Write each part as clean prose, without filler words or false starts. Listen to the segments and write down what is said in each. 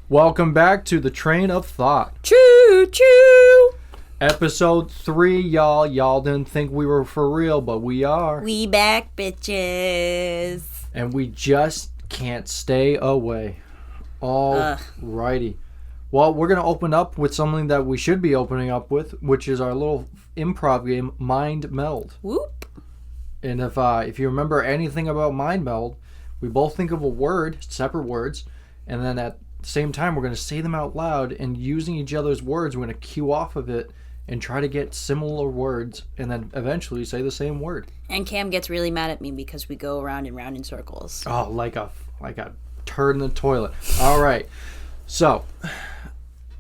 Welcome back to the Train of Thought. Choo choo. Episode 3, y'all. Y'all didn't think we were for real, but we are. We back, bitches. And we just can't stay away. Alrighty. Well, we're going to open up with something that we should be opening up with, which is our little improv game, Mind Meld. Whoop. And if you remember anything about Mind Meld, we both think of a word, separate words, and then at the same time we're going to say them out loud, and using each other's words, we're going to cue off of it and try to get similar words, and then eventually say the same word. And Cam gets really mad at me because we go round and round in circles. Oh, like a turd in the toilet. All right. So,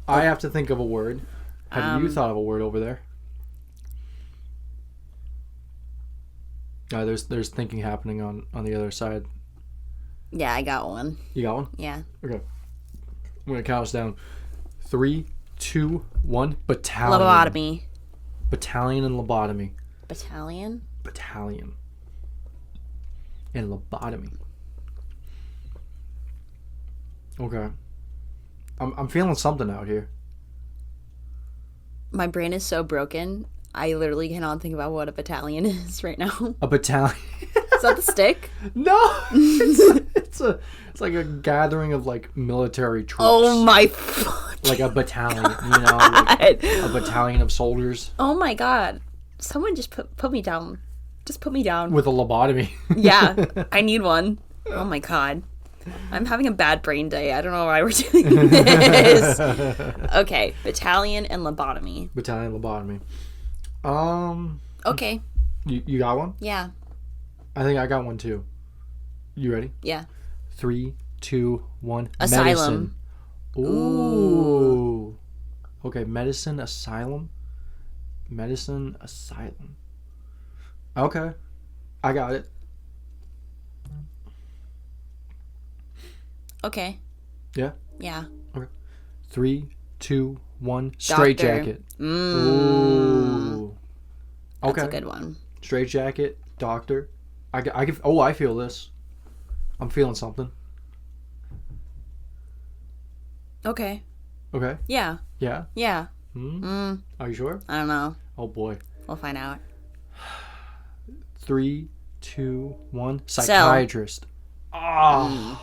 I have to think of a word. Have you thought of a word over there? There's thinking happening on the other side. Yeah, I got one. You got one? Yeah. Okay. I'm going to count us down. 3, 2, 1. Battalion. Lobotomy. Battalion and lobotomy. Battalion? Battalion. And lobotomy. Okay. I'm feeling something out here. My brain is so broken. I literally cannot think about what a battalion is right now. A battalion. Is that the stick? No. It's like a gathering of like military troops. Oh my like a battalion, like a battalion of soldiers. Oh my god. Someone just put me down. Just put me down. With a lobotomy. Yeah, I need one. Oh my god. I'm having a bad brain day. I don't know why we're doing this. Okay, battalion and lobotomy. Battalion lobotomy. Okay. You got one? Yeah. I think I got one too. You ready? Yeah. 3, 2, 1. Asylum. Medicine. Ooh. Okay, medicine, asylum. Medicine, asylum. Okay. I got it. Okay. Yeah? Yeah. Okay. 3, 2, 1. Straight jacket. Ooh. Okay. That's a good one. Straight jacket, doctor. I feel this. I'm feeling something. Okay. Okay. Yeah. Yeah? Yeah. Are you sure? I don't know. Oh boy. We'll find out. 3, 2, 1. Psychiatrist. Oh.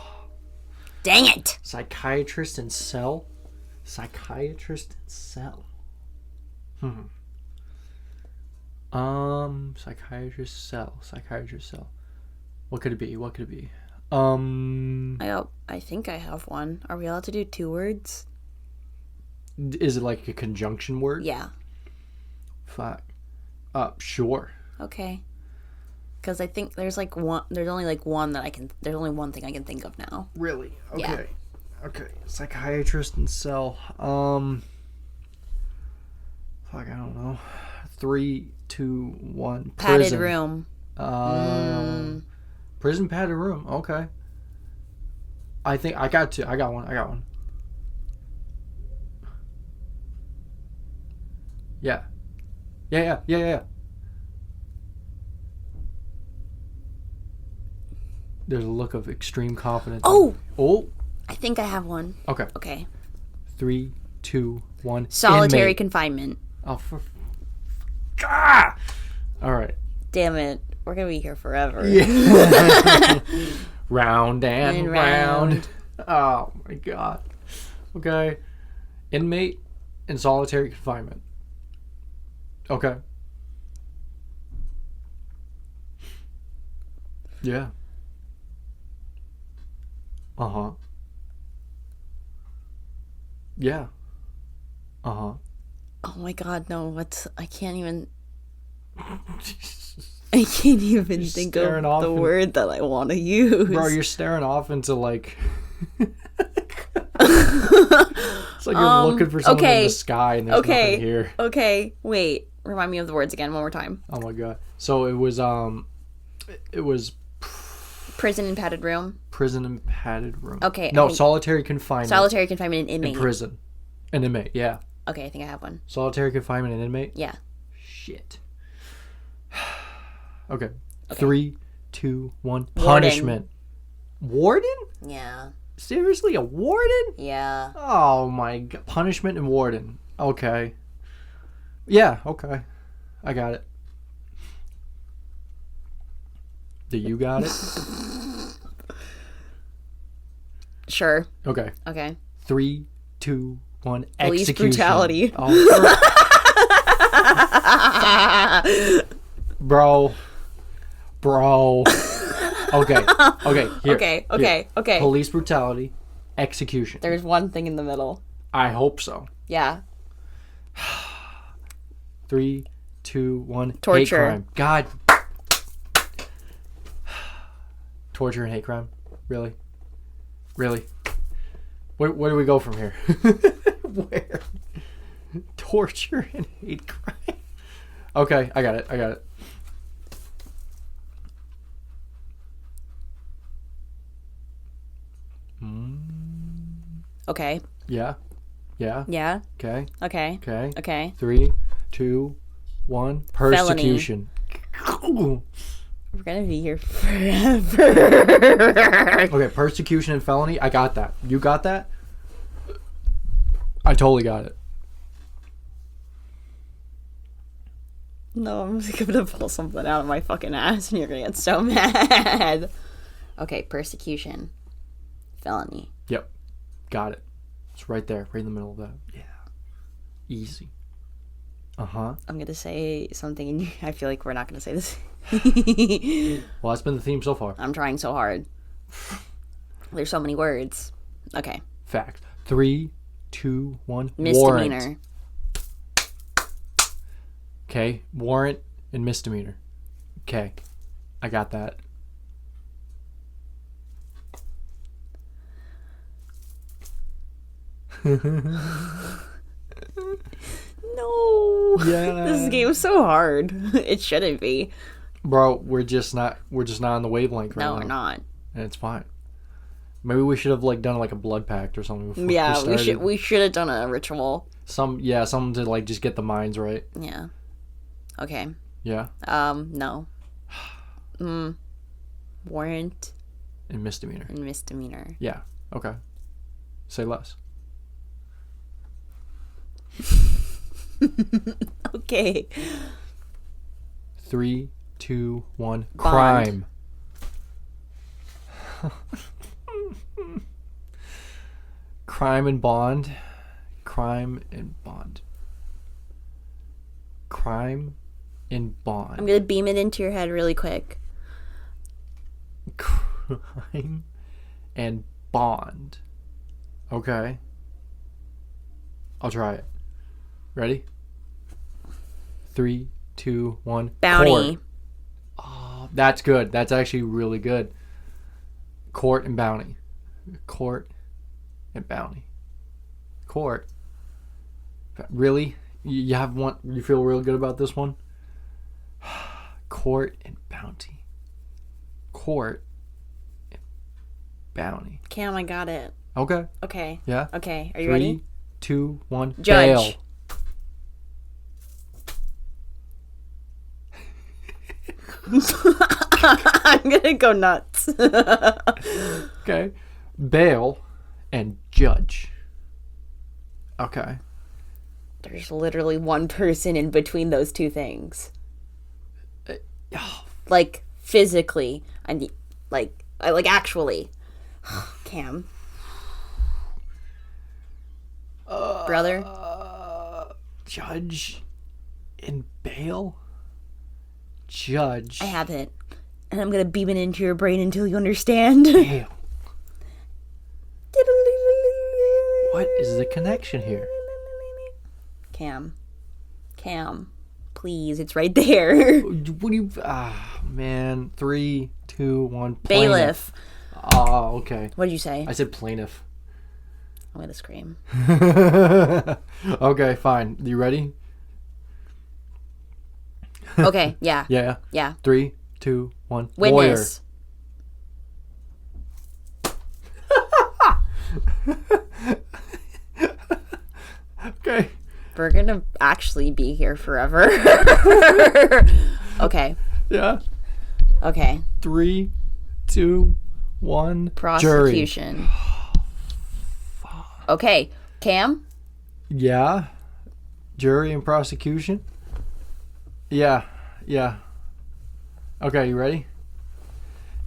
Dang it. Psychiatrist and cell. Psychiatrist and cell. Psychiatrist cell. Psychiatrist cell. What could it be? I think I have one. Are we allowed to do 2 words? Is it like a conjunction word? Yeah. Fuck. Sure. Okay. Because I think there's only one thing I can think of now. Really? Okay. Yeah. Okay. Psychiatrist and cell. Fuck, I don't know. 3, 2, 1. Padded Prison. room. Prison padded room. Okay. I think I got 2. I got one. Yeah. Yeah. There's a look of extreme confidence. Oh! Oh! I think I have one. Okay. Okay. 3, 2, 1. Solitary Inmate. confinement. Oh, all right. Damn it. We're going to be here forever. Yeah. Round and round. Oh, my God. Okay. Inmate in solitary confinement. Okay. Yeah. Uh-huh. Yeah. Uh-huh. Oh my god, no. I can't even think of the word that I want to use. Bro, you're staring off into like it's like you're looking for something in the sky and there's nothing here. Okay, wait. Remind me of the words again one more time. Oh my god. So it was prison and padded room. Prison and padded room. Okay. No, solitary confinement. Solitary confinement and inmate. In prison. An inmate, yeah. Okay, I think I have one. Solitary confinement and inmate? Yeah. Shit. Okay. 3, 2, 1. Warden. Punishment. Warden? Yeah. Seriously, a warden? Yeah. Oh my god. Punishment and warden. Okay. Yeah, okay. I got it. Do you got it? Sure. Okay. Okay. 3, 2, 1. Police Execution. brutality. Oh, bro. Okay. Here. Okay. Police brutality. Execution. There's one thing in the middle. I hope so. Yeah. 3, 2, 1. Torture. Hate crime. God. Torture and hate crime. Really? Where do we go from here? Where? Torture and hate crime. Okay, I got it. Okay. Yeah. Yeah. Okay. Okay. 3, 2, 1. Persecution. We're gonna be here forever. Okay, persecution and felony. I got that. You got that? I totally got it. No, I'm just gonna pull something out of my fucking ass and you're gonna get so mad. Okay, persecution. Felony. Yep. Got it. It's right there, right in the middle of that. Yeah. Easy. Uh-huh. I'm gonna say something and I feel like we're not gonna say this. Well, that's been the theme so far. I'm trying so hard. There's so many words. Okay. Fact. 3, 2, 1. Misdemeanor. Warrant. Okay. Warrant and misdemeanor. Okay. I got that. No. Yeah. This game is so hard. It shouldn't be. Bro, we're just not on the wavelength right now. No, we're not. And it's fine. Maybe we should have done like a blood pact or something before Yeah, we started. we should have done a ritual. Something to like just get the minds right. Yeah. Okay. Yeah. No. Warrant And misdemeanor. and misdemeanor. Yeah. Okay. Say less. Okay. 3, 2, 1. Bond. Crime. Crime and bond. Crime and bond. Crime and bond. I'm gonna beam it into your head really quick. Crime and bond. Okay. I'll try it. Ready? 3, 2, 1. Bounty. Court. Oh, that's good. That's actually really good. Court and bounty. Court and bounty. Court. Really? You have one? You feel real good about this one? Court and bounty. Court and bounty. Cam, I got it. Okay. Okay. Yeah. Okay. Are you 3, ready? 2, 1. Judge. Bail. I'm gonna go nuts. Okay. Bail and judge. Okay. There's literally one person in between those two things. Oh, Like physically, like actually. Cam. Brother. judge and bail? Judge. I have it. And I'm gonna beam it into your brain until you understand. Bail. What is the connection here? Cam, please, it's right there. What do you... Ah, man. 3, 2, 1. Bailiff. Oh, okay. What did you say? I said plaintiff. I'm gonna scream. Okay, fine. You ready? Okay, yeah. Yeah. 3, 2, 1. Witness. Okay. We're gonna actually be here forever. Okay. Yeah. Okay. 3, 2, 1. Prosecution. Okay, Cam? Yeah. Jury and prosecution? Yeah. Okay, you ready?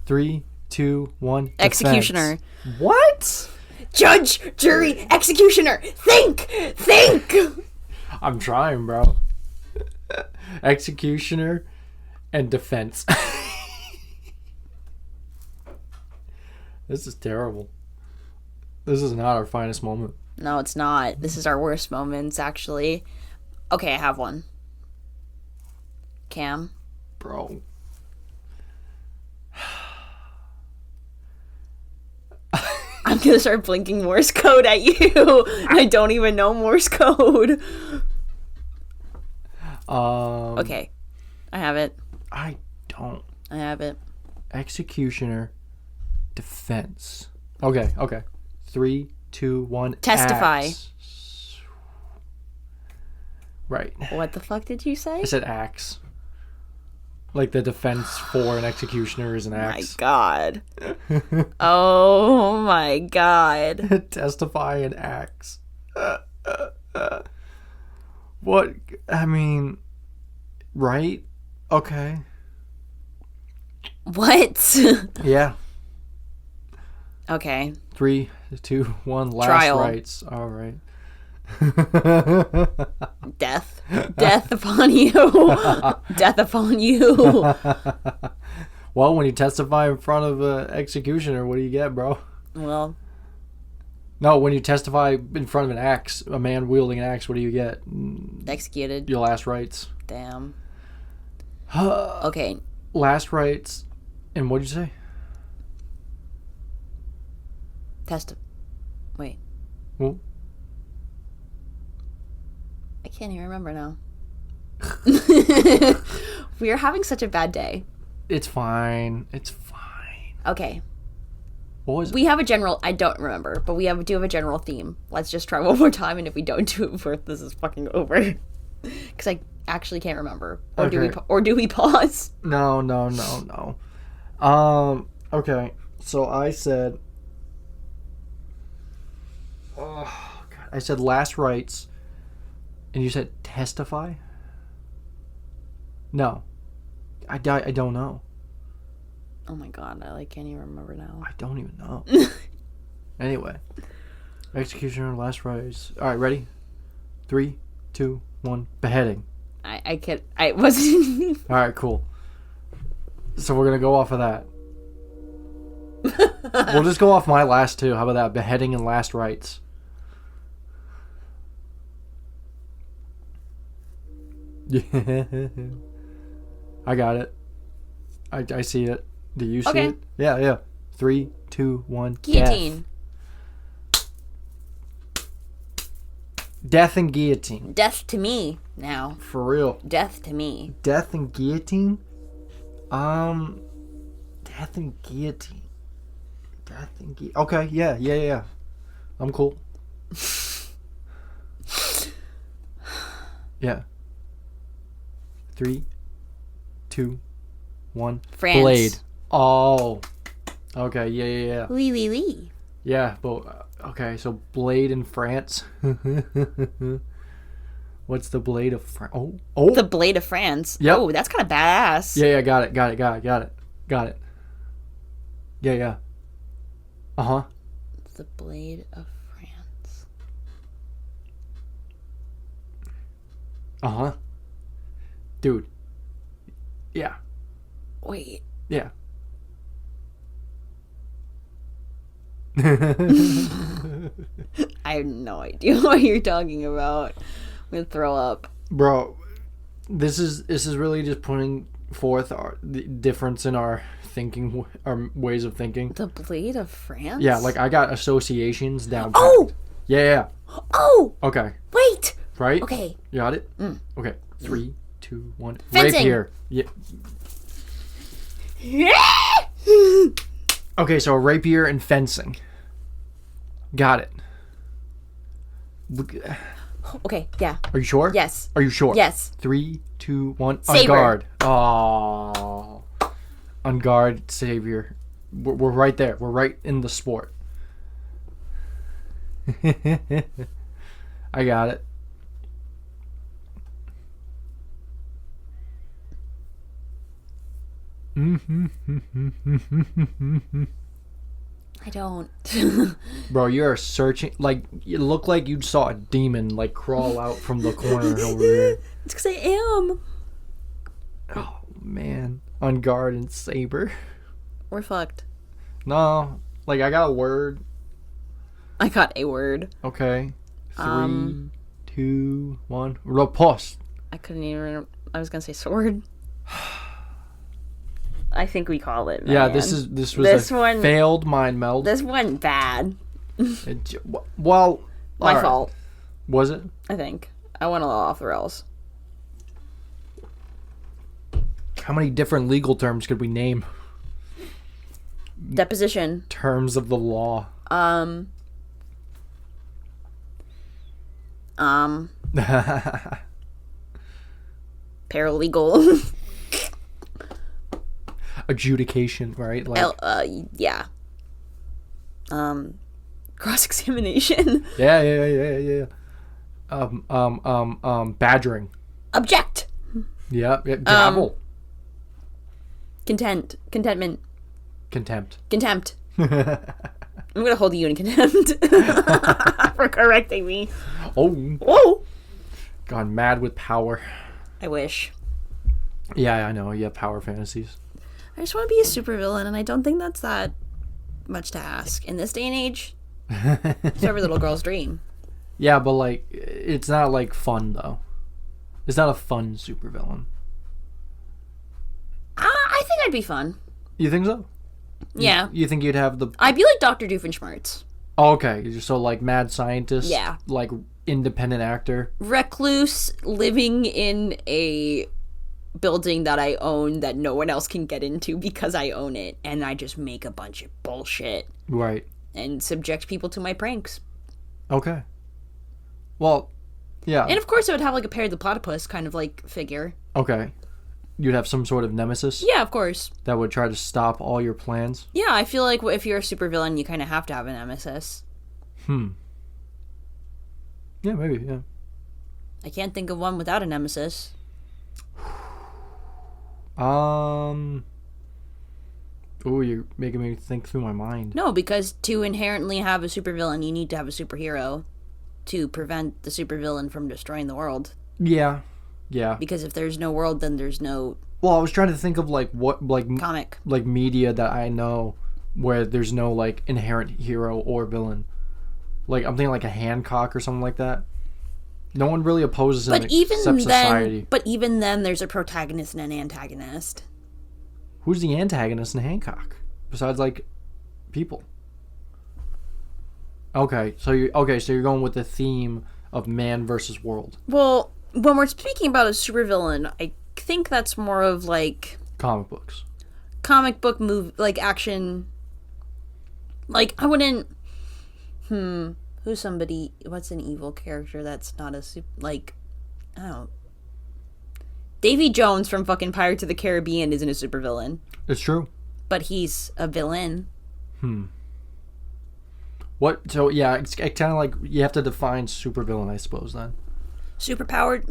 3, 2, 1. Defense. Executioner. What? Judge, jury, executioner. Think! I'm trying, bro. Executioner and defense. This is terrible. This is not our finest moment. No, it's not. This is our worst moments, actually. Okay, I have one. Cam? Bro. I'm gonna start blinking Morse code at you. I don't even know Morse code. Okay. I have it. I don't. I have it. Executioner. Defense. Okay. 3, 2, 1. Testify. Axe. Right. What the fuck did you say? I said axe. Like the defense for an executioner is an axe. My God. Oh my God. Testify and axe. What? I mean, right? Okay. What? Yeah. Okay. 3, 2, 1. Last Trial. rites. All right. Death upon you. Death upon you. Well, when you testify in front of an executioner, what do you get, bro? Well, No, when you testify in front of an axe, a man wielding an axe, what do you get? executed. Your last rites. Damn. Okay. Last rites. And what'd you say? Wait. Well, I can't even remember now. We are having such a bad day. it's fine. Okay. What was it? We have a general. I don't remember, but do have a general theme. Let's just try one more time, and if we don't do it before this is fucking over, because I actually can't remember. Or do we pause? No. Okay. So I said. Oh God! I said last rites, and you said testify. No, I don't know. Oh my God! I can't even remember now. I don't even know. Anyway, executioner, last rites. All right, ready? 3, 2, 1. Beheading. I wasn't. All right, cool. So we're gonna go off of that. We'll just go off my last two. How about that? Beheading and last rites. Yeah. I got it. I see it. Do you see Okay. it? Yeah. 3, 2, 1. Guillotine. Death and guillotine. Death to me now. For real. Death to me. Death and guillotine? Death and guillotine. Okay, yeah. I'm cool. Yeah. 3, 2, 1. France. Blade. Oh. Okay, yeah. Wee. Yeah, but okay, so blade in France. What's the blade of France? Oh. The Blade of France. Yep. Oh, that's kind of badass. Yeah, got it. Yeah. Uh-huh. The Blade of France. Uh-huh. Dude. Yeah. Wait. Yeah. I have no idea what you're talking about. I'm gonna throw up. Bro, this is really just putting forth the difference in our thinking, our ways of thinking. The Blade of France? Yeah, like I got associations down. Oh! Yeah. Oh! Okay. Wait! Right? Okay. You got it? Okay. 3, 2, 1. Fencing. Rapier. Yeah. Okay, so rapier and fencing. Got it. Okay, yeah. Are you sure? Yes. Are you sure? Yes. 3, 2, 1. Saber. On guard. Oh. On guard, savior. We're right there. We're right in the sport. I got it. I don't. Bro, you're searching. Like, you look like you saw a demon, like, crawl out from the corner over there. It's because I am. Oh, man. On guard and saber. We're fucked. No. Like, I got a word. I got a word. Okay. 3, 2, 1. Riposte. I couldn't even. I was gonna say sword. I think we call it. Man. Yeah, this was a failed mind meld. This went bad. Well, my fault. Was it? I think I went a little off the rails. How many different legal terms could we name? Deposition. Terms of the law. Paralegal. Adjudication, right? Like, yeah. Cross-examination. Yeah. Badgering. Object. Yeah. Gavel. Contentment. Contempt. I'm gonna hold you in contempt for correcting me. Oh. Gone mad with power. I wish. Yeah, I know. You have power fantasies. I just want to be a supervillain, and I don't think that's that much to ask in this day and age. It's every little girl's dream. Yeah, but like, it's not like fun though. It's not a fun supervillain. I think I'd be fun. You think so? Yeah. You think you'd have the? I'd be like Dr. Doofenshmirtz. Oh, okay. So like mad scientist. Yeah. Like independent actor. Recluse, living in a building that I own that no one else can get into because I own it, and I just make a bunch of bullshit. Right. And subject people to my pranks. Okay. Well, yeah. And of course I would have like a Perry the Platypus kind of like figure. Okay. You'd have some sort of nemesis? Yeah, of course. That would try to stop all your plans? Yeah, I feel like if you're a supervillain, you kind of have to have a nemesis. Yeah, maybe, yeah. I can't think of one without a nemesis. Ooh, you're making me think through my mind. No, because to inherently have a supervillain, you need to have a superhero to prevent the supervillain from destroying the world. Yeah. Because if there's no world, then there's no... Well, I was trying to think of like what comic. Like media that I know where there's no like inherent hero or villain. Like I'm thinking like a Hancock or something like that. No one really opposes him except society. But even then, there's a protagonist and an antagonist. Who's the antagonist in Hancock besides like people? Okay, so you're going with the theme of man versus world. Well, when we're speaking about a supervillain, I think that's more of like comic books, comic book movie, like action. Like I wouldn't. Who's somebody? What's an evil character that's not a like? I don't know. Davy Jones from fucking Pirates of the Caribbean isn't a supervillain. It's true. But he's a villain. What? So yeah, it's kind of like you have to define supervillain, I suppose. Then. Superpowered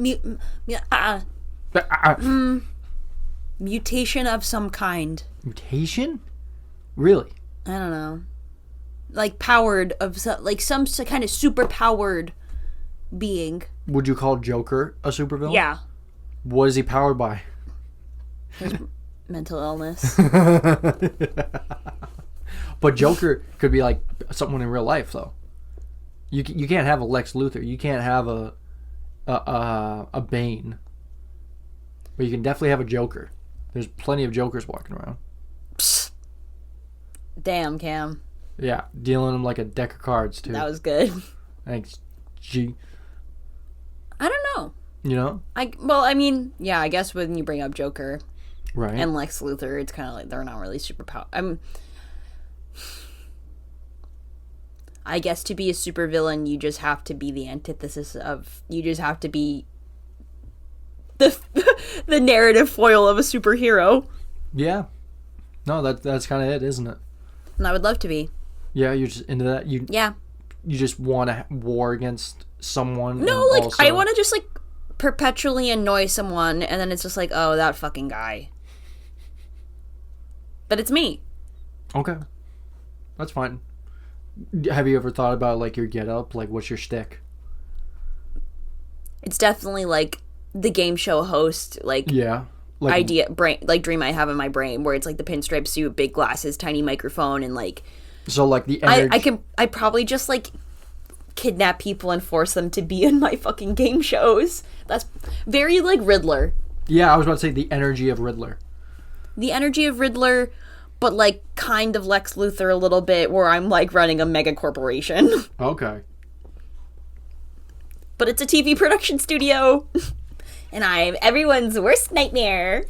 mutation of some kind. Mutation? Really? I don't know. Like powered of like some kind of super powered being. Would you call Joker a supervillain? Yeah. What is he powered by? His mental illness. But Joker could be like someone in real life, though. You can't have a Lex Luthor. You can't have a Bane. But you can definitely have a Joker. There's plenty of Jokers walking around. Psst. Damn, Cam. Yeah, dealing them like a deck of cards, too. That was good. Thanks, G. I don't know. You know? I mean, yeah, I guess when you bring up Joker right, and Lex Luthor, it's kind of like they're not really superpowered. I guess to be a supervillain, you just have to be the antithesis of... You just have to be the narrative foil of a superhero. Yeah. No, that's kind of it, isn't it? And I would love to be. Yeah, you're just into that. Yeah. you just want to war against someone? No, and like, also... I want to just, like, perpetually annoy someone, and then it's just like, oh, that fucking guy. But it's me. Okay. That's fine. Have you ever thought about, like, your get-up? Like, what's your shtick? It's definitely, like, the game show host, like, Yeah. Like, idea, brain, like, dream I have in my brain, where it's, like, the pinstripe suit, big glasses, tiny microphone, and, like... So, like, the energy... I'd probably just, like, kidnap people and force them to be in my fucking game shows. That's very, like, Riddler. Yeah, I was about to say the energy of Riddler. The energy of Riddler, but, like, kind of Lex Luthor a little bit, where I'm, like, running a mega corporation. Okay. But it's a TV production studio. And I'm everyone's worst nightmare.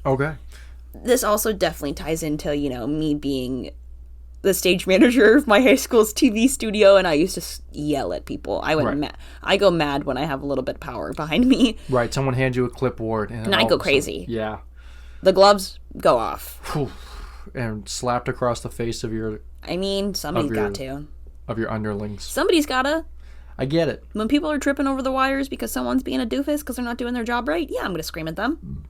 Okay. This also definitely ties into, you know, me being the stage manager of my high school's TV studio, and I used to yell at people. I went mad. I go mad when I have a little bit of power behind me. Right, someone hands you a clipboard. And I go crazy. Yeah. The gloves go off. Whew. And slapped across the face of your... I mean, somebody's got to. Of your underlings. Somebody's gotta. I get it. When people are tripping over the wires because someone's being a doofus because they're not doing their job right, yeah, I'm gonna scream at them.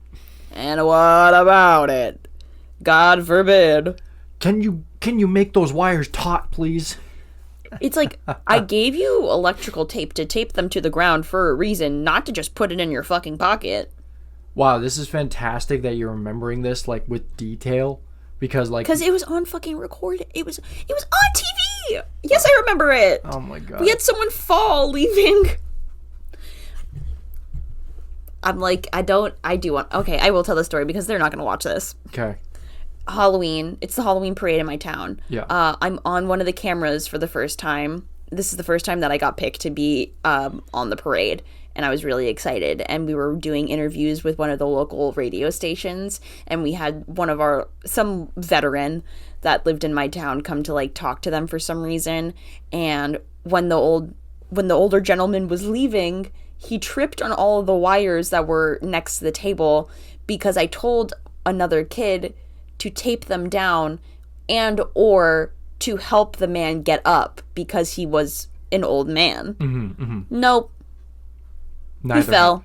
And what about it? God forbid. Can you make those wires taut, please? It's like, I gave you electrical tape to tape them to the ground for a reason, not to just put it in your fucking pocket. Wow, this is fantastic that you're remembering this, like, with detail. Because it was on fucking record. It was on TV. Yes, I remember it. Oh my god. We had someone fall leaving. I'm like, I do want... Okay, I will tell the story because they're not going to watch this. Okay. Halloween. It's the Halloween parade in my town. Yeah. I'm on one of the cameras for the first time. This is the first time that I got picked to be on the parade. And I was really excited. And we were doing interviews with one of the local radio stations. And we had some veteran that lived in my town come to, like, talk to them for some reason. And when the older gentleman was leaving, he tripped on all of the wires that were next to the table because I told another kid to tape them down and or to help the man get up because he was an old man. Mm-hmm, mm-hmm. Nope. Neither. He fell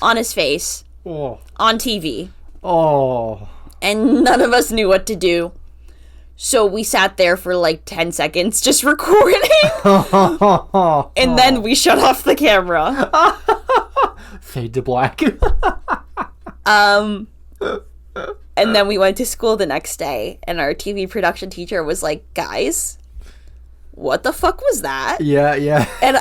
on his face on TV. Oh. And none of us knew what to do. So we sat there for like 10 seconds just recording. And then we shut off the camera. Fade to black. And then we went to school the next day. And our TV production teacher was like, guys, what the fuck was that? Yeah, yeah. And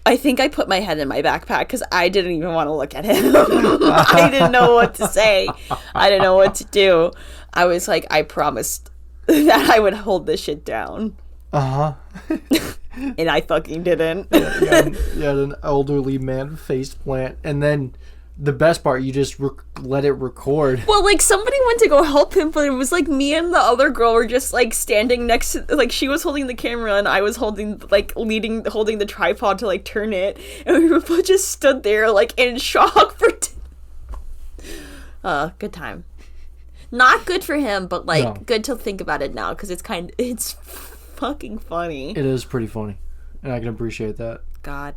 I think I put my head in my backpack because I didn't even want to look at him. I didn't know what to say. I didn't know what to do. I was like, I promised that I would hold this shit down. Uh-huh. And I fucking didn't. You had an elderly man face plant. And then the best part, you just let it record. Well, like, somebody went to go help him, but it was like me and the other girl were just like standing next to, like, she was holding the camera and I was holding the tripod to like turn it, and we both just stood there like in shock for good time. Not good for him, but like No. good to think about it now because it's fucking funny. It is pretty funny, and I can appreciate that. God.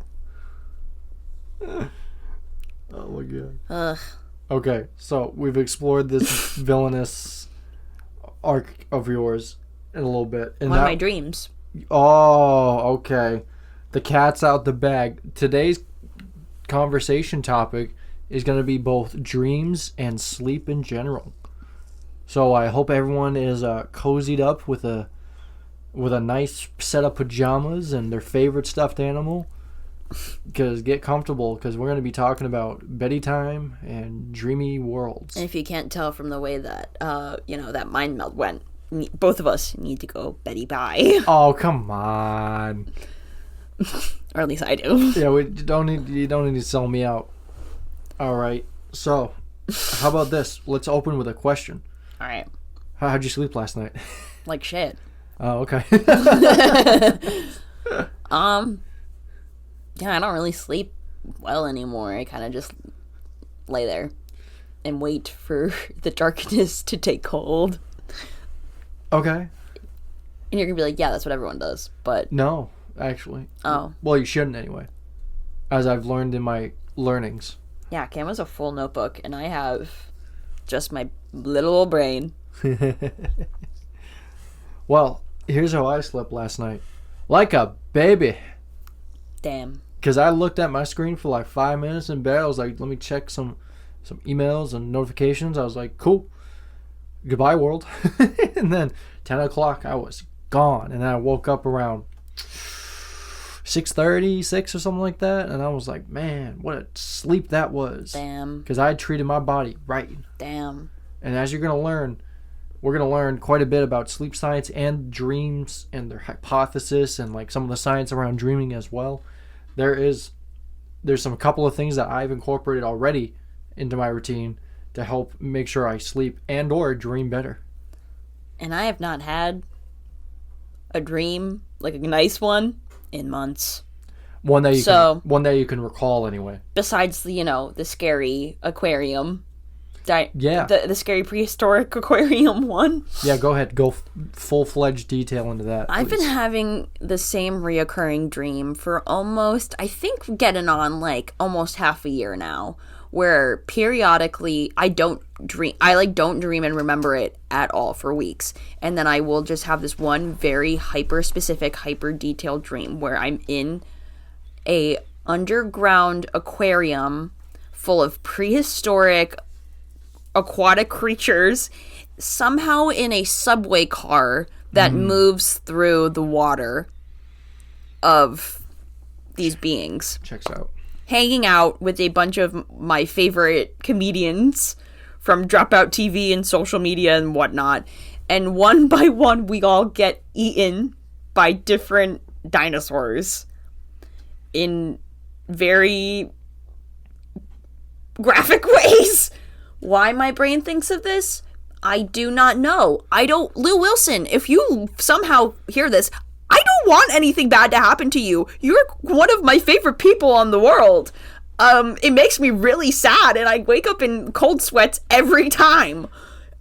Oh my god. Ugh. Okay, so we've explored this villainous arc of yours in a little bit. And One of my dreams. Oh, okay. The cat's out the bag. Today's conversation topic is going to be both dreams and sleep in general. So I hope everyone is cozied up with a nice set of pajamas and their favorite stuffed animal. Because get comfortable, because we're going to be talking about bedtime time and dreamy worlds. And if you can't tell from the way that that mind meld went, both of us need to go Betty bye. Oh, come on. Or at least I do. Yeah, you don't need to sell me out. All right. So, how about this? Let's open with a question. All right. How'd you sleep last night? Like shit. Oh, okay. Yeah, I don't really sleep well anymore. I kind of just lay there and wait for the darkness to take hold. Okay. And you're gonna be like, yeah, that's what everyone does. But No, actually. oh Well, you shouldn't anyway. As I've learned in my learnings. yeah, Cam has a full notebook, and I have just my little old brain. Well, here's how I slept last night. Like a baby. Damn. Because I looked at my screen for like 5 minutes in bed. I was like, let me check some emails and notifications. I was like, cool. Goodbye, world. And then 10 o'clock, I was gone. And then I woke up around 6:30, 6 or something like that. And I was like, man, what a sleep that was. Damn. Because I had treated my body right. Damn. And as you're going to learn, we're going to learn quite a bit about sleep science and dreams and their hypothesis and like some of the science around dreaming as well. There's a couple of things that I've incorporated already into my routine to help make sure I sleep and or dream better. And I have not had a dream, like a nice one, in months. One that you can recall anyway. Besides the scary aquarium. Yeah. The scary prehistoric aquarium one. Yeah, go ahead. Go full-fledged detail into that. I've been having the same reoccurring dream for I think getting on like almost half a year now, where periodically I don't dream and remember it at all for weeks. And then I will just have this one very hyper-specific, hyper-detailed dream where I'm in a underground aquarium full of prehistoric aquatic creatures, somehow in a subway car that moves through the water of these beings. Checks out. Hanging out with a bunch of my favorite comedians from Dropout TV and social media and whatnot. And one by one, we all get eaten by different dinosaurs in very graphic ways. Why my brain thinks of this, I do not know. Lou Wilson, if you somehow hear this, I don't want anything bad to happen to you. You're one of my favorite people on the world. It makes me really sad, and I wake up in cold sweats every time.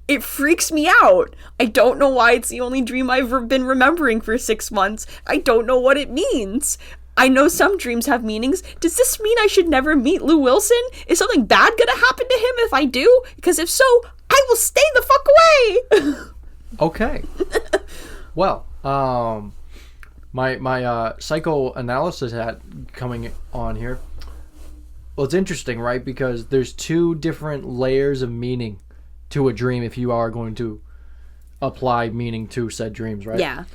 It freaks me out. I don't know why it's the only dream I've been remembering for 6 months. I don't know what it means. I know some dreams have meanings. Does this mean I should never meet Lou Wilson? Is something bad gonna happen to him if I do? Because if so, I will stay the fuck away. Okay. Well, my psychoanalysis hat coming on here. Well, it's interesting, right? Because there's 2 different layers of meaning to a dream if you are going to apply meaning to said dreams, right? Yeah.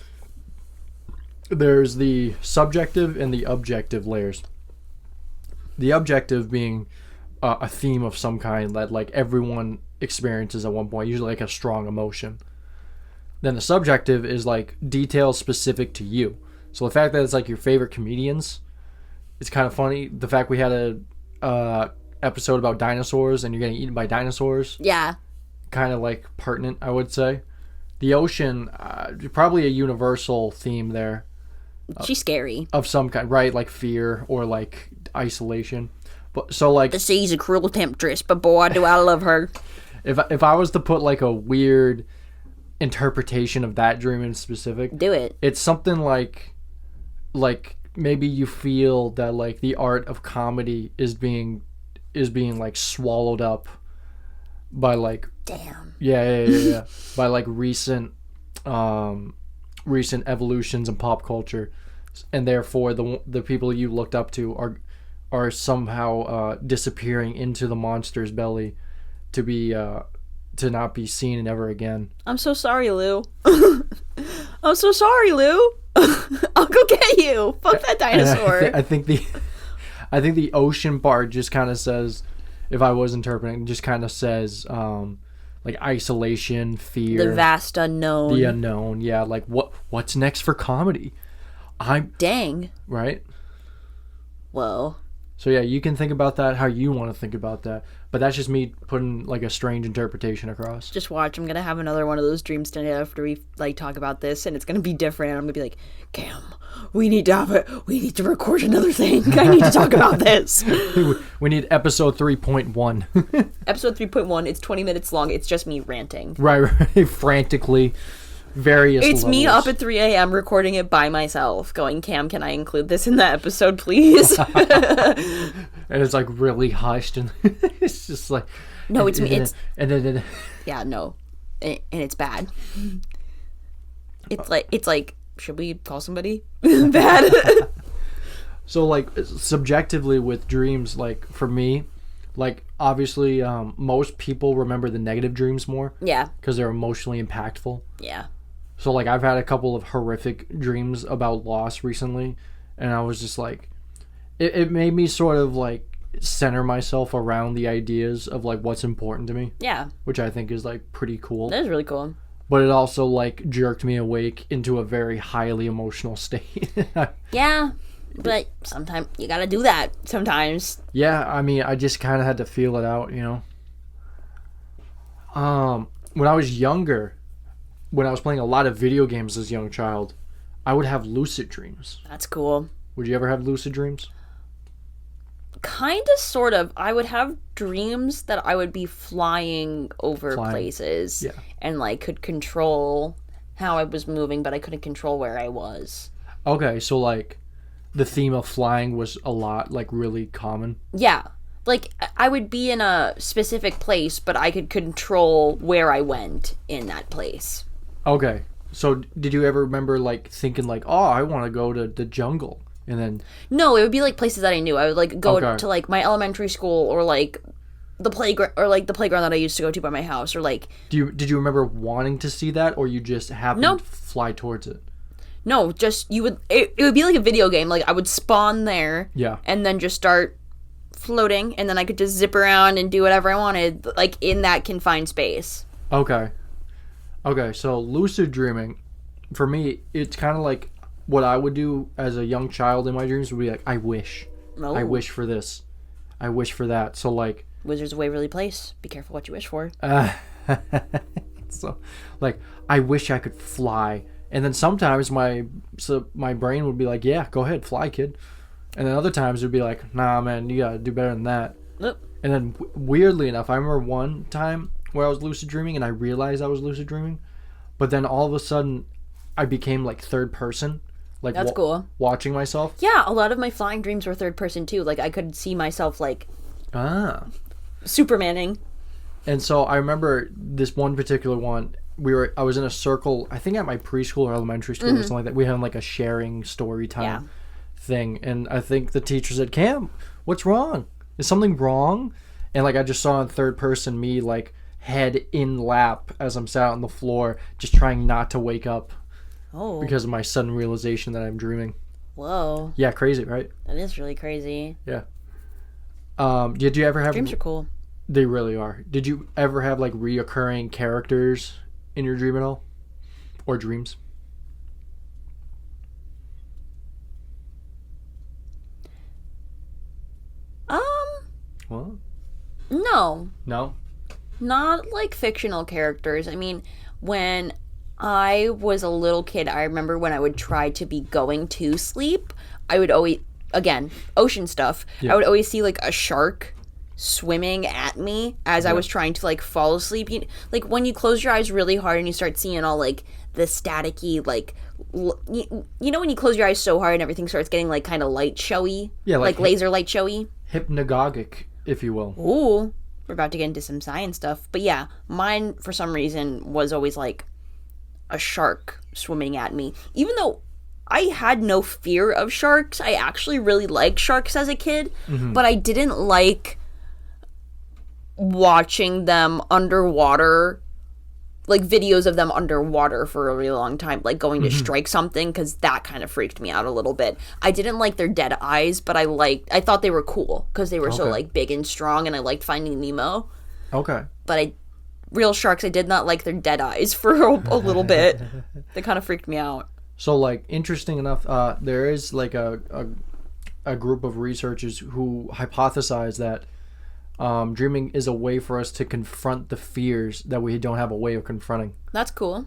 There's the subjective and the objective layers. The objective being a theme of some kind that like everyone experiences at one point, usually like a strong emotion. Then the subjective is like details specific to you. So the fact that it's like your favorite comedians, it's kind of funny. The fact we had a episode about dinosaurs and you're getting eaten by dinosaurs. Yeah. Kind of like pertinent, I would say. The ocean, probably a universal theme there. She's scary. Of some kind, right? Like fear or like isolation. But so like the sea's a cruel temptress, but boy, do I love her. If I was to put like a weird interpretation of that dream in specific, do it. It's something like maybe you feel that like the art of comedy is being like swallowed up by like damn. Yeah. By like recent evolutions in pop culture, and therefore the people you looked up to are somehow disappearing into the monster's belly to not be seen ever again. I'm so sorry, Lou. I'm so sorry, Lou. I'll go get you. Fuck that dinosaur. I think the ocean part just kind of says, if I was interpreting, just kind of says like isolation, fear, the vast unknown. The unknown, yeah. Like what's next for comedy? Dang. Right? Whoa. So yeah, you can think about that how you want to think about that. But that's just me putting like a strange interpretation across. Just watch. I'm going to have another one of those dreams tonight after we like talk about this, and it's going to be different. I'm going to be like, Cam, we need to record another thing. I need to talk about this. We need episode 3.1. Episode 3.1, it's 20 minutes long. It's just me ranting. Right. Frantically various It's levels. me up at 3 a.m. recording it by myself, going, Cam, can I include this in the episode, please? And it's like really hushed, and it's just like No, it's me. and then Yeah, no, and it's bad. It's like, should we call somebody? Bad. so like subjectively with dreams, like for me, like obviously most people remember the negative dreams more Yeah, because they're emotionally impactful. yeah. So like I've had a couple of horrific dreams about loss recently, and I was just like, it made me sort of like center myself around the ideas of like what's important to me, Yeah, which I think is like pretty cool. that is really cool. But it also like jerked me awake into a very highly emotional state. Yeah, but sometimes you gotta do that sometimes. Yeah, I mean, I just kind of had to feel it out, you know. When I was younger, when I was playing a lot of video games as a young child, I would have lucid dreams. That's cool. Would you ever have lucid dreams? Kind of, sort of. I would have dreams that I would be flying over places Yeah. and like could control how I was moving, but I couldn't control where I was. Okay, so like the theme of flying was a lot like really common. Yeah. Like I would be in a specific place, but I could control where I went in that place. Okay. So did you ever remember like thinking like, "Oh, I want to go to the jungle." And then No, it would be like places that I knew. I would like go Okay. to like my elementary school or like the playground that I used to go to by my house, or like did you remember wanting to see that, or you just happened Nope. to fly towards it? no, just you would it would be like a video game. Like I would spawn there Yeah. and then just start floating, and then I could just zip around and do whatever I wanted, like in that confined space. Okay. Okay, so lucid dreaming, for me, it's kind of like what I would do as a young child in my dreams would be like, I wish. Oh. I wish for this. I wish for that. So like, Wizards of Waverly Place. Be careful what you wish for. so like, I wish I could fly. And then sometimes my brain would be like, yeah, go ahead, fly, kid. And then other times it would be like, nah, man, you gotta do better than that. Nope. And then weirdly enough, I remember one time where I was lucid dreaming and I realized I was lucid dreaming, but then all of a sudden I became like third person, like That's cool. watching myself. Yeah, a lot of my flying dreams were third person too. Like I could see myself like Supermaning. And so I remember this one particular one. I was in a circle, I think at my preschool or elementary school or something like that. We had like a sharing story time thing, and I think the teacher said, "Cam, what's wrong? Is something wrong?" And like I just saw in third person me like head in lap as I'm sat on the floor, just trying not to wake up Oh. because of my sudden realization that I'm dreaming. Whoa. Yeah, crazy, right? That is really crazy. Yeah. Did you ever have? Dreams are cool. They really are. Did you ever have like reoccurring characters in your dream at all, or dreams? What? No. No. Not like fictional characters. I mean, when I was a little kid, I remember when I would try to be going to sleep, I would always, again, ocean stuff, Yeah. I would always see like a shark swimming at me as I was trying to like fall asleep. Like when you close your eyes really hard and you start seeing all like the staticky, like, you know when you close your eyes so hard and everything starts getting like kind of light showy? Yeah, like laser light showy? Hypnagogic, if you will. Ooh, we're about to get into some science stuff. But yeah, mine for some reason was always like a shark swimming at me. Even though I had no fear of sharks, I actually really liked sharks as a kid, but I didn't like watching them underwater, like videos of them underwater for a really long time, like going to strike something, because that kind of freaked me out a little bit. I didn't like their dead eyes, but I thought they were cool because they were so Okay. like big and strong, and I liked Finding Nemo. Okay. But real sharks, I did not like their dead eyes for a little bit. They kind of freaked me out. So, like, interesting enough, there is like a group of researchers who hypothesize that dreaming is a way for us to confront the fears that we don't have a way of confronting. That's cool.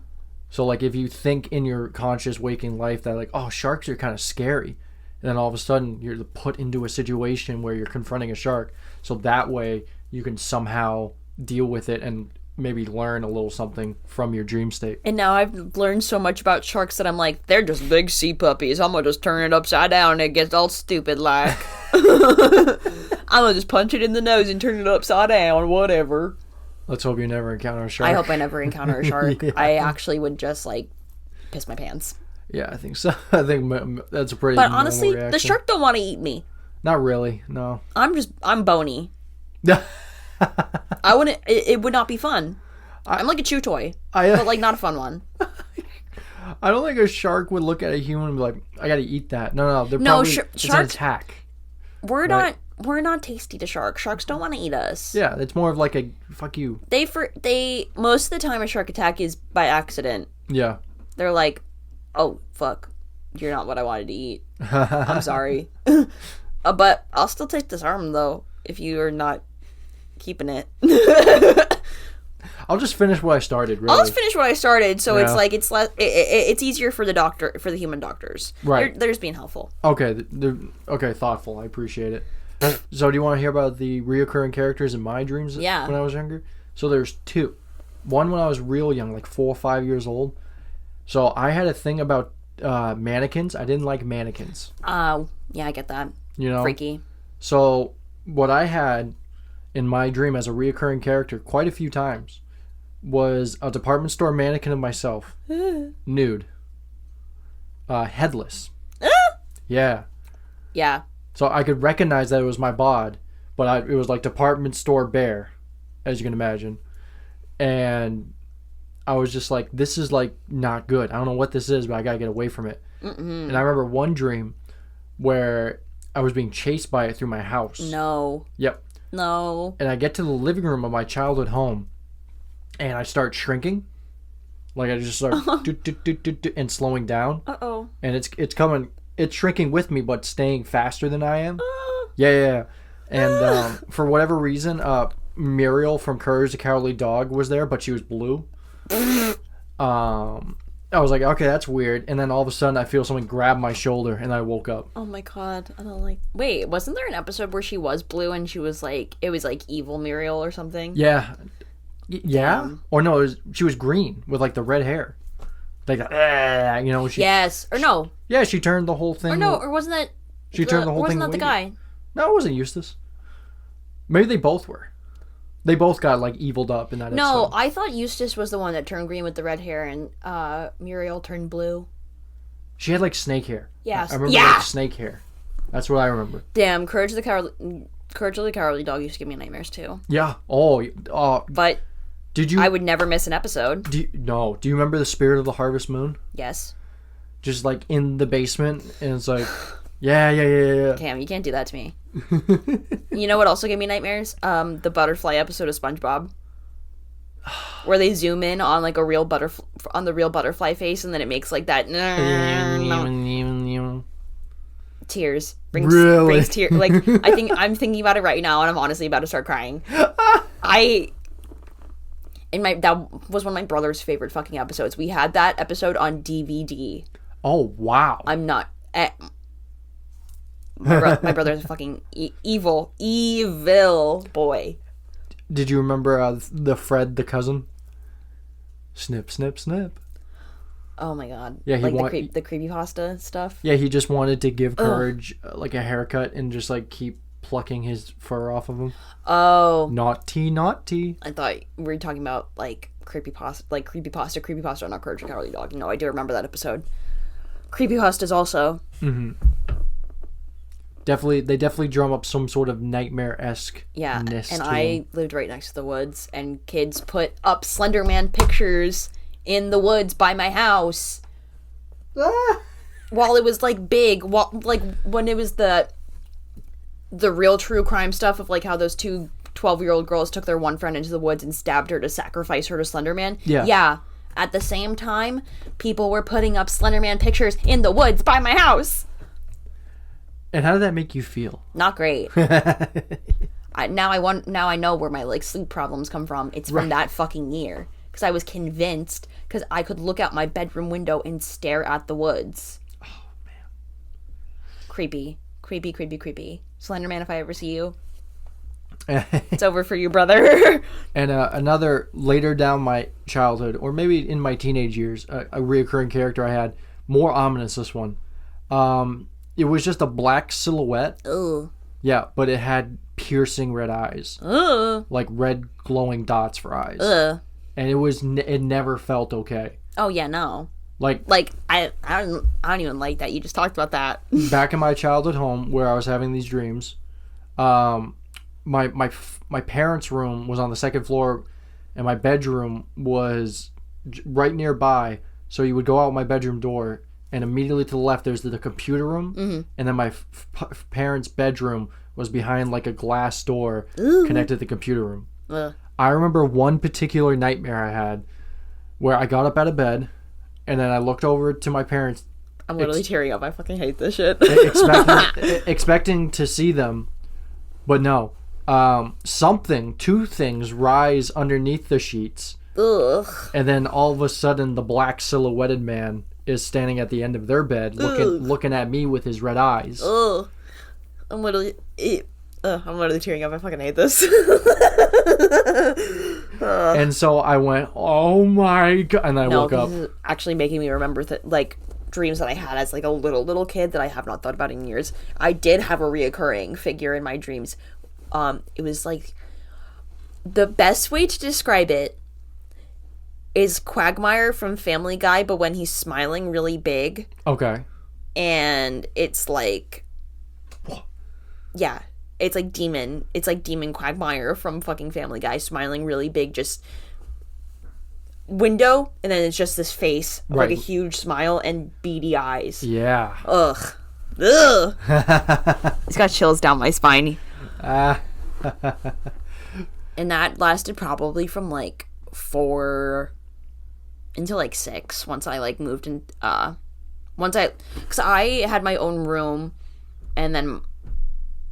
So, like, if you think in your conscious waking life that, like, oh, sharks are kind of scary, and then all of a sudden you're put into a situation where you're confronting a shark, so that way you can somehow deal with it and maybe learn a little something from your dream state. And now I've learned so much about sharks that I'm like, they're just big sea puppies. I'm gonna just turn it upside down and it gets all stupid like. I'm gonna just punch it in the nose and turn it upside down, whatever. Let's hope you never encounter a shark. I hope I never encounter a shark. Yeah. I actually would just like piss my pants. Yeah, I think so. I think that's a pretty But normal honestly, reaction. the shark don't want to eat me. Not really, no. I'm bony. I wouldn't. It would not be fun. I'm like a chew toy, but like not a fun one. I don't think a shark would look at a human and be like, "I got to eat that." No, they're No, probably it's an sharks- attack. We're Right. not tasty to sharks. Sharks don't want to eat us. Yeah, it's more of like a fuck you. They most of the time a shark attack is by accident. Yeah. They're like, "Oh fuck, you're not what I wanted to eat. I'm sorry." But I'll still take this arm though if you are not keeping it. I'll just finish what I started. Really. I'll just finish what I started, so it's Yeah. like it's less. It's easier for the human doctors. Right. They're just being helpful. Okay, okay, thoughtful. I appreciate it. So, do you want to hear about the reoccurring characters in my dreams? Yeah. When I was younger, so there's two. One when I was real young, like 4 or 5 years old. So I had a thing about mannequins. I didn't like mannequins. Yeah, I get that. You know. Freaky. So what I had in my dream as a reoccurring character quite a few times was a department store mannequin of myself, nude, headless. Yeah. Yeah. So I could recognize that it was my bod, but it was like department store bear, as you can imagine. And I was just like, this is like not good. I don't know what this is, but I gotta get away from it. And I remember one dream where I was being chased by it through my house. No. Yep. No. And I get to the living room of my childhood home, and I start shrinking. Like I just start and slowing down. Uh-oh. And it's shrinking with me, but staying faster than I am. Yeah. And for whatever reason, Muriel from Courage the Cowardly Dog was there, but she was blue. I was like, okay, that's weird. And then all of a sudden, I feel someone grab my shoulder, and I woke up. Oh my god. I don't like. Wait, wasn't there an episode where she was blue and she was like, it was like evil Muriel or something? Yeah. Yeah? Damn. Or no, she was green with like the red hair. Like, you know, she. Yes. Or no. Yeah, she turned the whole thing. Or no. Or wasn't that? She turned the whole thing. Wasn't that the guy? No, it wasn't Eustace. Maybe they both were. They both got like eviled up in that No, episode. I thought Eustace was the one that turned green with the red hair, and Muriel turned blue. She had like snake hair. Yes. I remember Yeah. like snake hair. That's what I remember. Damn, Courage of the Cowardly Dog used to give me nightmares too. Yeah. But did you? I would never miss an episode. Do you remember the Spirit of the Harvest Moon? Yes. Just like in the basement, and it's like, yeah. Cam, you can't do that to me. You know what also gave me nightmares? The butterfly episode of SpongeBob, where they zoom in on like the real butterfly face, and then it makes like that tears. Really? Brings tears. Like I'm thinking about it right now, and I'm honestly about to start crying. That was one of my brother's favorite fucking episodes. We had that episode on DVD. Oh wow! I'm not. My brother's a fucking evil boy. Did you remember the Fred the cousin? Snip, snip, snip. Oh my god. Yeah, like the creepypasta stuff. Yeah, he just wanted to give Courage like a haircut and just like keep plucking his fur off of him. Oh. Naughty. I thought we were talking about like creepypasta, not Courage the Cowardly Dog. No, I do remember that episode. Creepypastas also. Mm-hmm. They definitely drum up some sort of nightmare-esque. Yeah, and to I them. lived right next to the woods, and kids put up Slender Man pictures in the woods by my house. While it was like big, like when it was the real true crime stuff of like how those two 12-year-old girls took their one friend into the woods and stabbed her to sacrifice her to Slender Man. Yeah. At the same time, people were putting up Slender Man pictures in the woods by my house. And how did that make you feel? Not great. Now I know where my like sleep problems come from. It's from that fucking year. Because I was convinced, because I could look out my bedroom window and stare at the woods. Oh, man. Creepy. Slender Man, if I ever see you. It's over for you, brother. And another later down my childhood, or maybe in my teenage years, a reoccurring character I had, more ominous, this one. It was just a black silhouette. Ooh. Yeah, but it had piercing red eyes. Like red glowing dots for eyes. And it never felt okay. Oh, yeah, no. Like I don't even like that. You just talked about that. Back in my childhood home where I was having these dreams, my parents' room was on the second floor, and my bedroom was right nearby. So you would go out my bedroom door, and immediately to the left there's the computer room, and then my parents' bedroom was behind like a glass door connected to the computer room. I remember one particular nightmare I had where I got up out of bed, and then I looked over to my parents. I'm literally tearing up. I fucking hate this shit. expecting to see them, but no. Two things rise underneath the sheets. Ugh. And then all of a sudden, the black silhouetted man is standing at the end of their bed, looking at me with his red eyes. Ugh. I'm literally tearing up. I fucking hate this. And so I went, "Oh my god!" And I woke up. This is actually making me remember like dreams that I had as like a little kid that I have not thought about in years. I did have a reoccurring figure in my dreams. It was like, the best way to describe it is Quagmire from Family Guy, but when he's smiling really big. Okay. And it's like, yeah, it's like demon Quagmire from fucking Family Guy, smiling really big, just window, and then it's just this face of like a huge smile and beady eyes. Yeah. Ugh. It's got chills down my spine. And that lasted probably from like 4 until like 6, once I like moved in, because I had my own room, and then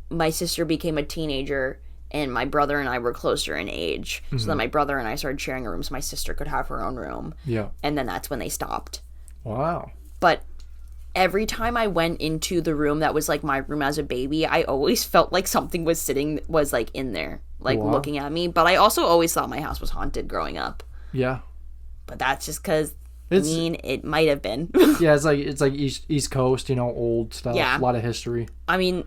my sister became a teenager, and my brother and I were closer in age. So then my brother and I started sharing a room so my sister could have her own room. Yeah. And then that's when they stopped. Wow. But every time I went into the room that was like my room as a baby, I always felt like something was like in there, like looking at me. But I also always thought my house was haunted growing up. Yeah. But that's just because, it might have been. Yeah, it's like East Coast, old stuff. Yeah. A lot of history. I mean,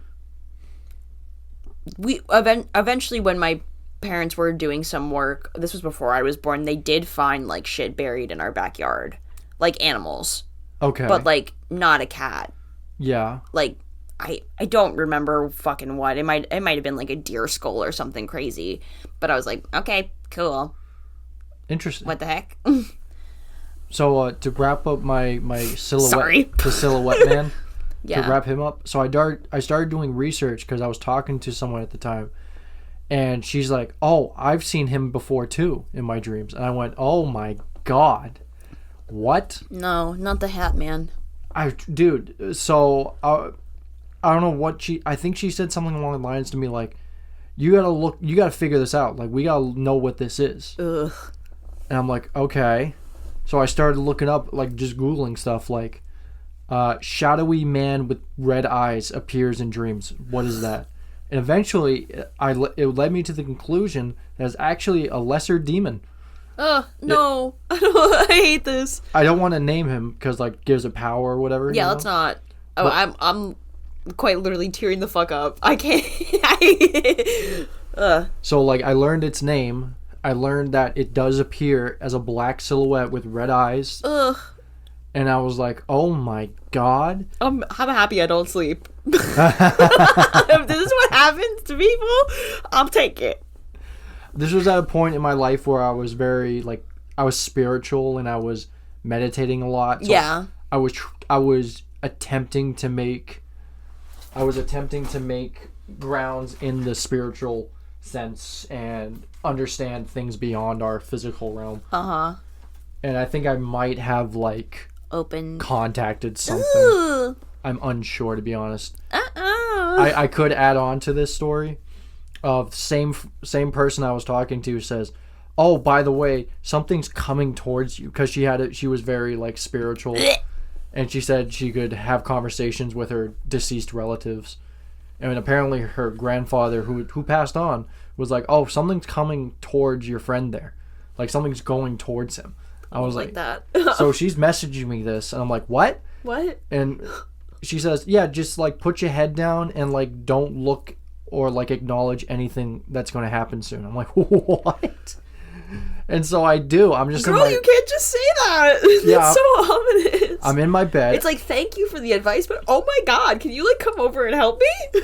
we eventually, when my parents were doing some work, this was before I was born, they did find like shit buried in our backyard, like animals. Okay. But like not a cat. Yeah. Like I don't remember fucking what. It might have been like a deer skull or something crazy. But I was like, okay, cool. Interesting. What the heck? So to wrap up my silhouette, the silhouette man. Yeah. To wrap him up. So I started doing research because I was talking to someone at the time, and she's like, "Oh, I've seen him before too in my dreams." And I went, "Oh my god, what?" No, not the Hat Man. Dude. So I don't know what I think she said something along the lines to me like, you gotta figure this out. Like, we gotta know what this is. Ugh. And I'm like, okay. So I started looking up, like, just Googling stuff like, shadowy man with red eyes appears in dreams. What is that? And eventually, it led me to the conclusion that it's actually a lesser demon. No. I hate this. I don't want to name him because, like, gives it power or whatever. Yeah, let's not. Oh, but, I'm quite literally tearing the fuck up. I can't. So, like, I learned its name. I learned that it does appear as a black silhouette with red eyes. Ugh. And I was like, oh my god. I'm happy I don't sleep. If this is what happens to people, I'll take it. This was at a point in my life where I was very, like, I was spiritual and I was meditating a lot. So yeah. I was attempting to make grounds in the spiritual sense and understand things beyond our physical realm. Uh-huh. And I think I might have, like, contacted something. Ooh. I'm unsure, to be honest. I could add on to this story of same person I was talking to says, oh, by the way, something's coming towards you, because she was very, like, spiritual, and she said she could have conversations with her deceased relatives. And apparently her grandfather, who passed on, was like, oh, something's coming towards your friend there. Like, something's going towards him. I was like that. So she's messaging me this, and I'm like, what? What? And she says, yeah, just like put your head down and like don't look or like acknowledge anything that's going to happen soon. I'm like, what? And so I do. I'm just Girl, you can't just say that. Yeah, That's so ominous. I'm in my bed. It's like, thank you for the advice, but oh my god, can you like come over and help me?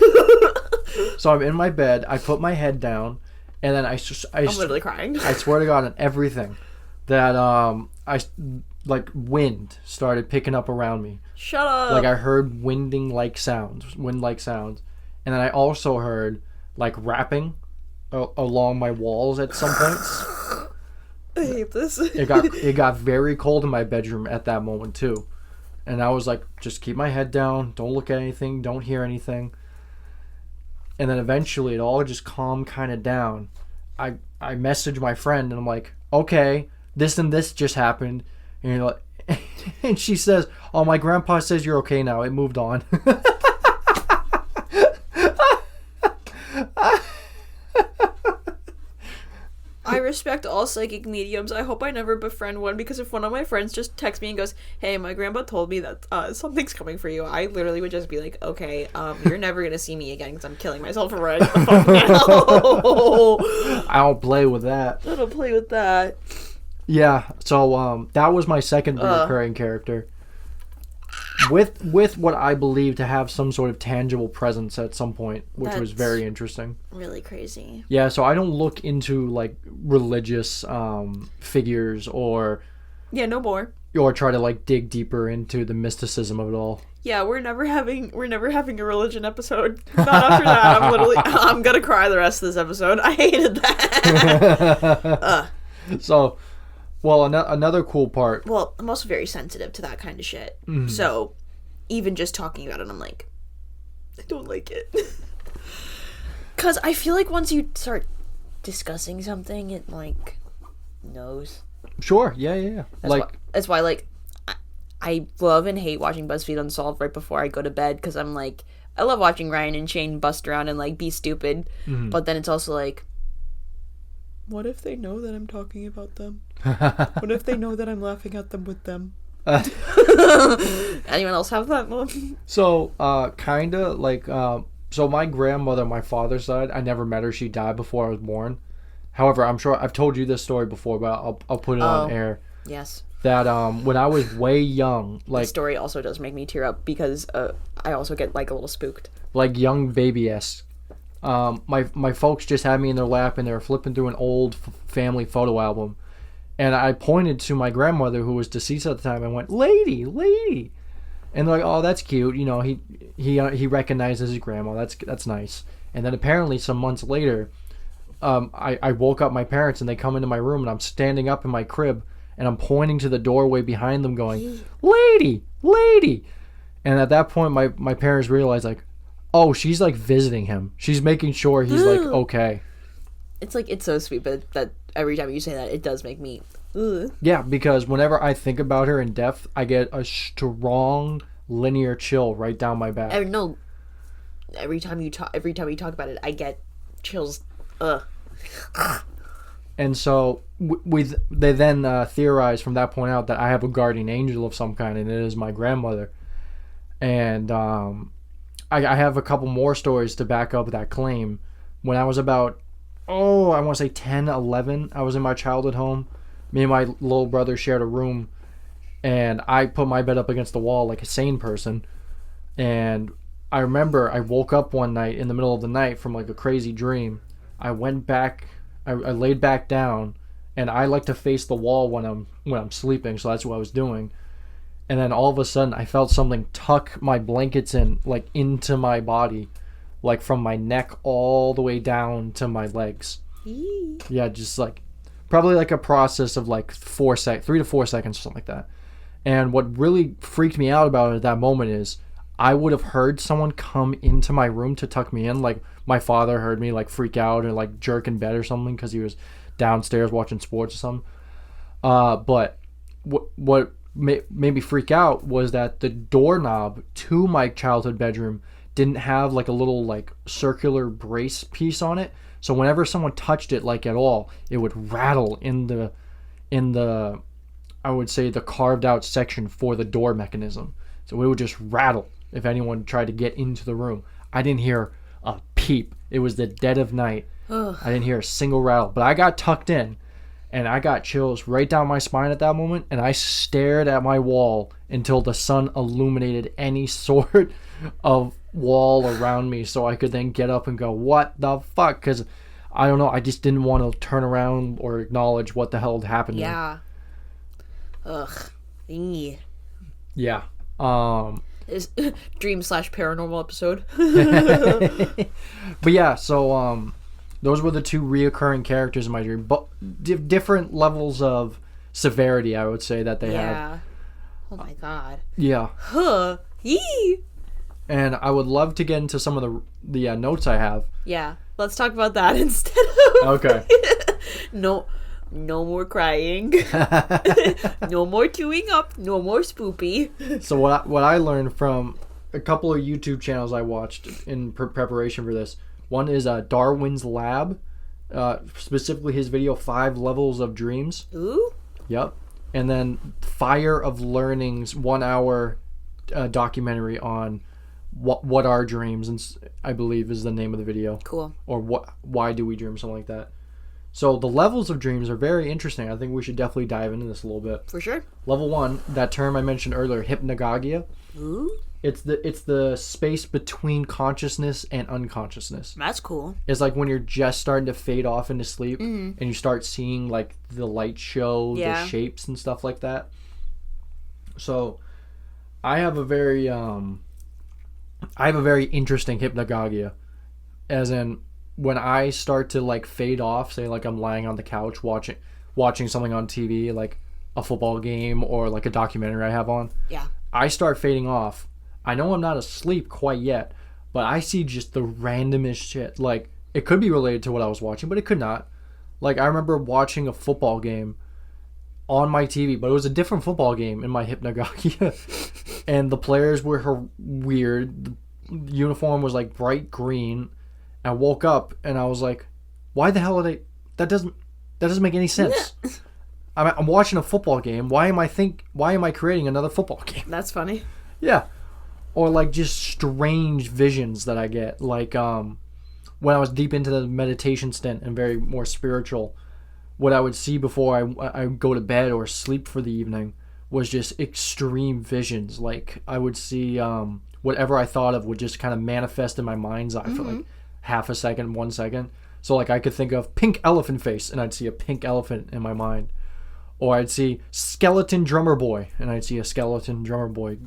So I'm in my bed. I put my head down, and then I'm literally crying. I swear to God on everything that I like wind started picking up around me. Shut up. Like I heard wind like sounds, and then I also heard like rapping along my walls at some points. I hate this. It got very cold in my bedroom at that moment too, and I was like, just keep my head down, don't look at anything, don't hear anything. And then eventually it all just calmed kind of down. I messaged my friend and I'm like, okay, this and this just happened, and you're like, and she says, oh, my grandpa says you're okay now, it moved on. I respect all psychic mediums. I hope I never befriend one, because if one of my friends just texts me and goes, hey, my grandpa told me that something's coming for you, I literally would just be like, okay, you're never gonna see me again because I'm killing myself right the fuck now. I don't play with that. I don't play with that. Yeah, so that was my second recurring character. With what I believe to have some sort of tangible presence at some point, which was very interesting. Really crazy. Yeah, so I don't look into like religious figures or no more. Or try to like dig deeper into the mysticism of it all. Yeah, we're never having a religion episode. Not after that. I'm gonna cry the rest of this episode. I hated that. So, well, another cool part. Well, I'm also very sensitive to that kind of shit. Mm-hmm. So, even just talking about it, I'm like, I don't like it. Because I feel like once you start discussing something, it, like, knows. Sure, yeah. That's why, like, I love and hate watching BuzzFeed Unsolved right before I go to bed, because I'm like, I love watching Ryan and Shane bust around and, like, be stupid. Mm-hmm. But then it's also like, what if they know that I'm talking about them? What if they know that I'm laughing at them with them? Anyone else have that one? So, kinda like, so my grandmother, my father's side, I never met her. She died before I was born. However, I'm sure I've told you this story before, but I'll put it on air. Yes. That when I was way young, like, the story also does make me tear up because I also get like a little spooked. Like young baby-esque. My folks just had me in their lap and they were flipping through an old family photo album, and I pointed to my grandmother who was deceased at the time and went, lady, and they're like, oh, that's cute, you know, he recognizes his grandma, that's nice. And then apparently some months later, I woke up my parents and they come into my room and I'm standing up in my crib and I'm pointing to the doorway behind them going, lady, and at that point my parents realized, like, oh, she's like visiting him. She's making sure he's like okay. It's like, it's so sweet, but that every time you say that, it does make me. Ugh. Yeah, because whenever I think about her in depth, I get a strong linear chill right down my back. No, every time you talk about it, I get chills. Ugh. And so they then theorized from that point out that I have a guardian angel of some kind, and it is my grandmother. And I have a couple more stories to back up that claim. When I was about, I want to say 10, 11, I was in my childhood home. Me and my little brother shared a room, and I put my bed up against the wall like a sane person. And I remember I woke up one night in the middle of the night from like a crazy dream. I went back, I laid back down, and I like to face the wall when I'm sleeping, so that's what I was doing. And then all of a sudden, I felt something tuck my blankets in, like, into my body. Like, from my neck all the way down to my legs. Yeah, just, like, probably, like, a process of, like, 3 to 4 seconds or something like that. And what really freaked me out about it at that moment is I would have heard someone come into my room to tuck me in. Like, my father heard me, like, freak out or, like, jerk in bed or something because he was downstairs watching sports or something. But what made me freak out was that the doorknob to my childhood bedroom didn't have like a little like circular brace piece on it, So whenever someone touched it like at all, it would rattle in the I would say the carved out section for the door mechanism. So it would just rattle if anyone tried to get into the room. I didn't hear a peep. It was the dead of night. Ugh. I didn't hear a single rattle, but I got tucked in and I got chills right down my spine at that moment, and I stared at my wall until the sun illuminated any sort of wall around me so I could then get up and go, what the fuck? Because I don't know, I just didn't want to turn around or acknowledge what the hell had happened to me. Yeah. Ugh. Eee. Yeah. Is dream/paranormal episode. But yeah, so those were the two reoccurring characters in my dream, but different levels of severity, I would say, that they had. Yeah. Oh my god. Yeah. Huh. Yee. And I would love to get into some of the notes I have. Yeah. Let's talk about that instead of Okay. No more crying. No more queuing up. No more spoopy. So what I learned from a couple of YouTube channels I watched in preparation for this. One is Darwin's Lab, specifically his video 5 Levels of Dreams. Ooh. Yep. And then Fire of Learning's 1 hour documentary on what are dreams, and I believe is the name of the video. Cool. Or why do we dream, something like that. So the levels of dreams are very interesting. I think we should definitely dive into this a little bit. For sure. Level 1, that term I mentioned earlier, hypnagogia. Ooh. It's the space between consciousness and unconsciousness. That's cool. It's like when you're just starting to fade off into sleep, and you start seeing like the light show, Yeah. the shapes and stuff like that. So I have a very interesting hypnagogia, as in when I start to like fade off, say like I'm lying on the couch watching something on TV, like a football game or like a documentary I have on. Yeah. I start fading off. I know I'm not asleep quite yet, but I see just the randomest shit. Like, it could be related to what I was watching, but it could not. Like, I remember watching a football game on my TV, but it was a different football game in my hypnagogia. And the players were weird. The uniform was like bright green. I woke up and I was like, why the hell are they... That doesn't make any sense. I'm watching a football game. Why am I creating another football game? That's funny. Yeah. Or like just strange visions that I get. Like when I was deep into the meditation stint and very more spiritual, what I would see before I go to bed or sleep for the evening was just extreme visions. Like I would see whatever I thought of would just kind of manifest in my mind's eye for like half a second, 1 second. So like I could think of pink elephant face and I'd see a pink elephant in my mind. Or I'd see skeleton drummer boy and I'd see a skeleton drummer boy.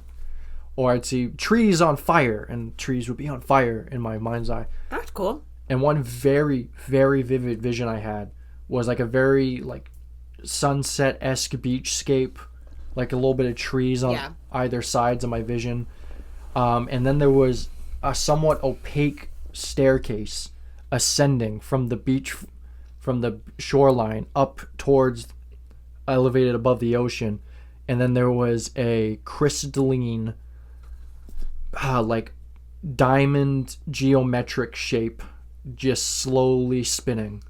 Or I'd see trees on fire and trees would be on fire in my mind's eye. That's cool. And one very, very vivid vision I had was like a very like sunset-esque beachscape, like a little bit of trees on either sides of my vision. And then there was a somewhat opaque staircase ascending from the beach, from the shoreline up towards, elevated above the ocean. And then there was a crystalline like diamond geometric shape just slowly spinning.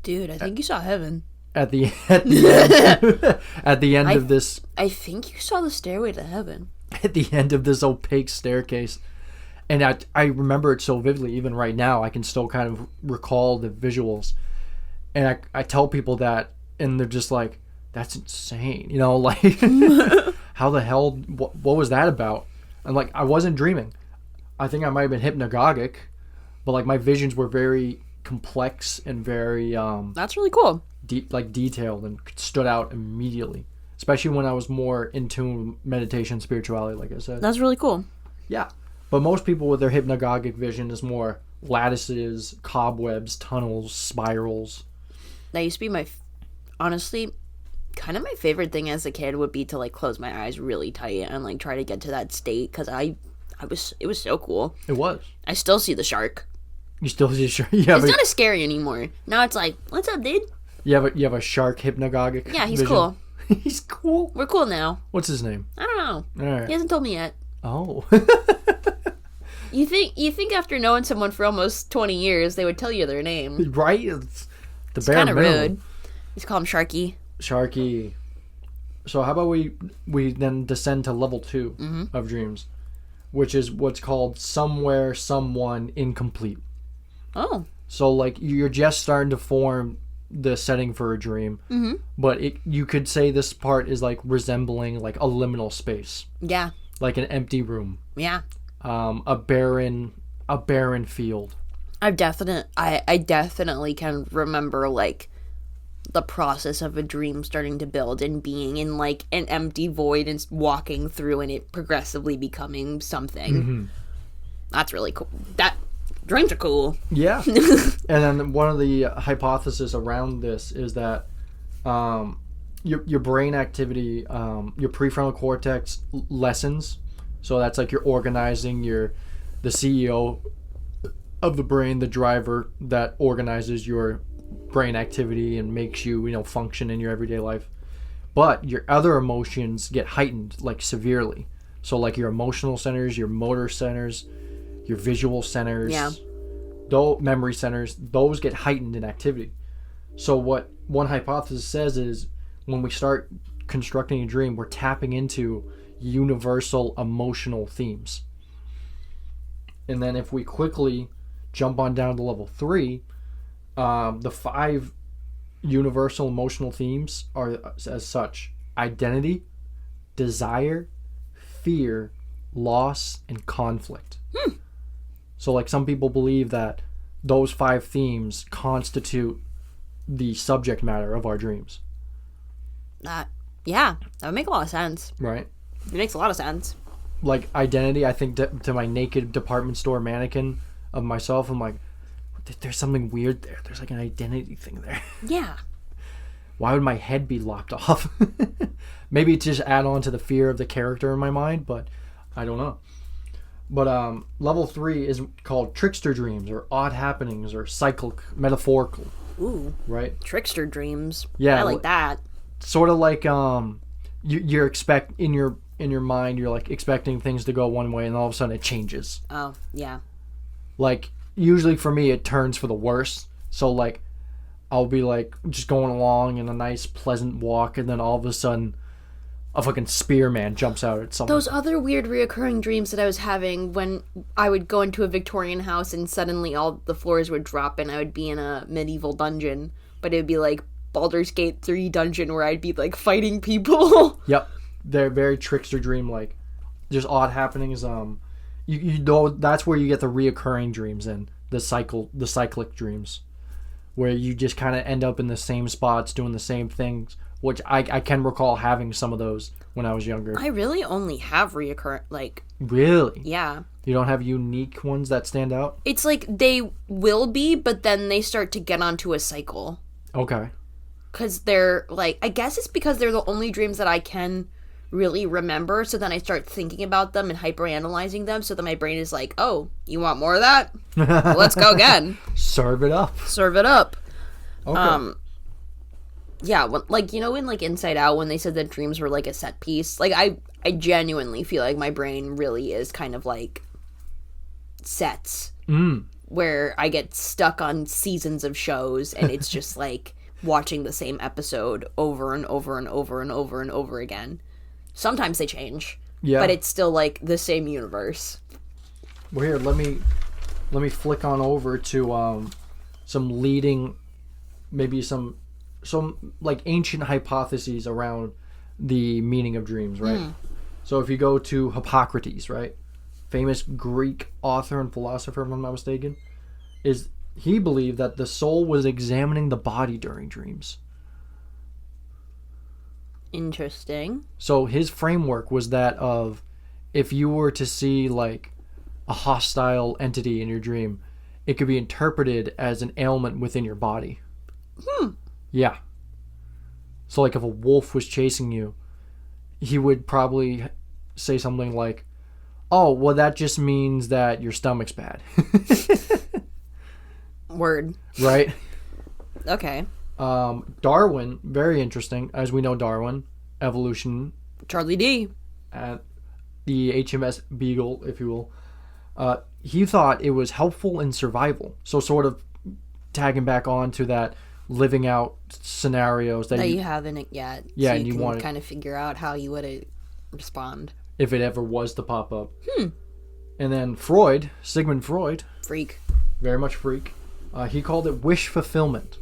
Dude, I think you saw heaven. At the end at the end of this, I think you saw the stairway to heaven. at the end of this opaque staircase. And I remember it so vividly. Even right now I can still kind of recall the visuals. And I tell people that and they're just like, that's insane, you know, like how the hell, what was that about? And like, I wasn't dreaming. I think I might have been hypnagogic, but like my visions were very complex and very That's really cool. detailed and stood out immediately, especially when I was more in tune with meditation, spirituality, like I said. That's really cool. Yeah, but most people with their hypnagogic vision is more lattices, cobwebs, tunnels, spirals. That used to be honestly, kind of my favorite thing as a kid would be to like close my eyes really tight and like try to get to that state, because it was so cool. It was. I still see the shark. You still see a shark? Yeah, it's not as scary anymore. Now it's like, what's up, dude? You have a shark hypnagogic. Yeah, he's vision? cool. He's cool. We're cool now. What's his name? I don't know. All right. He hasn't told me yet. Oh. You think after knowing someone for almost 20 years, they would tell you their name. Right? It's the It's bare kind of minimum. rude. Just call him Sharky. Sharky. So how about we then descend to level 2 of dreams, which is what's called somewhere, someone, incomplete. Oh. So like you're just starting to form the setting for a dream, but you could say this part is like resembling like a liminal space, Yeah. like an empty room, Yeah. a barren field. I definitely can remember like the process of a dream starting to build and being in like an empty void and walking through and it progressively becoming something. That's really cool. That dreams are cool. Yeah. And then one of the hypotheses around this is that your brain activity, your prefrontal cortex lessens. So that's like you're organizing the CEO of the brain, the driver that organizes your brain activity and makes you function in your everyday life. But your other emotions get heightened like severely. So like your emotional centers, your motor centers, your visual centers, memory centers, those get heightened in activity. So what one hypothesis says is when we start constructing a dream, we're tapping into universal emotional themes. And then if we quickly jump on down to level 3, the 5 universal emotional themes are as such: identity, desire, fear, loss, and conflict. So like some people believe that those 5 themes constitute the subject matter of our dreams. That would make a lot of sense. Right? It makes a lot of sense. Like identity, I think to my naked department store mannequin of myself, I'm like, there's something weird there. There's like an identity thing there. Yeah. Why would my head be lopped off? Maybe to just add on to the fear of the character in my mind, but I don't know. But level 3 is called trickster dreams or odd happenings or cyclic, metaphorical. Ooh. Right? Trickster dreams. Yeah. I like that. Sort of like you're in your mind, you're like expecting things to go one way and all of a sudden it changes. Oh, yeah. Like usually for me it turns for the worse. So like I'll be like just going along in a nice pleasant walk and then all of a sudden a fucking spearman jumps out at something. Those other weird reoccurring dreams that I was having when I would go into a Victorian house and suddenly all the floors would drop and I would be in a medieval dungeon, but it would be like Baldur's Gate 3 dungeon where I'd be like fighting people. Yep. They're very trickster dream like. Just odd happenings. You know that's where you get the reoccurring dreams and the cyclic dreams, where you just kind of end up in the same spots doing the same things, which I can recall having some of those when I was younger. I really only have reoccurring, like... Really? Yeah. You don't have unique ones that stand out? It's like they will be, but then they start to get onto a cycle. Okay. Because they're, like... I guess it's because they're the only dreams that I can really remember, so then I start thinking about them and hyperanalyzing them, so that my brain is like, oh, you want more of that? Well, let's go again. Serve it up. Serve it up. Okay. Yeah, like, you know in, like, Inside Out, when they said that dreams were, like, a set piece? Like, I genuinely feel like my brain really is kind of, like, sets. Where I get stuck on seasons of shows, and it's just, like, watching the same episode over and over and over and over and over again. Sometimes they change. Yeah. But it's still, like, the same universe. Well, here, let me flick on over to some leading, maybe some like ancient hypotheses around the meaning of dreams, right? So if you go to Hippocrates, right, famous Greek author and philosopher, if I'm not mistaken, he believed that the soul was examining the body during dreams. Interesting. So his framework was that of if you were to see like a hostile entity in your dream, it could be interpreted as an ailment within your body. Yeah. So like if a wolf was chasing you, he would probably say something like, oh, well, that just means that your stomach's bad. Word. Right? Okay. Darwin, very interesting. As we know, Darwin, evolution. Charlie D. At the HMS Beagle, if you will. he thought it was helpful in survival. So sort of tagging back on to that living out scenarios that you haven't yet. Yeah, so and you can want kind of figure out how you would respond. if it ever was to pop up. And then Freud, Sigmund Freud, Freak. very much freak, he called it wish fulfillment.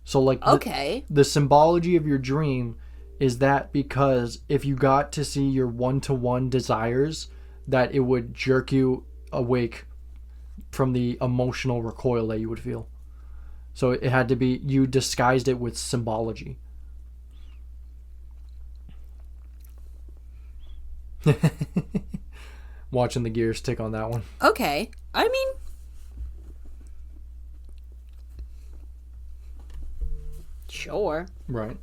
So like Okay. the symbology of your dream is that because if you got to see your one-to-one desires, that it would jerk you awake from the emotional recoil that you would feel. So it had to be, you disguised it with symbology. Watching the gears tick on that one. Okay. I mean, sure. Right.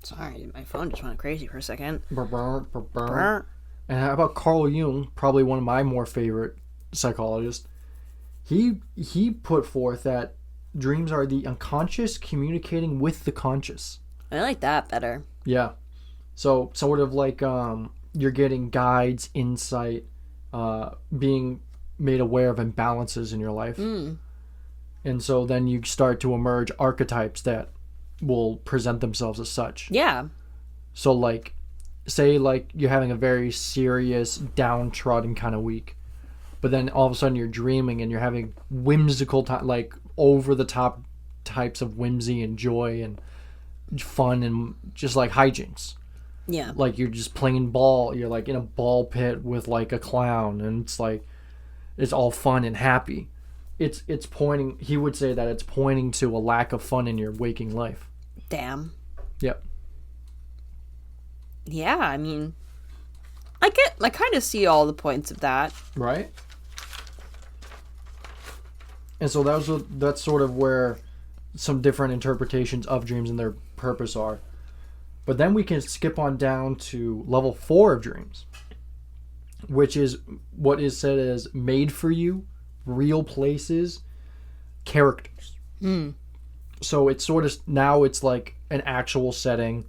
Sorry, my phone just went crazy for a second. And how about Carl Jung, probably one of my more favorite psychologists? He put forth that dreams are the unconscious communicating with the conscious. I like that better. Yeah. So sort of like you're getting guides, insight, being made aware of imbalances in your life. And so then you start to emerge archetypes that will present themselves as such. Yeah. So like, say like you're having a very serious, downtrodden kind of week, but then all of a sudden you're dreaming and you're having whimsical, like over the top types of whimsy and joy and fun and just like hijinks. Yeah. Like you're just playing ball. You're like in a ball pit with like a clown, and it's like it's all fun and happy. It's pointing. He would say that it's pointing to a lack of fun in your waking life. Damn. Yep. Yeah, I mean, I kind of see all the points of that. Right. And so that's sort of where some different interpretations of dreams and their purpose are. But then we can skip on down to level 4 of dreams, which is what is said as made for you, real places, characters. So it's sort of, now it's like an actual setting.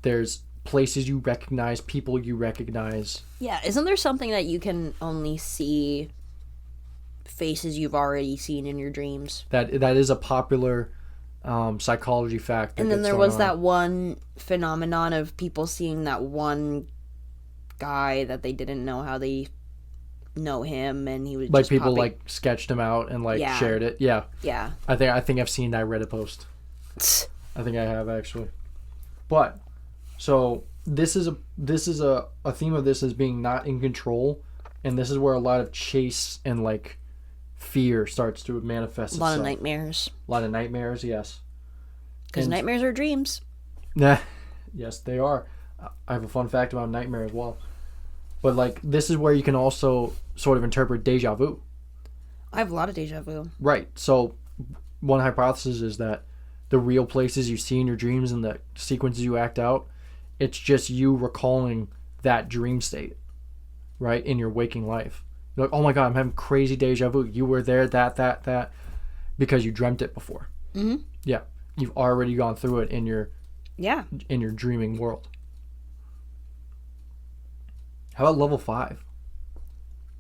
There's places you recognize, people you recognize. Yeah, isn't there something that you can only see faces you've already seen in your dreams? That is a popular psychology fact. And then there was that one phenomenon of people seeing that one guy that they didn't know how they know him, and he was like just people popping. like sketched him out and like Yeah. shared it. Yeah, Yeah. I think I've seen that Reddit post. I think I have actually. But so this is a theme of this as being not in control, and this is where a lot of chase and like fear starts to manifest A itself. lot of nightmares. A lot of nightmares, yes. Because And- nightmares are dreams. Nah, yes, they are. I have a fun fact about nightmare as well. But like this is where you can also sort of interpret deja vu. I have a lot of deja vu. Right. So one hypothesis is that the real places you see in your dreams and the sequences you act out, it's just you recalling that dream state, right, in your waking life. You're like, oh my God, I'm having crazy deja vu. You were there, that, because you dreamt it before. Mm-hmm. Yeah. You've already gone through it in your Yeah. dreaming world. How about level 5?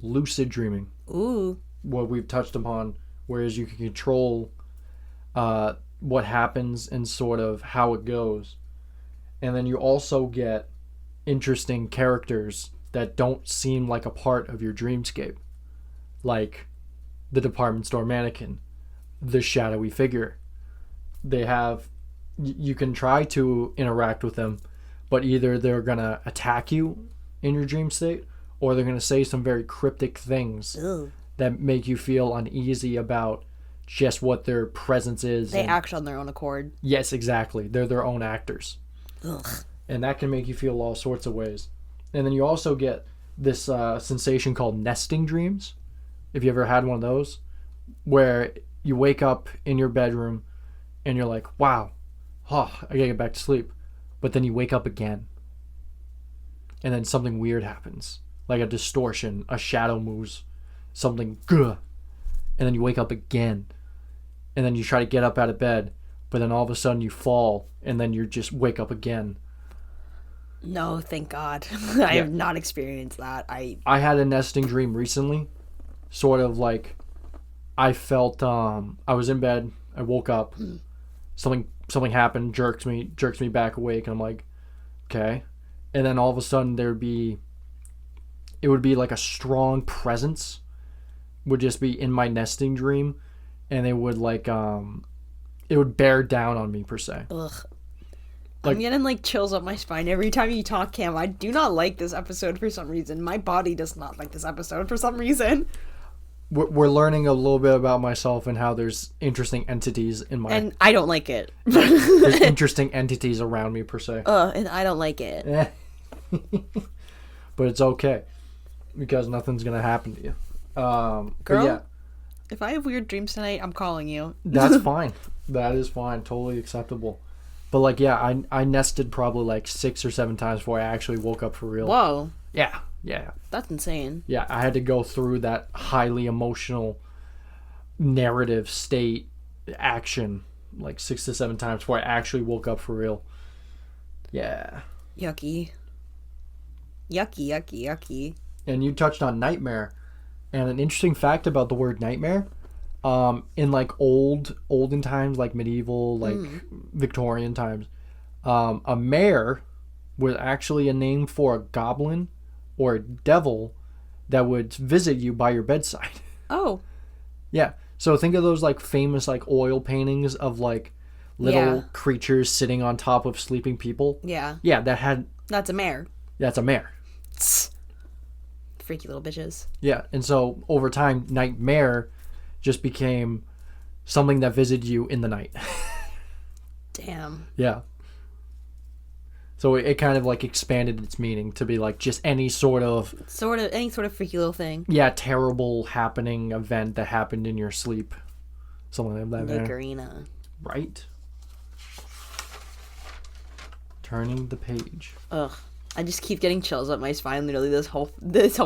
Lucid dreaming. Ooh. What we've touched upon, whereas you can control what happens and sort of how it goes. And then you also get interesting characters that don't seem like a part of your dreamscape. Like the department store mannequin, the shadowy figure. They have, you can try to interact with them, but either they're going to attack you in your dream state, or they're going to say some very cryptic things Ugh. that make you feel uneasy about just what their presence is. They and- act on their own accord. Yes, exactly. They're their own actors. Ugh. And that can make you feel all sorts of ways. And then you also get this sensation called nesting dreams. If you ever had one of those, where you wake up in your bedroom and you're like, wow, I gotta get back to sleep. But then you wake up again. And then something weird happens. Like a distortion, a shadow moves, something, and then you wake up again. And then you try to get up out of bed, but then all of a sudden you fall, and then you just wake up again. No, thank God. I have not experienced that. I had a nesting dream recently. Sort of like I felt I was in bed, I woke up, something happened, jerks me back awake, and I'm like, okay. And then all of a sudden it would be like a strong presence would just be in my nesting dream, and it would like it would bear down on me per se. Ugh. Like, I'm getting like chills up my spine every time you talk, Cam. I do not like this episode for some reason. My body does not like this episode for some reason. we're learning a little bit about myself and how there's interesting entities in my And I don't like it. there's interesting entities around me per se. And I don't like it. But it's okay because nothing's gonna happen to you. Girl, but yeah, if I have weird dreams tonight, I'm calling you. that's fine. That is fine. Totally acceptable. But like, yeah, I nested probably like 6 or 7 times before I actually woke up for real. Whoa. Yeah. That's insane. Yeah, I had to go through that highly emotional narrative state action like 6 to 7 times before I actually woke up for real. Yeah. Yucky. Yucky. And you touched on nightmare. And an interesting fact about the word nightmare, in like olden times, like medieval, like Victorian times, a mare was actually a name for a goblin or a devil that would visit you by your bedside. Oh. Yeah. So think of those like famous like oil paintings of like little creatures sitting on top of sleeping people. Yeah. Yeah, That's a mare. that's a mare. Freaky little bitches. Yeah. And so over time, nightmare just became something that visited you in the night. Damn. Yeah. So it kind of like expanded its meaning to be like just any sort of Any sort of freaky little thing. yeah, terrible happening event that happened in your sleep. Something like that. Nicarina. Right? Turning the page. Ugh. I just keep getting chills up my spine literally this whole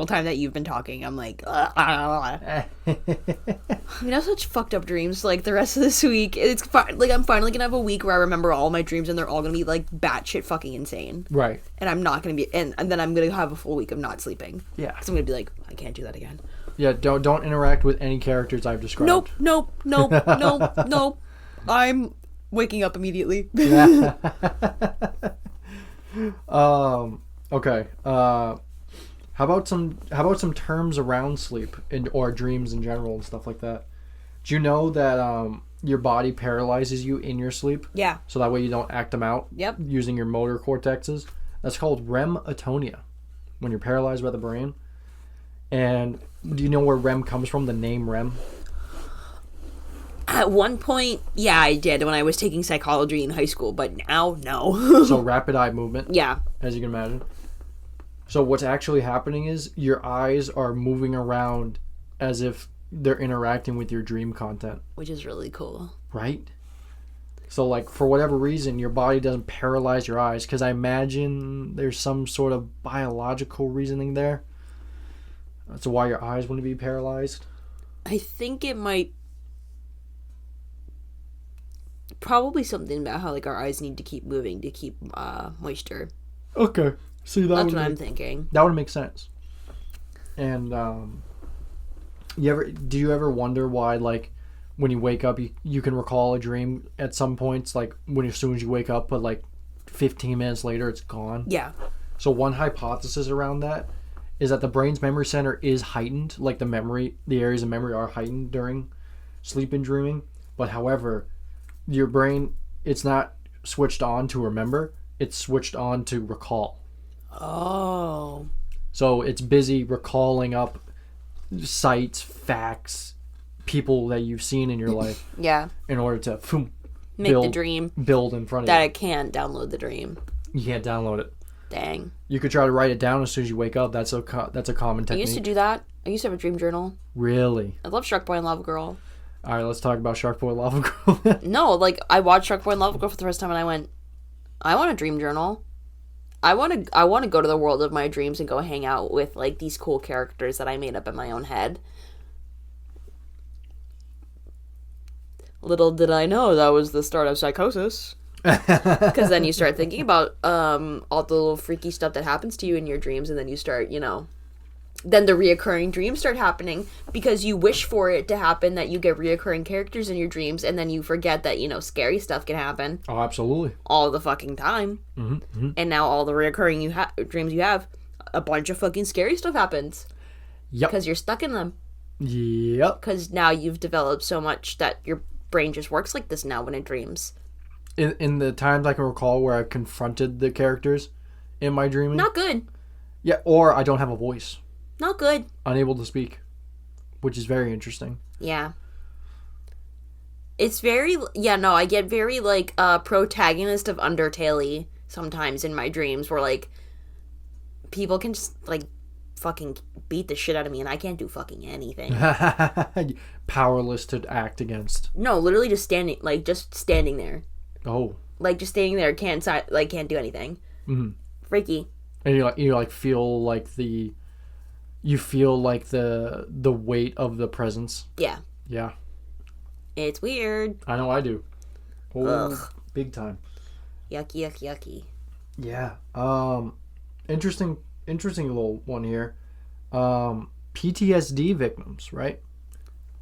time that you've been talking. I'm like, ugh. I mean, I have such fucked up dreams. Like the rest of this week, it's like I'm finally gonna have a week where I remember all my dreams and they're all gonna be like batshit fucking insane. Right. And I'm not gonna be, and then I'm gonna have a full week of not sleeping. Yeah. Because I'm gonna be like, I can't do that again. Yeah, don't interact with any characters I've described. Nope. I'm waking up immediately. Okay. How about some terms around sleep or dreams in general and stuff like that? Do you know that your body paralyzes you in your sleep? Yeah. So that way you don't act them out. Yep. Using your motor cortexes. That's called REM atonia. When you're paralyzed by the brain. And do you know where REM comes from? The name REM. At one point, yeah, I did when I was taking psychology in high school, but now, no. So rapid eye movement. Yeah. As you can imagine. So what's actually happening is your eyes are moving around as if they're interacting with your dream content. Which is really cool. Right? So like for whatever reason, your body doesn't paralyze your eyes because I imagine there's some sort of biological reasoning there. That's why your eyes wouldn't be paralyzed. I think it might probably something about how like our eyes need to keep moving to keep moisture. Okay. See, that's what I'm thinking. That would make sense. And do you ever wonder why like when you wake up you can recall a dream at some points like as soon as you wake up but like 15 minutes later it's gone? Yeah. So one hypothesis around that is that the brain's memory center is heightened, like the areas of memory are heightened during sleep and dreaming, but however your brain, it's not switched on to remember, it's switched on to recall. Oh. So it's busy recalling up sights, facts, people that you've seen in your life. Yeah. In order to make the dream build in front of that you. I can't download the dream. You can't download it. Dang. You could try to write it down as soon as you wake up. That's a common technique. I used to do that. I used to have a dream journal. Really? I love Shark Boy and Lava Girl. All right, let's talk about Shark Boy Lava Girl. No, like I watched Shark Boy and Lava Girl for the first time and I went, I want a dream journal. I want to go to the world of my dreams and go hang out with like these cool characters that I made up in my own head. Little did I know that was the start of psychosis. Because then you start thinking about all the little freaky stuff that happens to you in your dreams, and then you start, then the reoccurring dreams start happening because you wish for it to happen, that you get reoccurring characters in your dreams, and then you forget that, scary stuff can happen Oh, absolutely. all the fucking time. And now all the reoccurring dreams you have, a bunch of fucking scary stuff happens. Yep. Because you're stuck in them. Yep. Because now you've developed so much that your brain just works like this now when it dreams. In the times I can recall where I've confronted the characters in my dreaming. Not good. Yeah, or I don't have a voice. Not good. Unable to speak, which is very interesting. Yeah. It's very... Yeah, no, I get very, protagonist of Undertale-y sometimes in my dreams where, people can just, fucking beat the shit out of me and I can't do fucking anything. Powerless to act against. No, literally just standing there. Oh. Just standing there, can't do anything. Mm-hmm. Freaky. And you feel like the weight of the presence. Yeah. Yeah. It's weird. I know I do. Oh, Ugh. Big time. Yucky, yucky, yucky. Yeah. Interesting little one here. PTSD victims, right?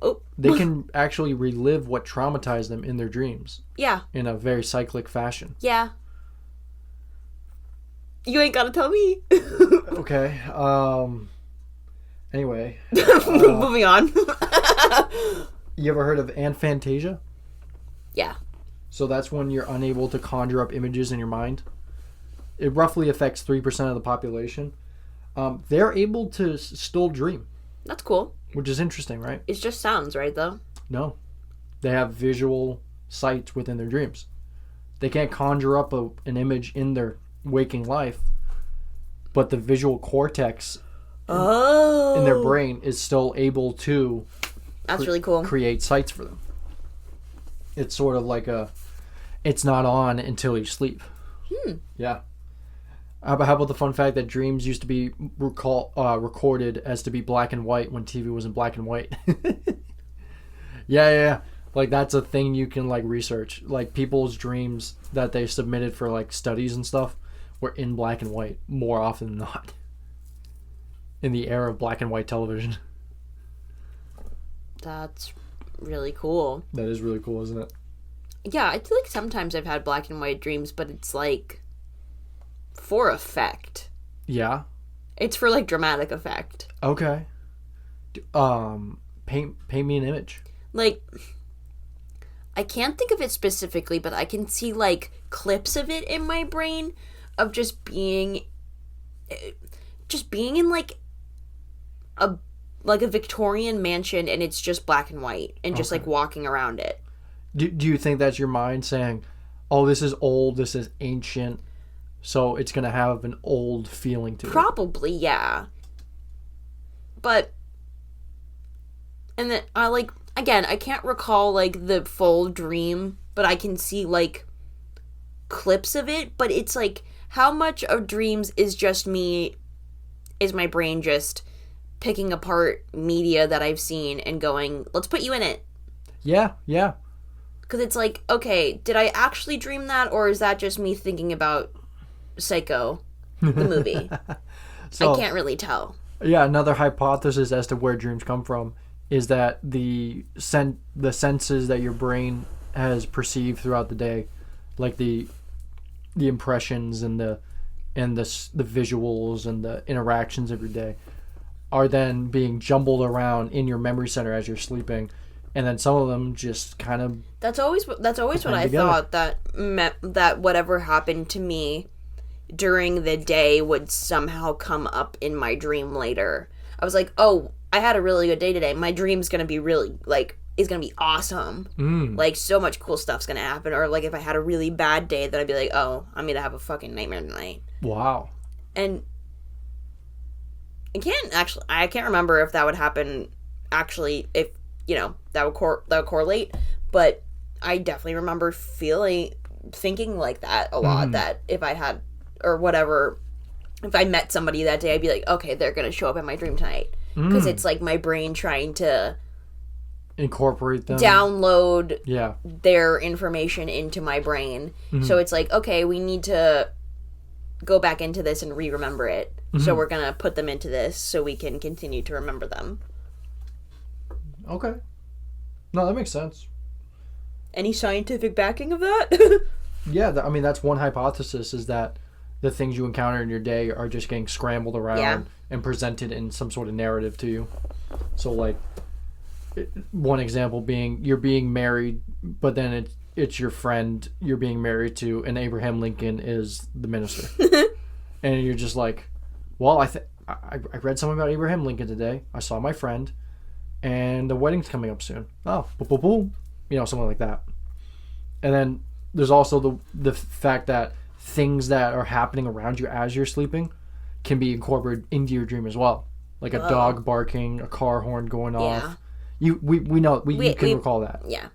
Oh. They can actually relive what traumatized them in their dreams. Yeah. In a very cyclic fashion. Yeah. You ain't gotta tell me. Okay. Anyway. Moving on. You ever heard of aphantasia? Yeah. So that's when you're unable to conjure up images in your mind. It roughly affects 3% of the population. They're able to still dream. That's cool. Which is interesting, right? It's just sounds, right, though? No. They have visual sight within their dreams. They can't conjure up an image in their waking life, but the visual cortex in their brain is still able to That's really cool. create sights for them. It's sort of like it's not on until you sleep. Yeah. How about the fun fact that dreams used to be recorded as to be black and white when TV was in black and white? Yeah. That's a thing you can research. People's dreams that they submitted for studies and stuff were in black and white more often than not. In the era of black and white television. That's really cool. That is really cool, isn't it? Yeah, I feel like sometimes I've had black and white dreams, but it's for effect. Yeah. It's for dramatic effect. Okay. Paint me an image. I can't think of it specifically, but I can see clips of it in my brain of just being in a Victorian mansion, and it's just black and white, and just walking around it. Do you think that's your mind saying, "Oh, this is old, this is ancient, so it's gonna have an old feeling to it"? Probably, yeah. But, and then again, I can't recall the full dream, but I can see clips of it. But it's how much of dreams is just me? Is my brain just picking apart media that I've seen and going, let's put you in it? Yeah. Because it's okay, did I actually dream that, or is that just me thinking about Psycho, the movie? So, I can't really tell. Yeah, another hypothesis as to where dreams come from is that the senses that your brain has perceived throughout the day, the impressions and the visuals and the interactions of your day, are then being jumbled around in your memory center as you're sleeping, and then some of them just kind of that's always what I thought, that whatever happened to me during the day would somehow come up in my dream later. I was oh, I had a really good day today, my dream's gonna be really is gonna be awesome. So much cool stuff's gonna happen. Or if I had a really bad day, then I'd be oh, I'm gonna have a fucking nightmare tonight. Wow. And I can't remember if that would happen actually, if that would correlate, but I definitely remember thinking that a lot, that if I had, or whatever, if I met somebody that day, I'd be okay, they're gonna show up in my dream tonight, because it's my brain trying to incorporate them. download Yeah. their information into my brain. Mm-hmm. So it's like, okay, we need to go back into this and re-remember it. Mm-hmm. So we're going to put them into this so we can continue to remember them. Okay. No, that makes sense. Any scientific backing of that? Yeah, I mean, that's one hypothesis, is that the things you encounter in your day are just getting scrambled around and presented in some sort of narrative to you. So, like, one example being you're being married, but then it's your friend you're being married to, and Abraham Lincoln is the minister. And you're just like, well, I read something about Abraham Lincoln today. I saw my friend, and the wedding's coming up soon. Oh, boom, boom, boom. You know, something like that. And then there's also the fact that things that are happening around you as you're sleeping can be incorporated into your dream as well. Like a dog barking, a car horn going off. We know you can recall that. Yeah.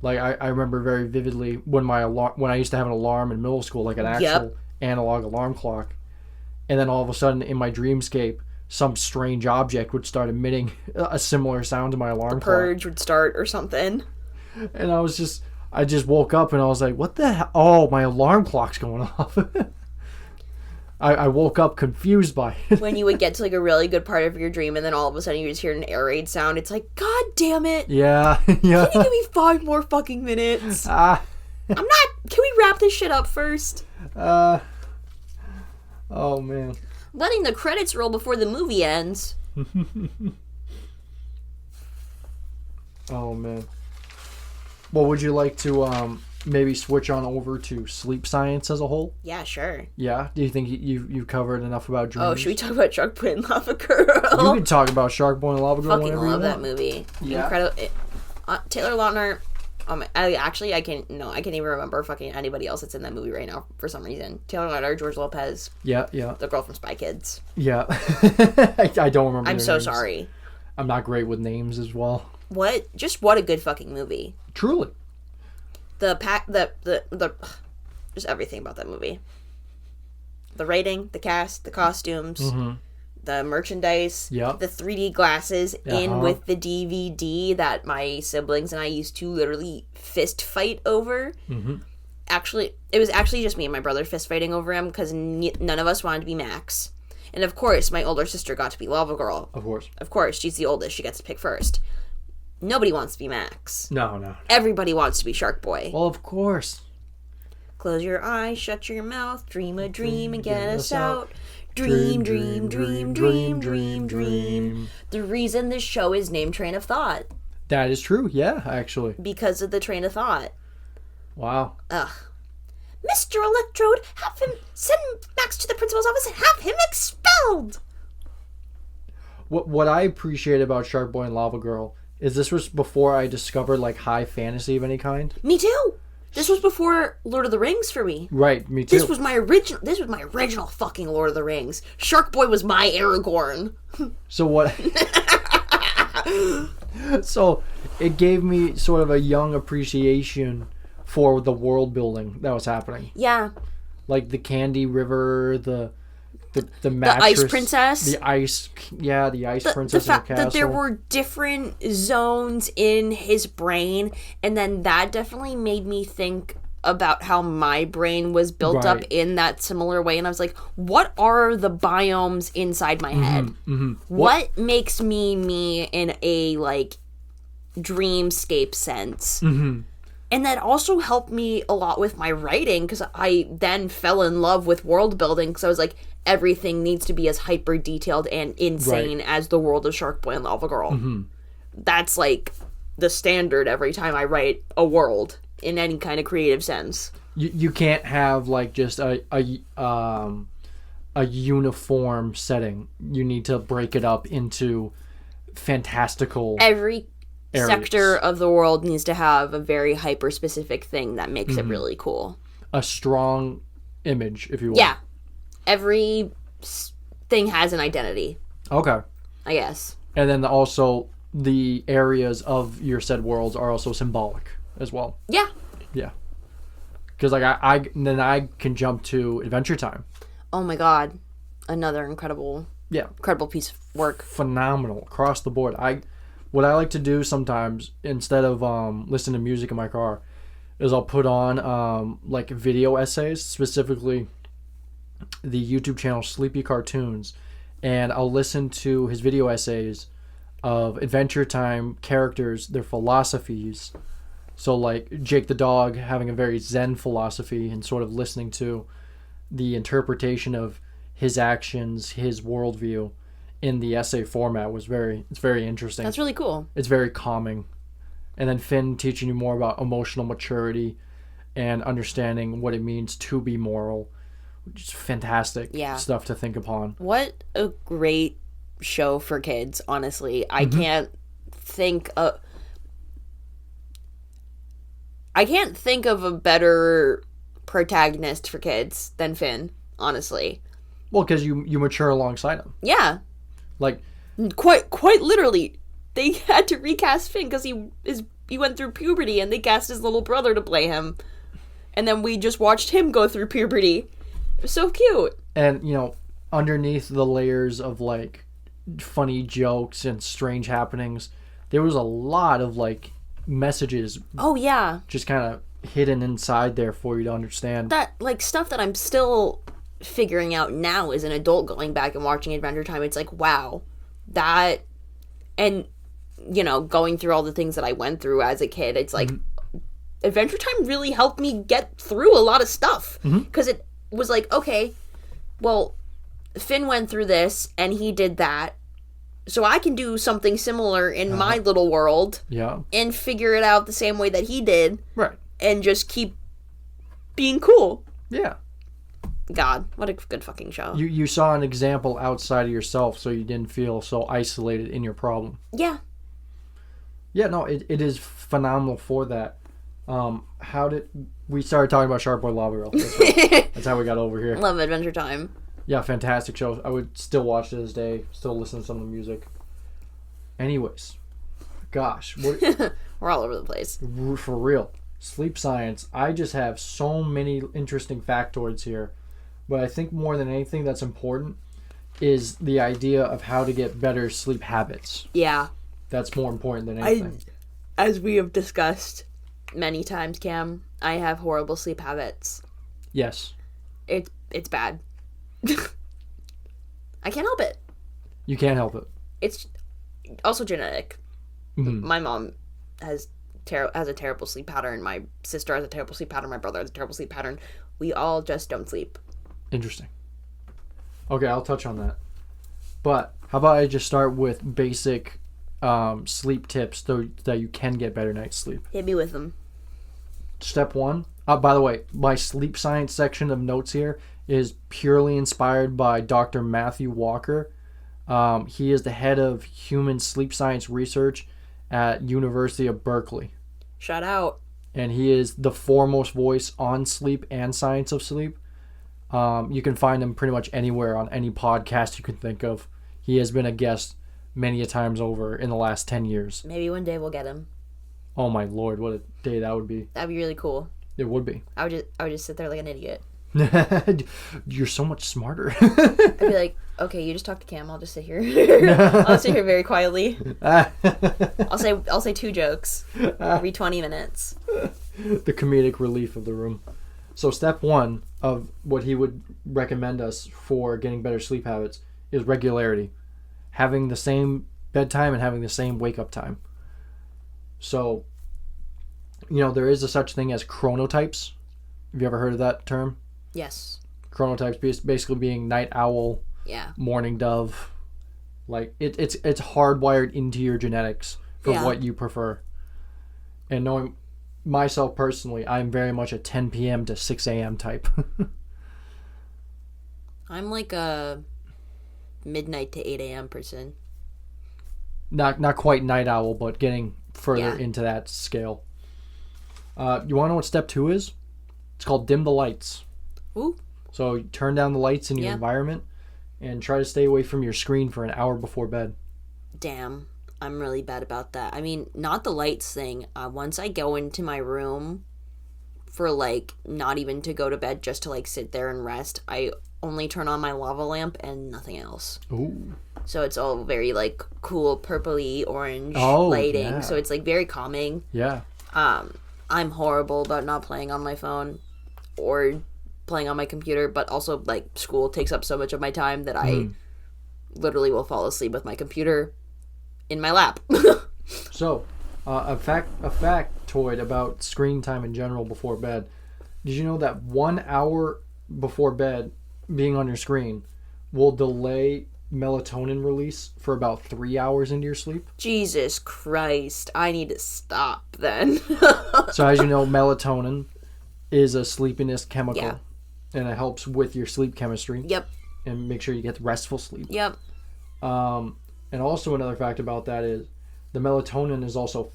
Like I remember very vividly when I used to have an alarm in middle school, like an actual analog alarm clock, and then all of a sudden in my dreamscape, some strange object would start emitting a similar sound to my alarm clock. Purge would start or something. And I just woke up and I was like, what the hell? Oh, my alarm clock's going off. I woke up confused by it. When you would get to like a really good part of your dream and then all of a sudden you just hear an air raid sound, it's like, God damn it. Yeah. Can you give me 5 more fucking minutes? Can we wrap this shit up first? Oh, man. Letting the credits roll before the movie ends. Oh, man. Well, would you like to maybe switch on over to sleep science as a whole? Yeah, sure. Yeah? Do you think you've covered enough about dreams? Oh, should we talk about Shark Boy and Lava Girl? You can talk about Shark Boy and Lava Girl Fucking whenever love you that want. movie. Yeah. Incredible. Taylor Lautner. I can't even remember fucking anybody else that's in that movie right now for some reason. Taylor Lautner, George Lopez. Yeah. The girl from Spy Kids. Yeah. I don't remember. I'm their so names. sorry. I'm not great with names as well. What a good fucking movie. Truly. Just everything about that movie. The writing, the cast, the costumes, the merchandise, the 3D glasses in with the DVD that my siblings and I used to literally fist fight over. Actually, it was actually just me and my brother fist fighting over him because none of us wanted to be Max. And of course, my older sister got to be Lava Girl. Of course, she's the oldest. She gets to pick first. Nobody wants to be Max. No. Everybody wants to be Shark Boy. Well, of course. Close your eyes, shut your mouth, dream a dream and get us out. Dream, dream, dream, dream, dream, dream. The reason this show is named Train of Thought. That is true, yeah, actually. Because of the train of thought. Wow. Ugh. Mr. Electrode, have him send Max to the principal's office and have him expelled! What I appreciate about Shark Boy and Lava Girl is this was before I discovered like high fantasy of any kind. Me too. This was before Lord of the Rings for me. Right, me too. This was my original fucking Lord of the Rings. Shark Boy was my Aragorn. So what? So it gave me sort of a young appreciation for the world building that was happening. Yeah. Like the Candy River, the mattress, the Ice Princess. the ice princess the fact in the castle. that there were different zones in his brain, and then that definitely made me think about how my brain was built up in that similar way. And I was like, what are the biomes inside my head? What makes me in a like dreamscape sense? And that also helped me a lot with my writing, because I then fell in love with world building, because I was like, everything needs to be as hyper detailed and insane as the world of Shark Boy and Lava Girl. That's like the standard every time I write a world in any kind of creative sense. You can't have like just a uniform setting. You need to break it up into fantastical Every areas. sector of the world needs to have a very hyper specific thing that makes it really cool. A strong image, if you will. Yeah. Every thing has an identity, Okay. I guess. And then also the areas of your said worlds are also symbolic as well. Yeah. Yeah. Because like I can jump to Adventure Time. Oh my god. Another incredible Yeah. piece of work. Phenomenal across the board. what I like to do sometimes, instead of listening to music in my car, is I'll put on like video essays, specifically the YouTube channel Sleepy Cartoons, and I'll listen to his video essays of Adventure Time characters, their philosophies. So like Jake the dog having a very Zen philosophy and sort of listening to the interpretation of his actions, his worldview in the essay format it's very interesting. That's really cool. It's very calming. And then Finn teaching you more about emotional maturity and understanding what it means to be moral. Just fantastic stuff to think upon. What a great show for kids, honestly. I can't think of a better protagonist for kids than Finn, honestly. Well, because you mature alongside him. Yeah. Like, quite literally, they had to recast Finn because he went through puberty, and they cast his little brother to play him, and then we just watched him go through puberty. It was so cute. And underneath the layers of like funny jokes and strange happenings, there was a lot of like messages. Oh yeah. Just kind of hidden inside there for you to understand. That like stuff that I'm still figuring out now as an adult, going back and watching Adventure Time. It's like, wow, that, and going through all the things that I went through as a kid. It's like Adventure Time really helped me get through a lot of stuff, because it was like, okay, well, Finn went through this and he did that, so I can do something similar in my little world, and figure it out the same way that he did, right? And just keep being cool. Yeah. God, what a good fucking show. You saw an example outside of yourself, so you didn't feel so isolated in your problem. Yeah. Yeah, no, it is phenomenal for that. How did we started talking about Shark Boy Lava Girl? That's how we got over here. Love Adventure Time. Yeah, fantastic show. I would still watch to this day. Still listen to some of the music. Anyways, gosh, we're all over the place. For real. Sleep science. I just have so many interesting factoids here. But I think more than anything that's important is the idea of how to get better sleep habits. Yeah. That's more important than anything. As we have discussed many times, Cam, I have horrible sleep habits. Yes. It's bad. I can't help it. You can't help it. It's also genetic. Mm-hmm. My mom has a terrible sleep pattern. My sister has a terrible sleep pattern. My brother has a terrible sleep pattern. We all just don't sleep. Interesting. Okay, I'll touch on that. But how about I just start with basic sleep tips so that you can get better night's sleep. Hit me with them. Step 1. By the way, my sleep science section of notes here is purely inspired by Dr. Matthew Walker. He is the head of human sleep science research at University of Berkeley. Shout out. And he is the foremost voice on sleep and science of sleep. You can find him pretty much anywhere on any podcast you can think of. He has been a guest many a times over in the last 10 years. Maybe one day we'll get him. Oh my lord, what a day that would be. That'd be really cool. It would be. I would just sit there like an idiot. You're so much smarter. I'd be like, okay, you just talk to Cam. I'll just sit here. I'll sit here very quietly. I'll say 2 jokes every 20 minutes. The comedic relief of the room. So step 1 of what he would recommend us for getting better sleep habits is regularity. Having the same bedtime and having the same wake-up time. So, there is a such thing as chronotypes. Have you ever heard of that term? Yes. Chronotypes basically being night owl, morning dove. Like, it's hardwired into your genetics for what you prefer. And knowing myself personally, I'm very much a 10 p.m. to 6 a.m. type. I'm like a midnight to 8 a.m. person. Not quite night owl, but getting further into that scale. You want to know what step 2 is? It's called dim the lights. Ooh. So you turn down the lights in your environment and try to stay away from your screen for an hour before bed. Damn. I'm really bad about that. I mean, not the lights thing. Once I go into my room for, like, not even to go to bed, just to, like, sit there and rest, I only turn on my lava lamp and nothing else. Ooh. So it's all very like cool purpley orange Oh, lighting. yeah. So it's like very calming. Yeah. I'm horrible about not playing on my phone or playing on my computer, but also like school takes up so much of my time that I literally will fall asleep with my computer in my lap. So, a factoid about screen time in general before bed. Did you know that 1 hour before bed being on your screen will delay melatonin release for about 3 hours into your sleep? Jesus Christ. I need to stop then. So as you know, melatonin is a sleepiness chemical. Yeah. And it helps with your sleep chemistry. Yep. And make sure you get restful sleep. Yep. And also another fact about that is the melatonin is also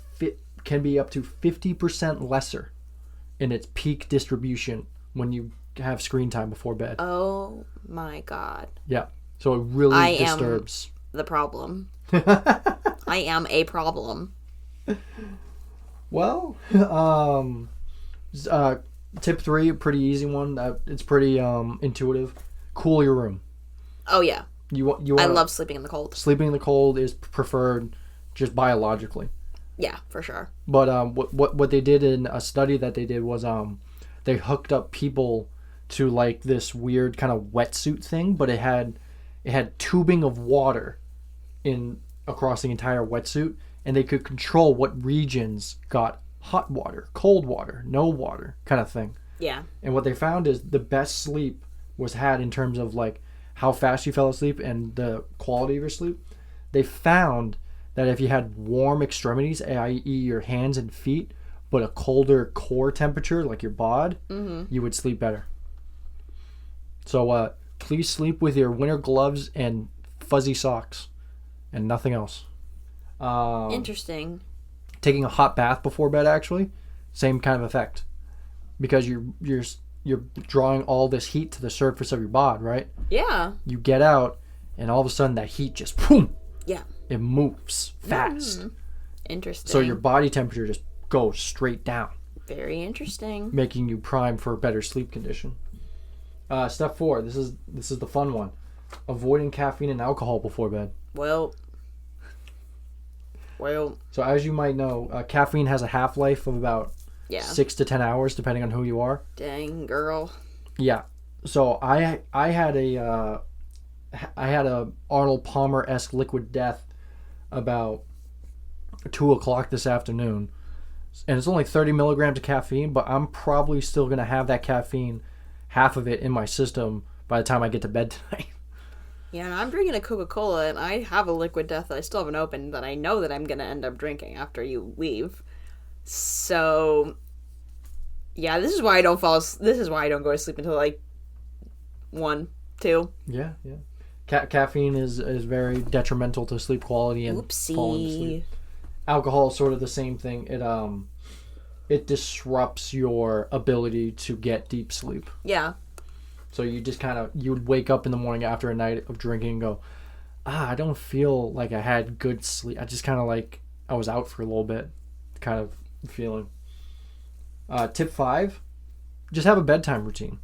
can be up to 50% lesser in its peak distribution when you have screen time before bed. Oh my God. Yeah. So it really disturbs. The problem. I am a problem. Well, tip 3, a pretty easy one. It's pretty intuitive. Cool your room. Oh yeah. I love sleeping in the cold. Sleeping in the cold is preferred just biologically. Yeah, for sure. But what they did in a study that they did was they hooked up people to like this weird kind of wetsuit thing, but it had tubing of water across the entire wetsuit, and they could control what regions got hot water, cold water, no water kind of thing. Yeah. And what they found is the best sleep was had in terms of like how fast you fell asleep and the quality of your sleep. They found that if you had warm extremities, i.e. your hands and feet, but a colder core temperature like your bod, you would sleep better. So please sleep with your winter gloves and fuzzy socks and nothing else. Interesting. Taking a hot bath before bed, actually, same kind of effect, because you're drawing all this heat to the surface of your bod, right? Yeah. You get out, and all of a sudden that heat just boom. Yeah. It moves fast. Interesting. So your body temperature just goes straight down. Very interesting. Making you primed for a better sleep condition. Step 4. This is the fun one. Avoiding caffeine and alcohol before bed. Well. So as you might know, caffeine has a half-life of about 6 to 10 hours, depending on who you are. Dang, girl. Yeah. So I had a Arnold Palmer-esque liquid death about 2 o'clock this afternoon, and it's only 30 milligrams of caffeine, but I'm probably still gonna have that caffeine, half of it in my system by the time I get to bed tonight. Yeah, and I'm drinking a Coca-Cola, and I have a liquid death that I still haven't opened that I know that I'm gonna end up drinking after you leave. So, yeah, this is why I don't This is why I don't go to sleep until like 1, 2. Yeah. Caffeine is very detrimental to sleep quality and falling asleep. Alcohol is sort of the same thing. It disrupts your ability to get deep sleep. Yeah. So you just you would wake up in the morning after a night of drinking and go, I don't feel like I had good sleep. I just kind of like I was out for a little bit kind of feeling. Tip 5, just have a bedtime routine.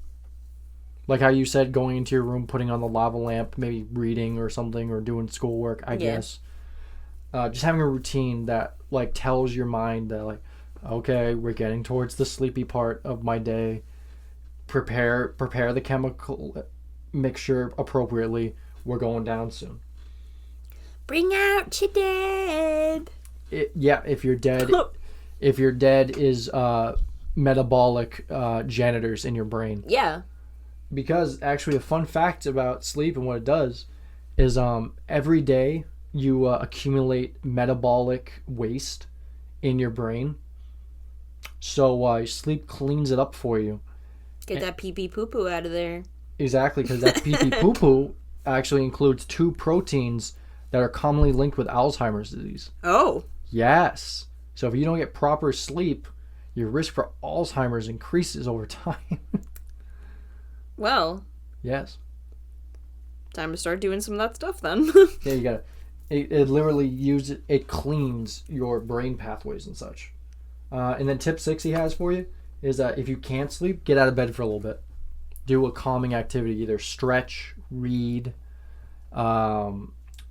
Like how you said, going into your room, putting on the lava lamp, maybe reading or something, or doing schoolwork, I guess. Just having a routine that like tells your mind that like, okay, we're getting towards the sleepy part of my day. Prepare the chemical mixture appropriately. We're going down soon. Bring out your dead. If you're dead is metabolic janitors in your brain. Yeah. Because actually a fun fact about sleep and what it does is every day you accumulate metabolic waste in your brain. So sleep cleans it up for you. Get that pee-pee poo-poo out of there. Exactly, because that pee-pee poo-poo actually includes 2 proteins that are commonly linked with Alzheimer's disease. Oh. Yes. So if you don't get proper sleep, your risk for Alzheimer's increases over time. Well. Yes. Time to start doing some of that stuff then. Yeah, you gotta. It literally it cleans your brain pathways and such. And then tip 6 he has for you is that if you can't sleep, get out of bed for a little bit. Do a calming activity, either stretch, read,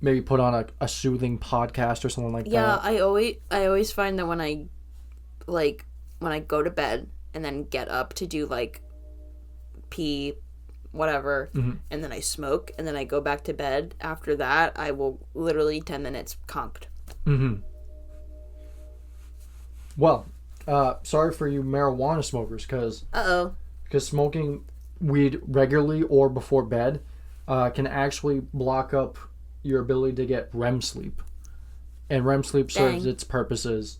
maybe put on a soothing podcast or something like Yeah, that. I always find that when I go to bed and then get up to do like pee, whatever, and then I smoke and then I go back to bed, after that I will literally 10 minutes conked. Well, sorry for you marijuana smokers, because smoking weed regularly or before bed can actually block up your ability to get REM sleep. And REM sleep serves its purposes.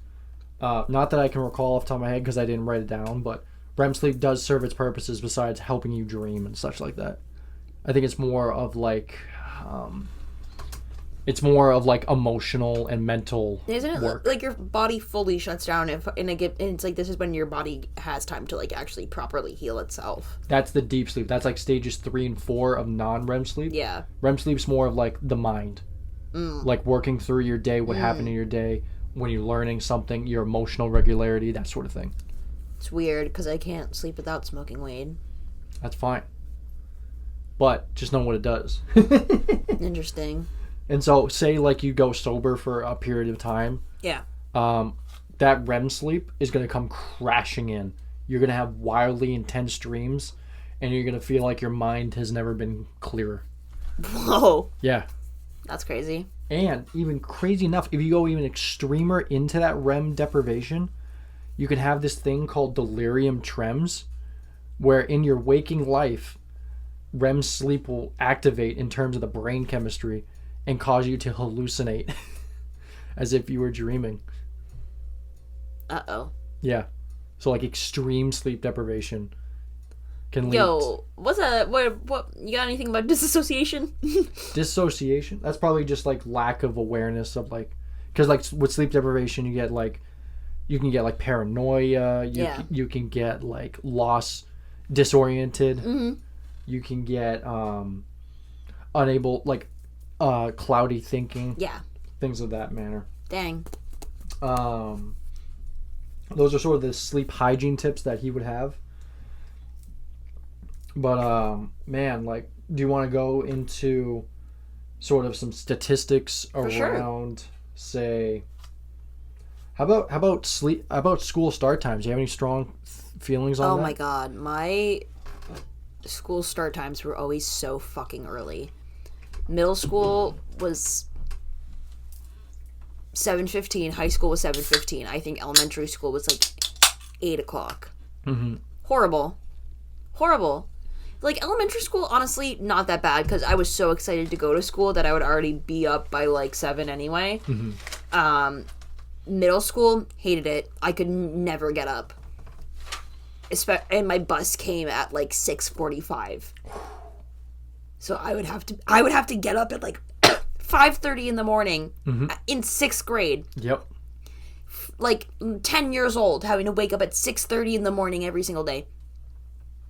Not that I can recall off the top of my head because I didn't write it down, but REM sleep does serve its purposes besides helping you dream and such like that. I think it's more of like emotional and mental Isn't it work. like your body fully shuts down and it's like this is when your body has time to like actually properly heal itself. That's the deep sleep. That's like stages 3 and 4 of non-REM sleep. Yeah. REM sleep's more of like the mind. Like working through your day, what happened in your day, when you're learning something, your emotional regularity, that sort of thing. It's weird because I can't sleep without smoking weed. That's fine. But just know what it does. Interesting. And so, say like you go sober for a period of time. Yeah. That REM sleep is going to come crashing in. You're going to have wildly intense dreams, and you're going to feel like your mind has never been clearer. Whoa. Yeah. That's crazy. And even crazy enough, if you go even extremer into that REM deprivation, you can have this thing called delirium tremens, where in your waking life, REM sleep will activate in terms of the brain chemistry and cause you to hallucinate as if you were dreaming. Uh-oh. Yeah. So like extreme sleep deprivation can lead what you got anything about disassociation? dissociation. That's probably just like lack of awareness of like, because like with sleep deprivation you can get like paranoia, you can get like disoriented. You can get unable, like cloudy thinking. Yeah. Things of that manner. Dang. Those are sort of the sleep hygiene tips that he would have. But man, like, do you want to go into sort of some statistics around, say, how about school start times? Do you have any strong feelings on that? Oh my god, my school start times were always so fucking early. Middle school was 7:15. High school was 7:15. I think elementary school was like 8 o'clock. Horrible. Like elementary school, honestly, not that bad because I was so excited to go to school that I would already be up by like 7 anyway. Middle school, hated it. I could never get up. And my bus came at like 6:45. So I would have to get up at like 5:30 in the morning in 6th grade. Yep. Like 10 years old, having to wake up at 6:30 in the morning every single day.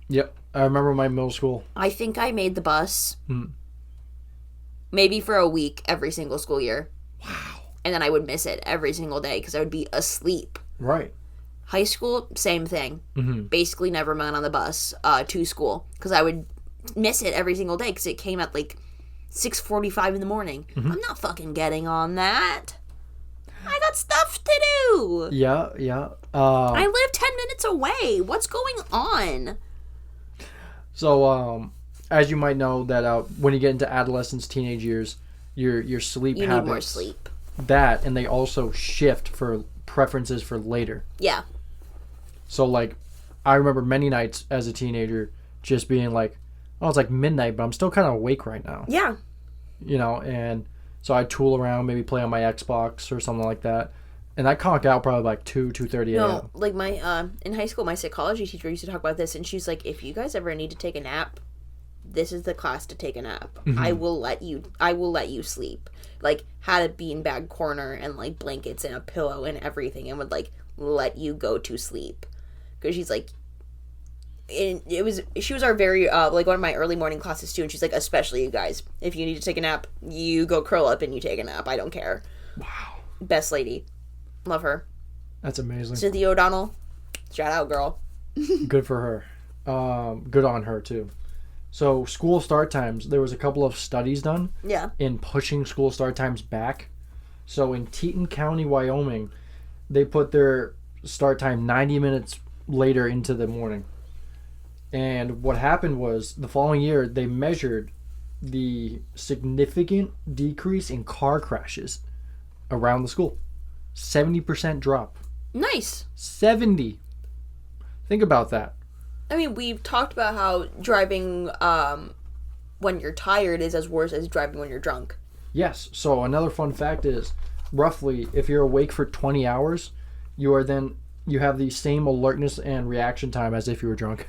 Yep. I remember my middle school. I think I made the bus maybe for a week every single school year. Wow. And then I would miss it every single day because I would be asleep. Right. High school, same thing. Basically never went on the bus to school because I would miss it every single day because it came at like 6:45 in the morning. I'm not fucking getting on that. I got stuff to do. Yeah. I live 10 minutes away. What's going on? So, as you might know, that when you get into adolescence, teenage years, your sleep habits. You need more sleep. That, and they also shift for preferences for later. Yeah. So, like, I remember many nights as a teenager just being like, oh, it's like midnight, but I'm still kind of awake right now. Yeah. You know, and so I'd tool around, maybe play on my Xbox or something like that. And I conk out probably like 2:30 a.m. No, like my, in high school, my psychology teacher used to talk about this, and she's like, if you guys ever need to take a nap, this is the class to take a nap. I will let you sleep. Like, had a beanbag corner and, like, blankets and a pillow and everything, and would, like, let you go to sleep. Because she's like, she was our very, like, one of my early morning classes, too, and she's like, especially you guys, if you need to take a nap, you go curl up and you take a nap. I don't care. Wow. Best lady. Love her. That's amazing. Cynthia O'Donnell. Shout out, girl. Good for her. Good on her, too. So school start times, there was a couple of studies done Yeah. in pushing school start times back. So in Teton County, Wyoming, they put their start time 90 minutes later into the morning. And what happened was the following year they measured the significant decrease in car crashes around the school. 70% drop. Nice. 70. Think about that. I mean, we've talked about how driving when you're tired is as worse as driving when you're drunk. Yes. So another fun fact is, roughly, if you're awake for 20 hours, you have the same alertness and reaction time as if you were drunk.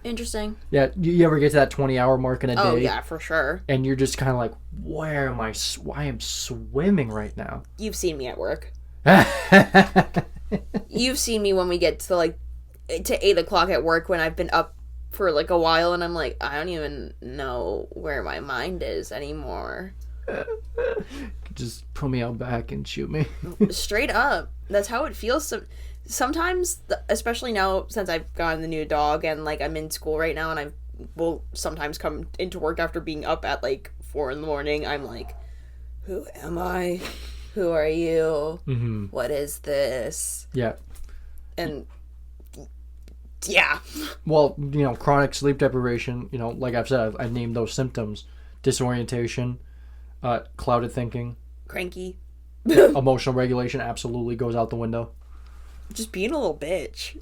Interesting. Yeah. You ever get to that 20-hour mark in a day? Oh, yeah, for sure. And you're just kind of like, where am I? Why am swimming right now? You've seen me at work. You've seen me when we get to 8 o'clock at work when I've been up for a while and I'm like, I don't even know where my mind is anymore. Just pull me out back and shoot me. Straight up. That's how it feels. Sometimes, especially now since I've gotten the new dog and I'm in school right now and I will sometimes come into work after being up at 4 in the morning. I'm like, who am I? Who are you? Mm-hmm. What is this? Yeah. And yeah. Well, chronic sleep deprivation, like I've said, I've named those symptoms: disorientation, clouded thinking, Cranky. emotional regulation absolutely goes out the window. Just being a little bitch.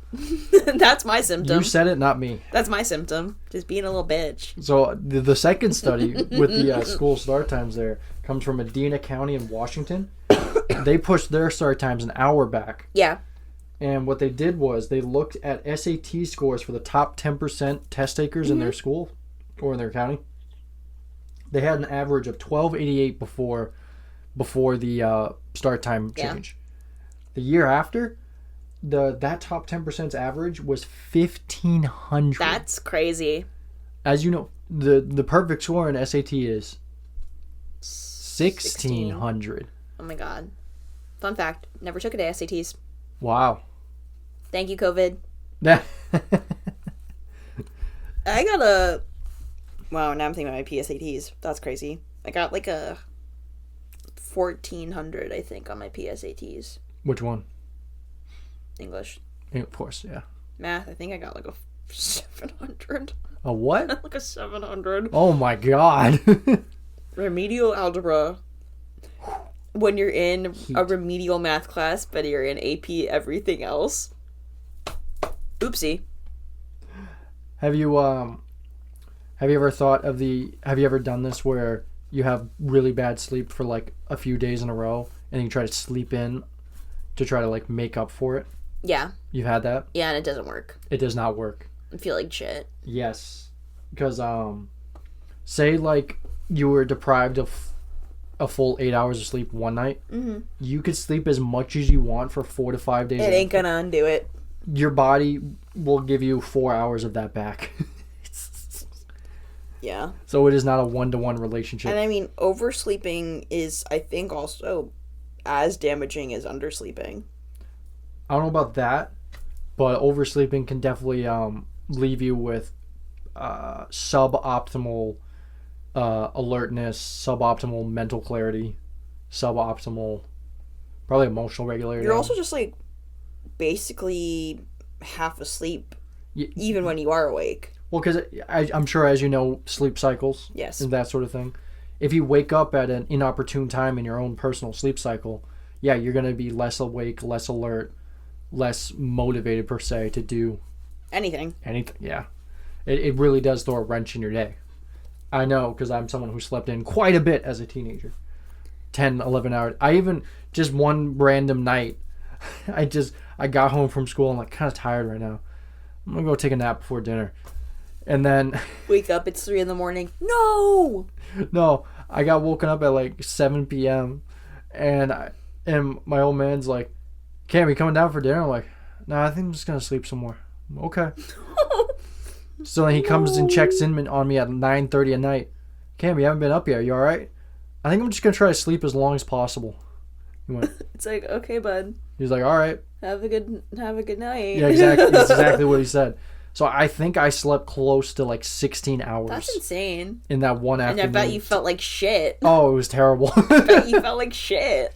That's my symptom. You said it, not me. That's my symptom. Just being a little bitch. So the second study with the school start times there comes from Medina County in Washington. They pushed their start times an hour back. Yeah. And what they did was they looked at SAT scores for the top 10% test takers in their school or in their county. They had an average of 1288 before the start time change. The year after, that top 10%'s average was 1,500. That's crazy. As you know, the perfect score in SAT is 1,600. Oh my god. Fun fact, never took it at SATs. Wow. Thank you, COVID. Yeah. I got a... Wow, now I'm thinking about my PSATs. That's crazy. I got a 1,400, I think, on my PSATs. Which one? English. Of course, yeah. Math, I think I got a 700. A what? A 700. Oh my god. Remedial algebra. When you're in a remedial math class, but you're in AP everything else. Oopsie. Have you ever thought of have you ever done this where you have really bad sleep for a few days in a row and you try to sleep in to try to make up for it? Yeah. You've had that? Yeah, and it doesn't work. It does not work. I feel like shit. Yes. Because say you were deprived of a full 8 hours of sleep one night, you could sleep as much as you want for 4 to 5 days. It ain't gonna undo it. Your body will give you 4 hours of that back. Yeah. So it is not a one-to-one relationship. And I mean, oversleeping is, I think, also as damaging as undersleeping. I don't know about that, but oversleeping can definitely leave you with suboptimal alertness, suboptimal mental clarity, suboptimal probably emotional regularity. You're also just basically half asleep even when you are awake. Well, because I'm sure, as you know, sleep cycles, yes, and that sort of thing. If you wake up at an inopportune time in your own personal sleep cycle, yeah, you're going to be less awake, less alert, less motivated per se to do anything. Yeah. It really does throw a wrench in your day. I know, because I'm someone who slept in quite a bit as a teenager. 10, 11 hours. I even, just one random night, I got home from school and kind of tired right now. I'm going to go take a nap before dinner. And then... Wake up, it's 3 a.m. No! No, I got woken up at 7 p.m. And my old man's like, Cam, you coming down for dinner? I'm like, nah, I think I'm just going to sleep some more. Okay. So then he comes and checks in on me at 9:30 at night. Cam, you haven't been up yet. Are you all right? I think I'm just going to try to sleep as long as possible. He went, it's okay, bud. He's like, all right. Have a good night. Yeah, exactly. That's exactly what he said. So I think I slept close to like 16 hours. That's insane. In that one afternoon. And I bet you felt like shit. Oh, it was terrible. I bet you felt like shit.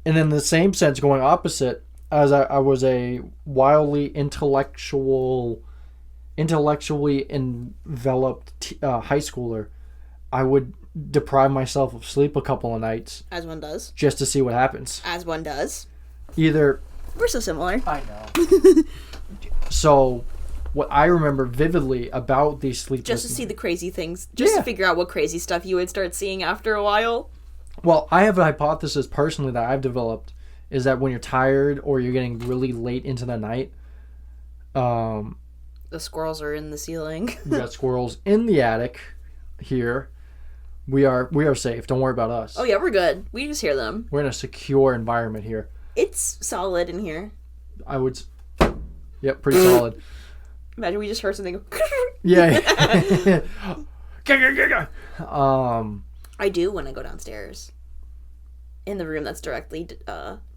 And in the same sense, going opposite, as I was a wildly intellectually enveloped high schooler, I would deprive myself of sleep a couple of nights. As one does. Just to see what happens. As one does. Either... We're so similar. I know. So, what I remember vividly about these sleepless... Just to see the crazy things. Just to figure out what crazy stuff you would start seeing after a while. Well, I have a hypothesis personally that I've developed, is that when you're tired or you're getting really late into the night... the squirrels are in the ceiling. We got squirrels in the attic here. We are safe. Don't worry about us. Oh yeah, we're good. We just hear them. We're in a secure environment here. It's solid in here. I would... Yep, pretty solid. Imagine we just heard something go... Yeah. I do when I go downstairs. In the room that's directly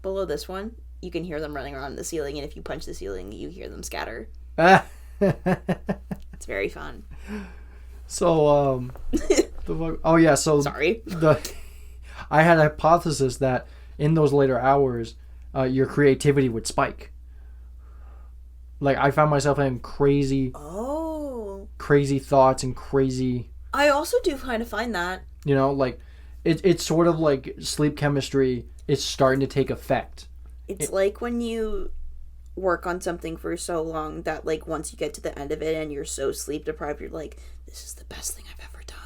below this one, you can hear them running around the ceiling, and if you punch the ceiling, you hear them scatter. It's very fun. So, oh yeah, so... Sorry. I had a hypothesis that in those later hours, your creativity would spike. Like, I found myself having crazy thoughts and crazy... I also do kind of find that. You know, like, it's sort of like sleep chemistry is starting to take effect. It's like when you work on something for so long that, like, once you get to the end of it and you're so sleep deprived, you're like, this is the best thing I've ever done.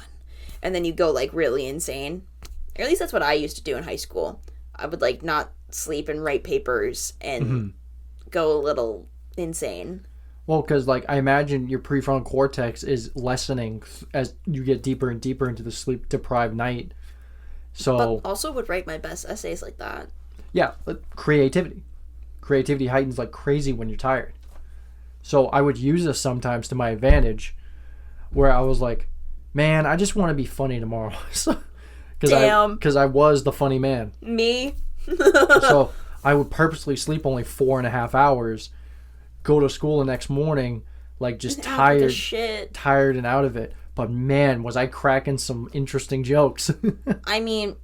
And then you go, like, really insane. Or at least that's what I used to do in high school. I would, like, not sleep and write papers and go a little insane. Well, because, like, I imagine your prefrontal cortex is lessening as you get deeper and deeper into the sleep-deprived night. So, but also would write my best essays like that. Yeah, creativity. Creativity heightens like crazy when you're tired. So I would use this sometimes to my advantage, where I was like, man, I just want to be funny tomorrow. Because I was the funny man. Me? So I would purposely sleep only 4.5 hours, go to school the next morning, like just tired and out of it. But man, was I cracking some interesting jokes. I mean,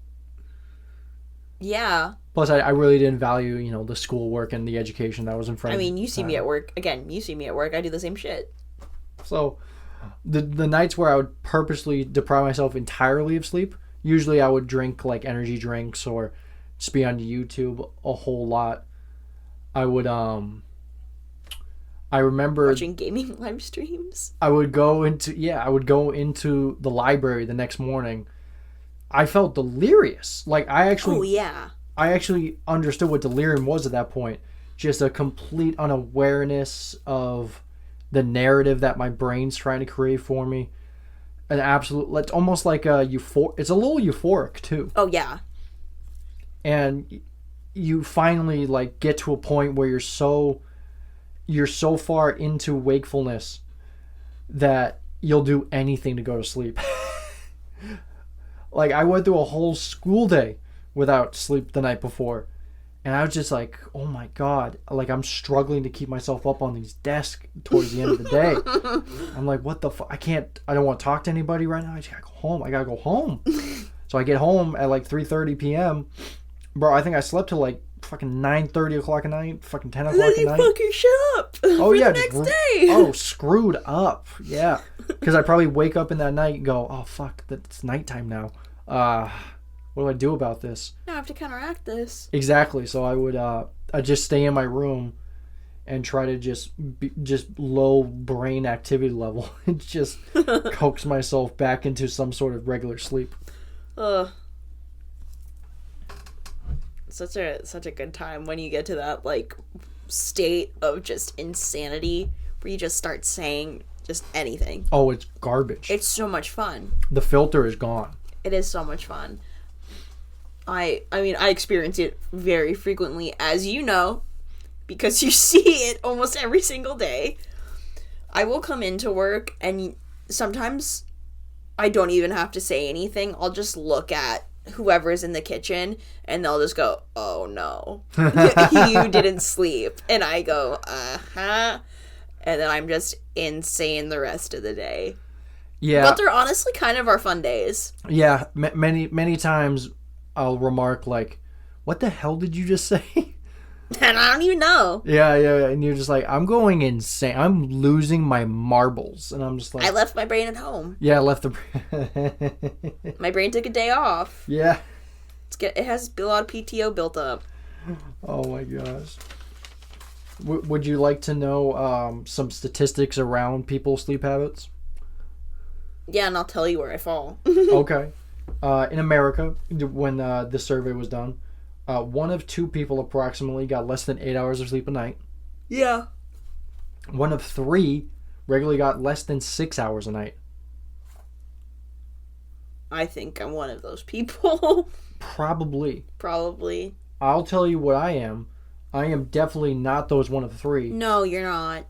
yeah. Plus, I really didn't value, you know, the schoolwork and the education that was in front of me. I mean, you see me at work. Again, you see me at work. I do the same shit. So, the nights where I would purposely deprive myself entirely of sleep, usually I would drink, like, energy drinks or just be on YouTube a whole lot. I would, I remember... Watching gaming live streams? I would go into the library the next morning. I felt delirious. Like, I actually understood what delirium was at that point. Just a complete unawareness of the narrative that my brain's trying to create for me. An absolute, it's almost like it's a little euphoric too. Oh yeah. And you finally like get to a point where you're so far into wakefulness that you'll do anything to go to sleep. Like, I went through a whole school day without sleep the night before. And I was just like, oh my God. Like, I'm struggling to keep myself up on these desks towards the end of the day. I'm like, what the fuck? I don't want to talk to anybody right now. I just gotta go home. So I get home at like 3:30 p.m. Bro, I think I slept till like fucking 9:30 o'clock at night, fucking 10 o'clock at night. Fucking shut up. Oh yeah, the next day. Oh, screwed up. Yeah, because I probably wake up in that night and go, oh fuck, it's nighttime now. What do I do about this? Now I have to counteract this. Exactly. So I would I just stay in my room and try to just low brain activity level and just coax myself back into some sort of regular sleep. Such a good time when you get to that like state of just insanity where you just start saying just anything. Oh, it's garbage. It's so much fun. The filter is gone. It is so much fun. I mean, I experience it very frequently, as you know, because you see it almost every single day. I will come into work and sometimes I don't even have to say anything. I'll just look at whoever's in the kitchen and they'll just go, oh no, you didn't sleep. And I go, uh-huh. and then I'm just insane the rest of the day. Yeah. But they're honestly kind of our fun days. Yeah. Many times I'll remark like, what the hell did you just say? And I don't even know. Yeah. And you're just like, I'm going insane. I'm losing my marbles. And I'm just like... I left my brain at home. Yeah, I left the... My brain took a day off. Yeah. It has a lot of PTO built up. Oh my gosh. Would you like to know some statistics around people's sleep habits? Yeah, and I'll tell you where I fall. Okay. In America, when this survey was done, 1 of 2 people approximately got less than 8 hours of sleep a night. Yeah. 1 of 3 regularly got less than 6 hours a night. I think I'm one of those people. Probably. I'll tell you what I am. I am definitely not those 1 of 3. No, you're not.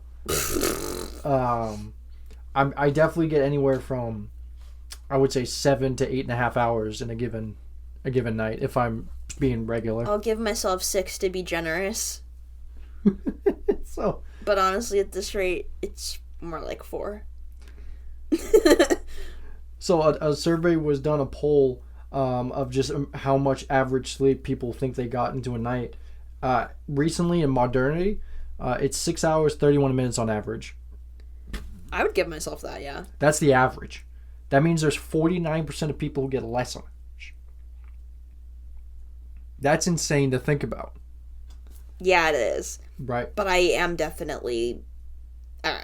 I definitely get anywhere from, I would say, 7 to 8.5 hours in a given night if I'm being regular. I'll give myself 6 to be generous. So, but honestly, at this rate, it's more like 4. So a survey was done, a poll of just how much average sleep people think they got into a night. Recently in modernity, it's 6 hours, 31 minutes on average. I would give myself that, yeah. That's the average. That means there's 49% of people who get less on average. That's insane to think about. Yeah, it is. Right. But I am definitely...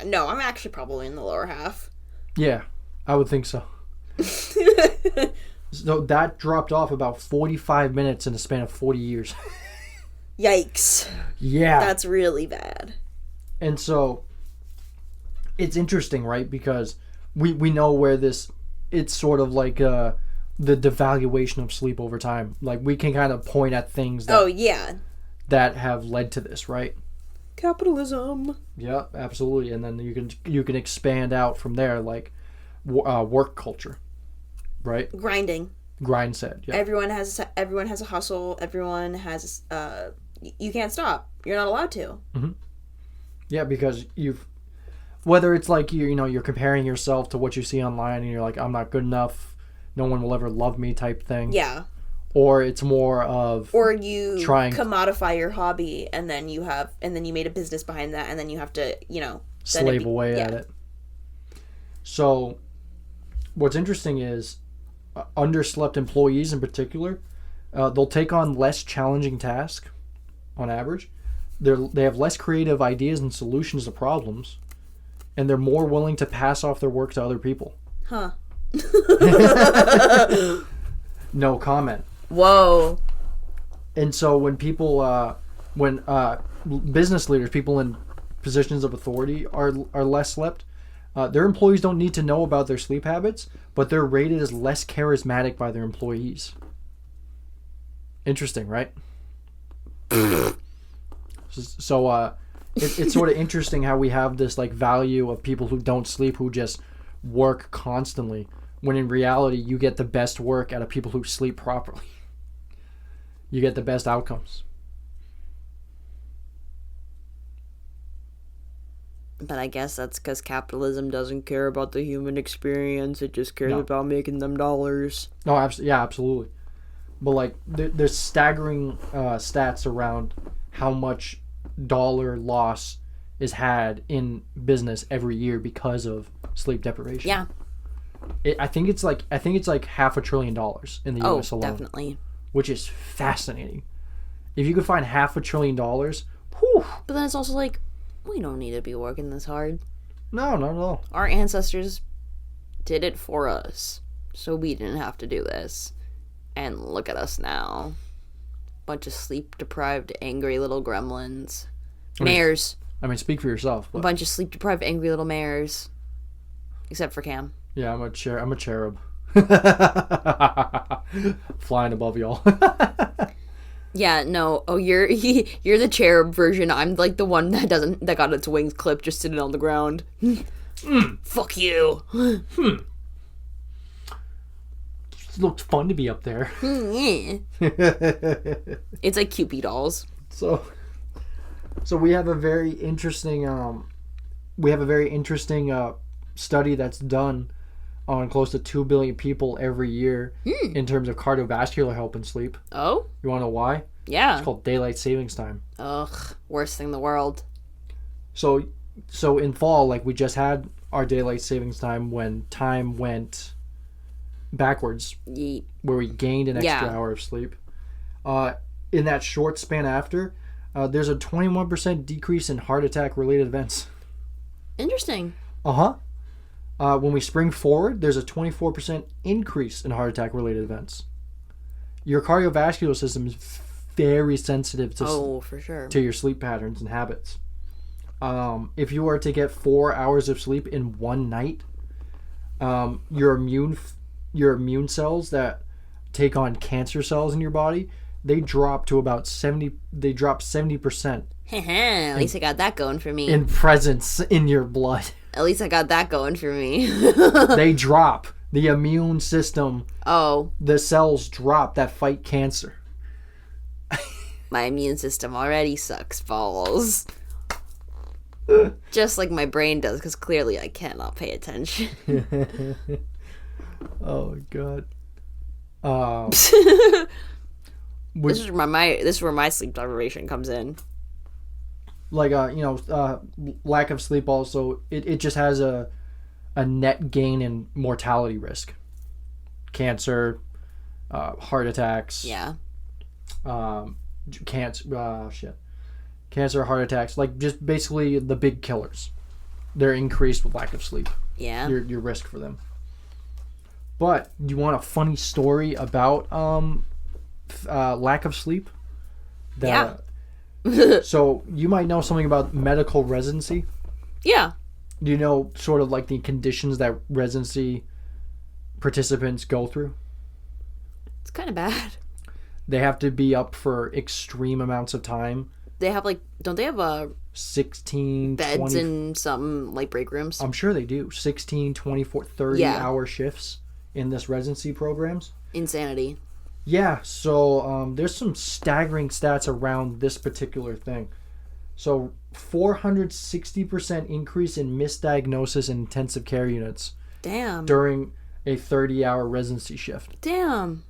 no, I'm actually probably in the lower half. Yeah, I would think so. So that dropped off about 45 minutes in the span of 40 years. Yikes. Yeah. That's really bad. And so it's interesting, right? Because we know where it's sort of like the devaluation of sleep over time. Like we can kind of point at things that have led to this, right? Capitalism. Yeah, absolutely. And then you can expand out from there, like work culture, right? Grind set. Yeah. Everyone has a hustle. Everyone has you can't stop. You're not allowed to. Mm-hmm. Yeah, because whether it's like you're comparing yourself to what you see online and you're like, I'm not good enough, no one will ever love me type thing. Yeah. Or it's more of commodify your hobby and then you made a business behind that and then you have to, slave away at it. So what's interesting is underslept employees in particular, they'll take on less challenging tasks on average. They have less creative ideas and solutions to problems, and they're more willing to pass off their work to other people. Huh. No comment. Whoa. And so when people, business leaders, people in positions of authority are less slept, their employees don't need to know about their sleep habits, but they're rated as less charismatic by their employees. Interesting, right? So it's sort of interesting how we have this like value of people who don't sleep, who just work constantly, when in reality you get the best work out of people who sleep properly. You get the best outcomes. But I guess that's because capitalism doesn't care about the human experience. It just cares about making them dollars. No, absolutely. But like, there's staggering stats around how much dollar loss is had in business every year because of sleep deprivation. Yeah. I think it's like $500 billion in the U.S. alone. Definitely. Which is fascinating. If you could find $500 billion, whew. But then it's also like, we don't need to be working this hard. No, not at all. Our ancestors did it for us, so we didn't have to do this. And look at us now. Bunch of sleep-deprived, angry little gremlins. Mares. I mean, speak for yourself. But... A bunch of sleep-deprived, angry little mares. Except for Cam. Yeah, I'm a cherub. Flying above y'all. Yeah, no. Oh, you're the cherub version. I'm like the one that got its wings clipped just sitting on the ground. Fuck you. It looked fun to be up there. It's like Cupid dolls. So we have a very interesting we have a very interesting study that's done on close to 2 billion people every year in terms of cardiovascular health and sleep. Oh? You want to know why? Yeah. It's called daylight savings time. Ugh, worst thing in the world. So in fall, like we just had our daylight savings time when time went backwards, Yeet. where we gained an extra Yeah. hour of sleep. In that short span after, there's a 21% decrease in heart attack related events. Interesting. When we spring forward, there's a 24% increase in heart attack related events. Your cardiovascular system is very sensitive For sure. to your sleep patterns and habits. If you were to get 4 hours of sleep in one night, your immune cells that take on cancer cells in your body, they drop to about 70. They drop 70% At least I got that going for me. in presence in your blood. At least I got that going for me. They drop. The immune system, Oh, the cells drop that fight cancer. my immune system already sucks balls. Just like my brain does, because clearly I cannot pay attention. Oh God. This is where my sleep deprivation comes in. Like lack of sleep also, it just has a net gain in mortality risk. Cancer, heart attacks. Yeah. Cancer, heart attacks, like just basically the big killers. They're increased with lack of sleep. Yeah. Your risk for them. But you want a funny story about lack of sleep? Yeah. So you might know something about medical residency. Yeah. Do you know sort of like the conditions that residency participants go through? It's kind of bad. They have to be up for extreme amounts of time. They have don't they have 16, beds 20, and some like break rooms? I'm sure they do. 16, 24, 30 hour shifts in this residency programs. Insanity. Yeah, so there's some staggering stats around this particular thing. So 460% increase in misdiagnosis in intensive care units. Damn. During a 30-hour residency shift. Damn.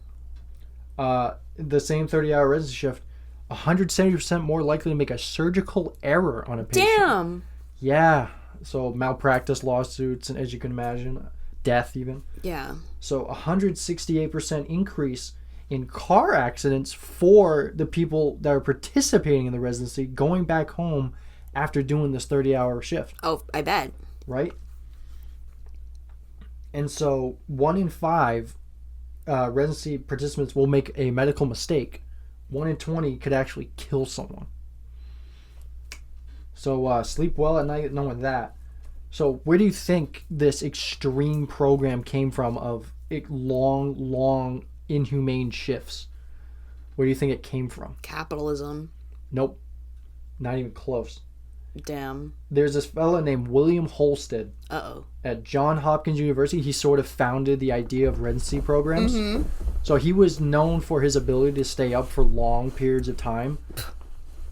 The same 30-hour residency shift, 170% more likely to make a surgical error on a patient. Damn. Yeah. So malpractice lawsuits, and as you can imagine, death even. Yeah. So 168% increase in car accidents for the people that are participating in the residency going back home after doing this 30-hour shift. Oh, I bet. Right? And so 1 in 5 residency participants will make a medical mistake. 1 in 20 could actually kill someone. So sleep well at night knowing that. So where do you think this extreme program came from of long, inhumane shifts? Where do you think it came from? Capitalism. Nope. Not even close. Damn. There's this fella named William Holsted Uh-oh. at Johns Hopkins University. He sort of founded the idea of residency programs. Mm-hmm. So he was known for his ability to stay up for long periods of time.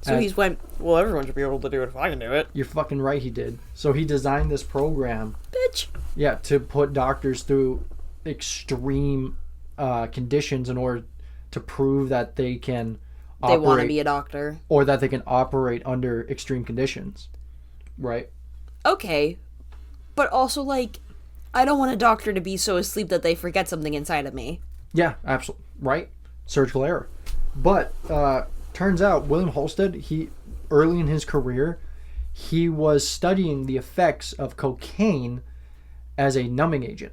So he's went, well, everyone should be able to do it if I can do it. You're fucking right, he did. So he designed this program. Bitch. Yeah, to put doctors through extreme conditions in order to prove that they can operate. They want to be a doctor. Or that they can operate under extreme conditions. Right? Okay. But also, like, I don't want a doctor to be so asleep that they forget something inside of me. Yeah, absolutely. Right? Surgical error. But turns out William Holsted, early in his career, he was studying the effects of cocaine as a numbing agent.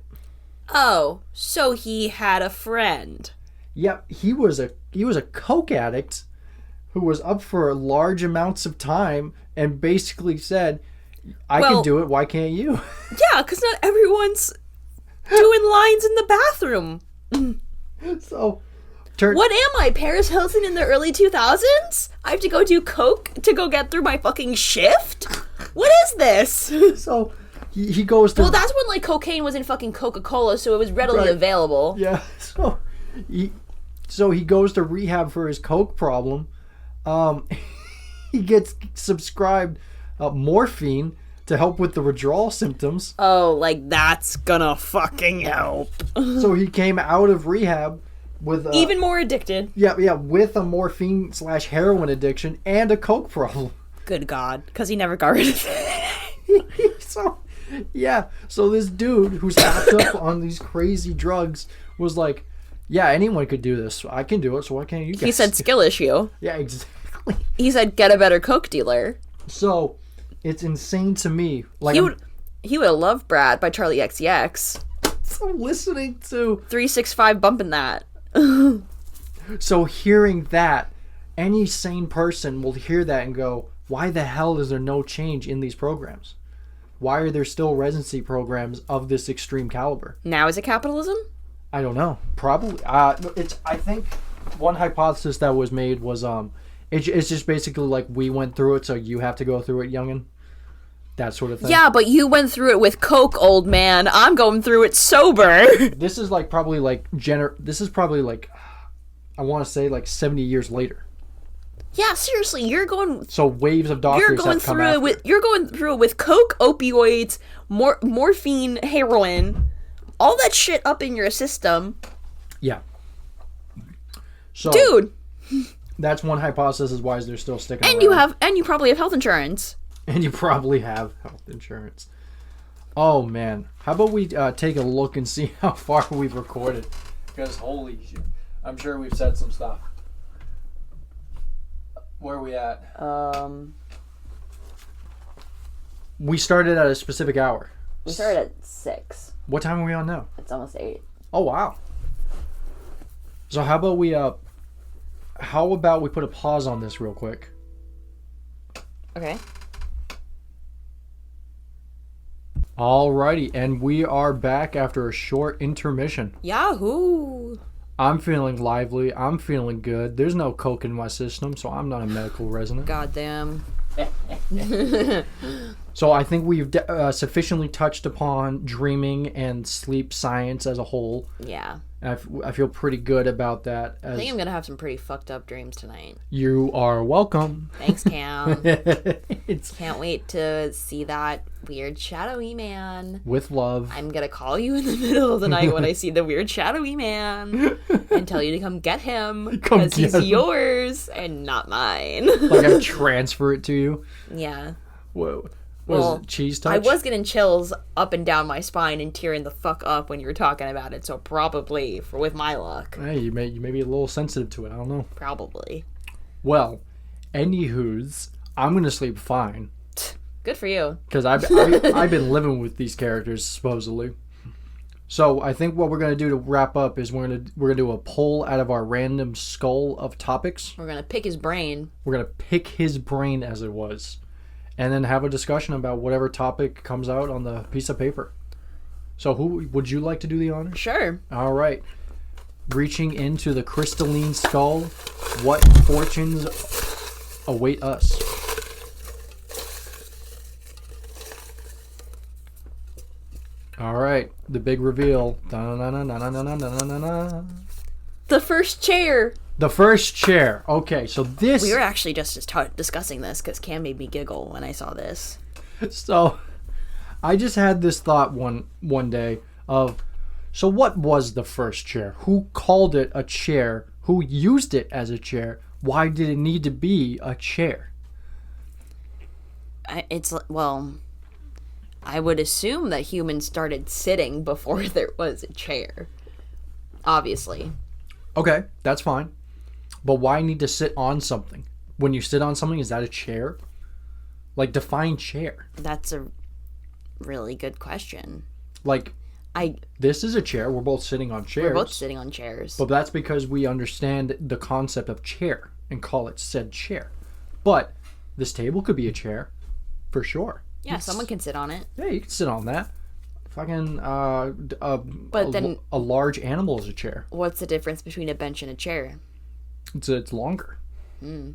Oh, so he had a friend. Yep, he was a coke addict who was up for large amounts of time and basically said, I can do it, why can't you? Yeah, because not everyone's doing lines in the bathroom. So, what am I, Paris Hilton in the early 2000s? I have to go do coke to go get through my fucking shift? What is this? So, he goes to... Well, that's when, like, cocaine was in fucking Coca-Cola, so it was readily available. Yeah, so he goes to rehab for his coke problem. He gets subscribed morphine to help with the withdrawal symptoms. Oh, like that's gonna fucking help. So he came out of rehab with Even more addicted. Yeah, with a morphine/heroin addiction and a coke problem. Good God, because he never got rid of it. So this dude who's hopped up on these crazy drugs was like, yeah, anyone could do this. I can do it, so why can't you guys? He said skill issue. Yeah, exactly. He said get a better coke dealer. So it's insane to me. Like he would have loved Brad by Charlie XCX. So listening to 365 bumping that. So hearing that, any sane person will hear that and go, why the hell is there no change in these programs? Why are there still residency programs of this extreme caliber? Now is it capitalism? I don't know. Probably. I think one hypothesis that was made was it's just basically like we went through it, so you have to go through it, youngin'. That sort of thing. Yeah, but you went through it with coke, old man. I'm going through it sober. This is like probably like This is probably like, I want to say like 70 years later. Yeah, seriously, you're going. So waves of doctors You're going have come through after. it with. You're going through it with coke, opioids, morphine, heroin, all that shit up in your system. Yeah. So, dude, that's one hypothesis is why they're still sticking and around. you probably have health insurance. And you probably have health insurance. Oh man, how about we take a look and see how far we've recorded? Because holy shit, I'm sure we've said some stuff. Where are we at? We started at a specific hour. We started at 6. What time are we on now? It's almost 8. Oh wow. So how about we put a pause on this real quick? Okay. Alrighty, and we are back after a short intermission. Yahoo! I'm feeling lively. I'm feeling good. There's no coke in my system, so I'm not a medical resident. Goddamn. So I think we've sufficiently touched upon dreaming and sleep science as a whole. Yeah. And I feel pretty good about that. I think I'm going to have some pretty fucked up dreams tonight. You are welcome. Thanks, Cam. It's Can't wait to see that weird shadowy man. with love. I'm going to call you in the middle of the night when I see the weird shadowy man and tell you to come get him because he's yours and not mine. Like I transfer it to you. Yeah. Whoa. Was it cheese touch? I was getting chills up and down my spine and tearing the fuck up when you were talking about it, so probably, with my luck. Hey, you may be a little sensitive to it. I don't know. Probably. Well, anywho's, I'm gonna sleep fine Good for you. because I've been living with these characters supposedly. So I think what we're gonna do to wrap up is we're gonna do a poll out of our random skull of topics. We're gonna pick his brain. We're gonna pick his brain as it was, and then have a discussion about whatever topic comes out on the piece of paper. So who would you like to do the honors? Sure. All right. Reaching into the crystalline skull, what fortunes await us? All right, the big reveal. Da-na-na-na-na-na-na-na-na-na. The first chair. The first chair. Okay, so this. We were actually just discussing this because Cam made me giggle when I saw this. So, I just had this thought one day of, so what was the first chair? Who called it a chair? Who used it as a chair? Why did it need to be a chair? I would assume that humans started sitting before there was a chair. Obviously. Okay, that's fine. But why need to sit on something? When you sit on something, is that a chair? Like, define chair. That's a really good question. Like, this is a chair. We're both sitting on chairs. We're both sitting on chairs. But that's because we understand the concept of chair and call it said chair. But this table could be a chair, for sure. Yeah, someone can sit on it. Yeah, you can sit on that. Fucking, But then, a large animal is a chair. what's the difference between a bench and a chair? It's longer.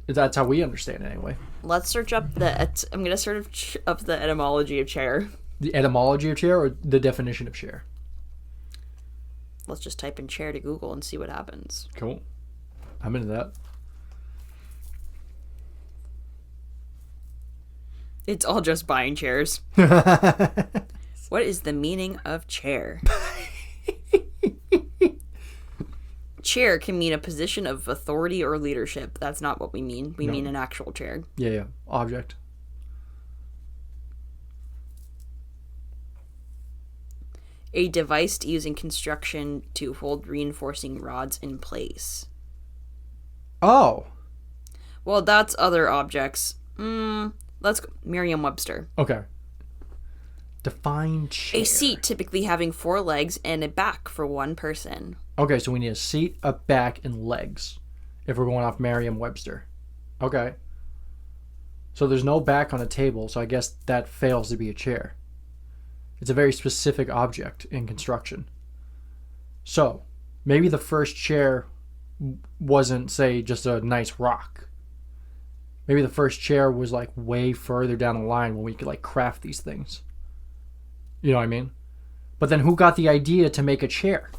That's how we understand it, anyway. Let's search up I'm gonna search up the etymology of chair. The etymology of chair or the definition of chair? Let's just type in chair to Google and see what happens. Cool. I'm into that. It's all just buying chairs. What is the meaning of chair? Chair can mean a position of authority or leadership. That's not what we mean. We mean an actual chair. Yeah. Object. A device used in construction to hold reinforcing rods in place. Oh. Well, that's other objects. Let's go. Merriam-Webster. Okay. Define chair. A seat typically having 4 legs and a back for one person. Okay, so we need a seat, a back, and legs if we're going off Merriam-Webster. Okay. So there's no back on a table, so I guess that fails to be a chair. It's a very specific object in construction. So, maybe the first chair wasn't, say, just a nice rock. Maybe the first chair was like way further down the line when we could like craft these things. You know what I mean? But then who got the idea to make a chair?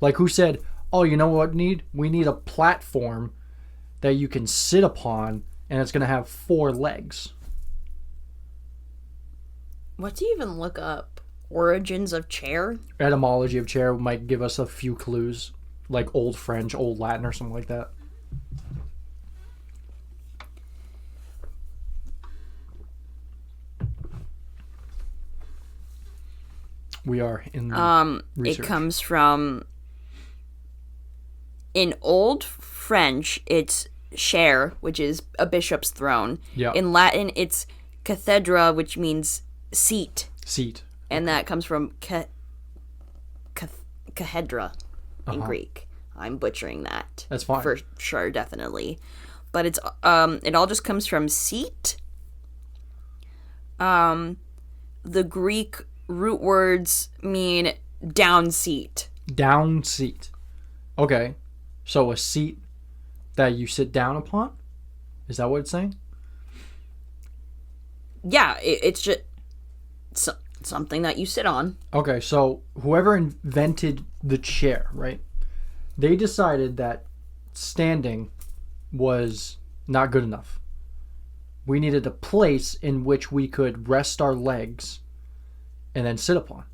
Like who said, oh, you know what we need a platform that you can sit upon and it's going to have 4 legs. What do you even look up? Origins of chair? Etymology of chair might give us a few clues, like Old French, Old Latin, or something like that. We are in research. It comes from, in Old French, it's chair, which is a bishop's throne. Yeah. In Latin, it's cathedra, which means seat. Seat. And that comes from cathedra in Greek. I'm butchering that. That's fine. For sure, definitely. But it's it all just comes from seat. The Greek root words mean down seat. Down seat. Okay. So a seat that you sit down upon? Is that what it's saying? Yeah, it's just something that you sit on. Okay, so whoever invented the chair, right? They decided that standing was not good enough. We needed a place in which we could rest our legs and then sit upon.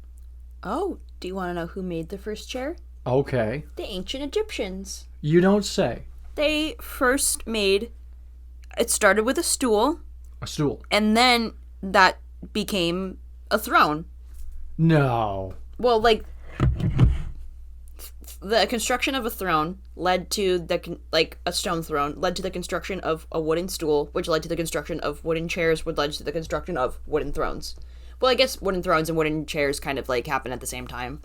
Oh, do you want to know who made the first chair? Okay. The ancient Egyptians. You don't say. They first made... It started with a stool. A stool. And then that became a throne. No. Well, like... The construction of a throne led to a stone throne led to the construction of a wooden stool, which led to the construction of wooden chairs, which led to the construction of wooden thrones. Well, I guess wooden thrones and wooden chairs kind of like happen at the same time.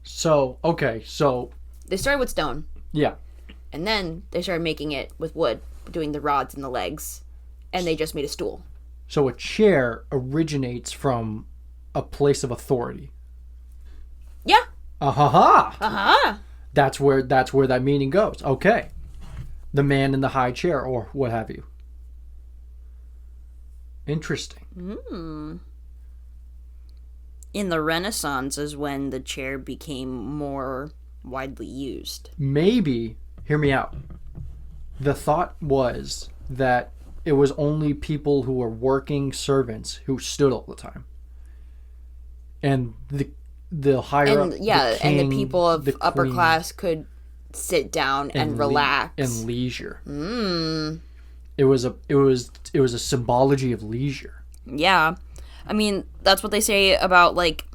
So, okay, so... They started with stone. Yeah. And then they started making it with wood, doing the rods and the legs. And they just made a stool. So a chair originates from a place of authority. Yeah. Ah-ha-ha! Uh-huh. That's where that meaning goes. Okay. The man in the high chair, or what have you. Interesting. In the Renaissance is when the chair became more widely used. Maybe, hear me out. The thought was that it was only people who were working servants who stood all the time. And the higher up, the king, and the people of the upper queen, class could sit down and relax. And leisure. It was a symbology of leisure. Yeah. I mean, that's what they say about, like,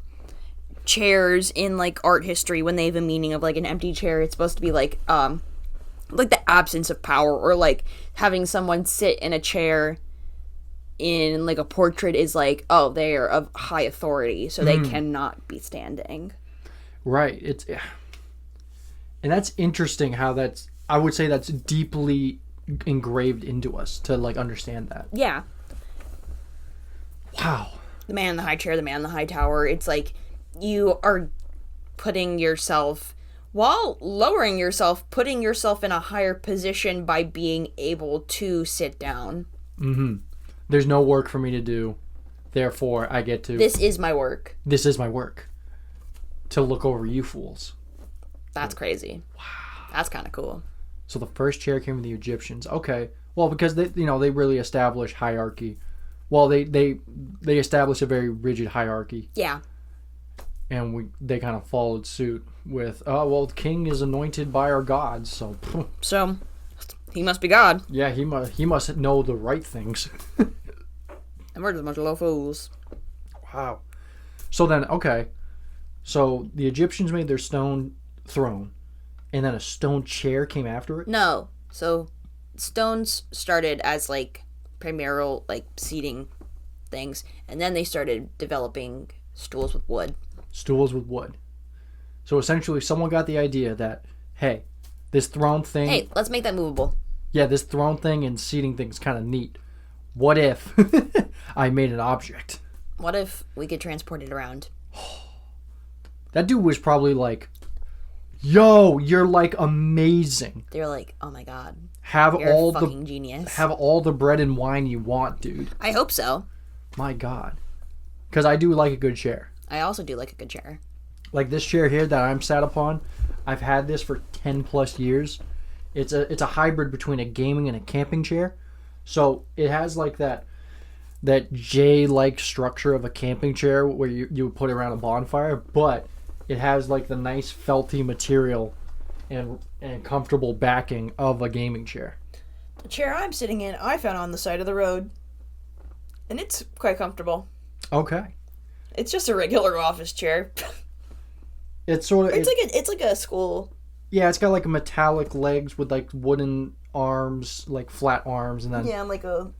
chairs in, like, art history when they have a meaning of, like, an empty chair. It's supposed to be, like the absence of power, or, like, having someone sit in a chair in, like, a portrait is, like, oh, they are of high authority, so they cannot be standing. Right. And that's interesting how I would say that's deeply engraved into us to, like, understand that. Yeah. Wow. The man in the high chair, the man in the high tower. It's like you are putting yourself, while lowering yourself, putting yourself in a higher position by being able to sit down. There's no work for me to do. Therefore, I get to... This is my work. This is my work. To look over you fools. That's crazy. Wow. That's kind of cool. So the first chair came from the Egyptians. Okay. Well, because they really establish hierarchy. Well, they establish a very rigid hierarchy. Yeah. And they kind of followed suit with, oh, well, the king is anointed by our gods, so. So, he must be God. Yeah, he must know the right things. And we're just a bunch of low fools. Wow. So then, okay. So the Egyptians made their stone throne, and then a stone chair came after it? No. So, stones started as, like, primeval, like, seating things, and then they started developing stools with wood. Stools with wood. So essentially, someone got the idea that, hey, this throne thing... Hey, let's make that movable. Yeah, this throne thing and seating thing is kind of neat. What if I made an object? What if we could transport it around? That dude was probably like, yo, you're like amazing. They were like, oh my god. Have You're all a fucking genius. Have all the bread and wine you want, dude. I hope so. My god. Because I do like a good chair. I also do like a good chair. Like this chair here that I'm sat upon, I've had this for 10 plus years. It's a hybrid between a gaming and a camping chair. So it has like that J-like structure of a camping chair where you would put it around a bonfire, but it has like the nice felty material and comfortable backing of a gaming chair. The chair I'm sitting in, I found on the side of the road. And it's quite comfortable. Okay. It's just a regular office chair. It's sort of... It's like a school... Yeah, it's got like metallic legs with like wooden arms, like flat arms, and then... Yeah, and like a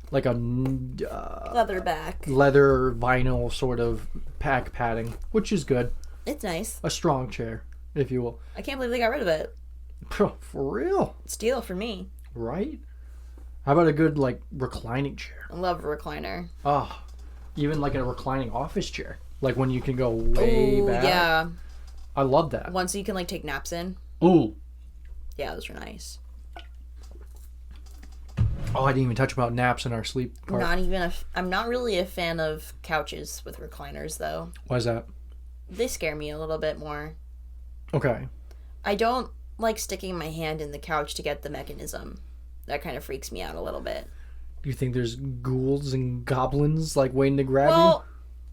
leather back. Leather vinyl sort of padding, which is good. It's nice. A strong chair, if you will. I can't believe they got rid of it. For real. Steal for me. Right? How about a good, like, reclining chair? I love a recliner. Oh, even like a reclining office chair. Like when you can go way back. Yeah. I love that. One so you can, like, take naps in. Ooh. Yeah, those are nice. Oh, I didn't even touch about naps in our sleep part. I'm not really a fan of couches with recliners, though. Why is that? They scare me a little bit more. Okay. I don't like sticking my hand in the couch to get the mechanism. That kind of freaks me out a little bit. Do you think there's ghouls and goblins, like, waiting to grab you? Well,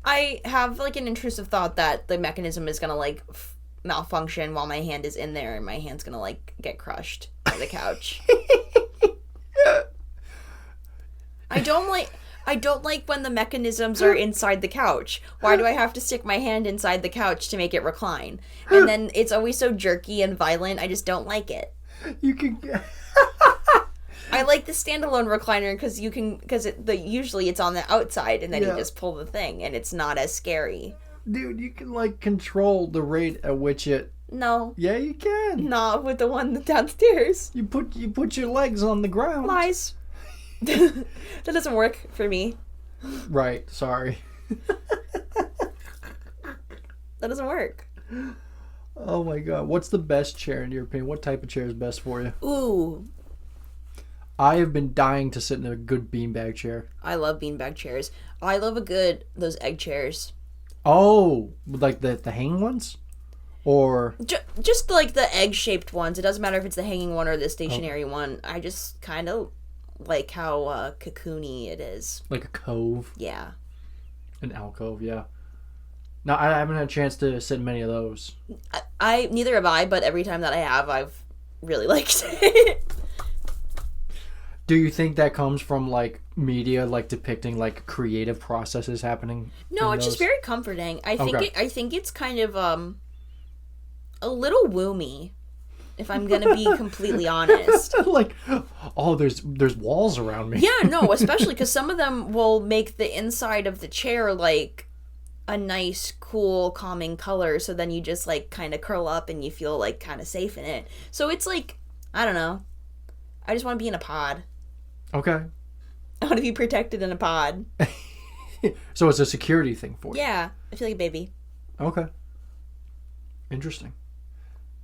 I have, like, an intrusive thought that the mechanism is gonna, like, malfunction while my hand is in there, and my hand's gonna, like, get crushed by the couch. I don't like when the mechanisms are inside the couch. Why do I have to stick my hand inside the couch to make it recline? And then it's always so jerky and violent. I just don't like it. You can... I like the standalone recliner because usually it's on the outside and then you just pull the thing and it's not as scary. Dude, you can, like, control the rate at which it... No. Yeah, you can. Not with the one downstairs. You put your legs on the ground. Lies. That doesn't work for me. Right, sorry. That doesn't work. Oh my god. What's the best chair in your opinion? What type of chair is best for you? Ooh. I have been dying to sit in a good beanbag chair. I love beanbag chairs. I love those egg chairs. Oh, like the hanging ones? Or... Just like the egg-shaped ones. It doesn't matter if it's the hanging one or the stationary one. I just kind of like how cocoony it is. Like a cove? Yeah. An alcove, yeah. No, I haven't had a chance to sit in many of those. Neither have I, but every time that I have, I've really liked it. Do you think that comes from, like, media, like, depicting, like, creative processes happening? No, it's just very comforting. I think it's kind of a little woomy, if I'm gonna be completely honest. Like, oh, there's walls around me. Yeah, no, especially because some of them will make the inside of the chair like a nice, cool, calming color. So then you just like kind of curl up and you feel like kind of safe in it. So it's like, I don't know. I just want to be in a pod. Okay. I want to be protected in a pod. So it's a security thing for you. Yeah, I feel like a baby. Okay. Interesting.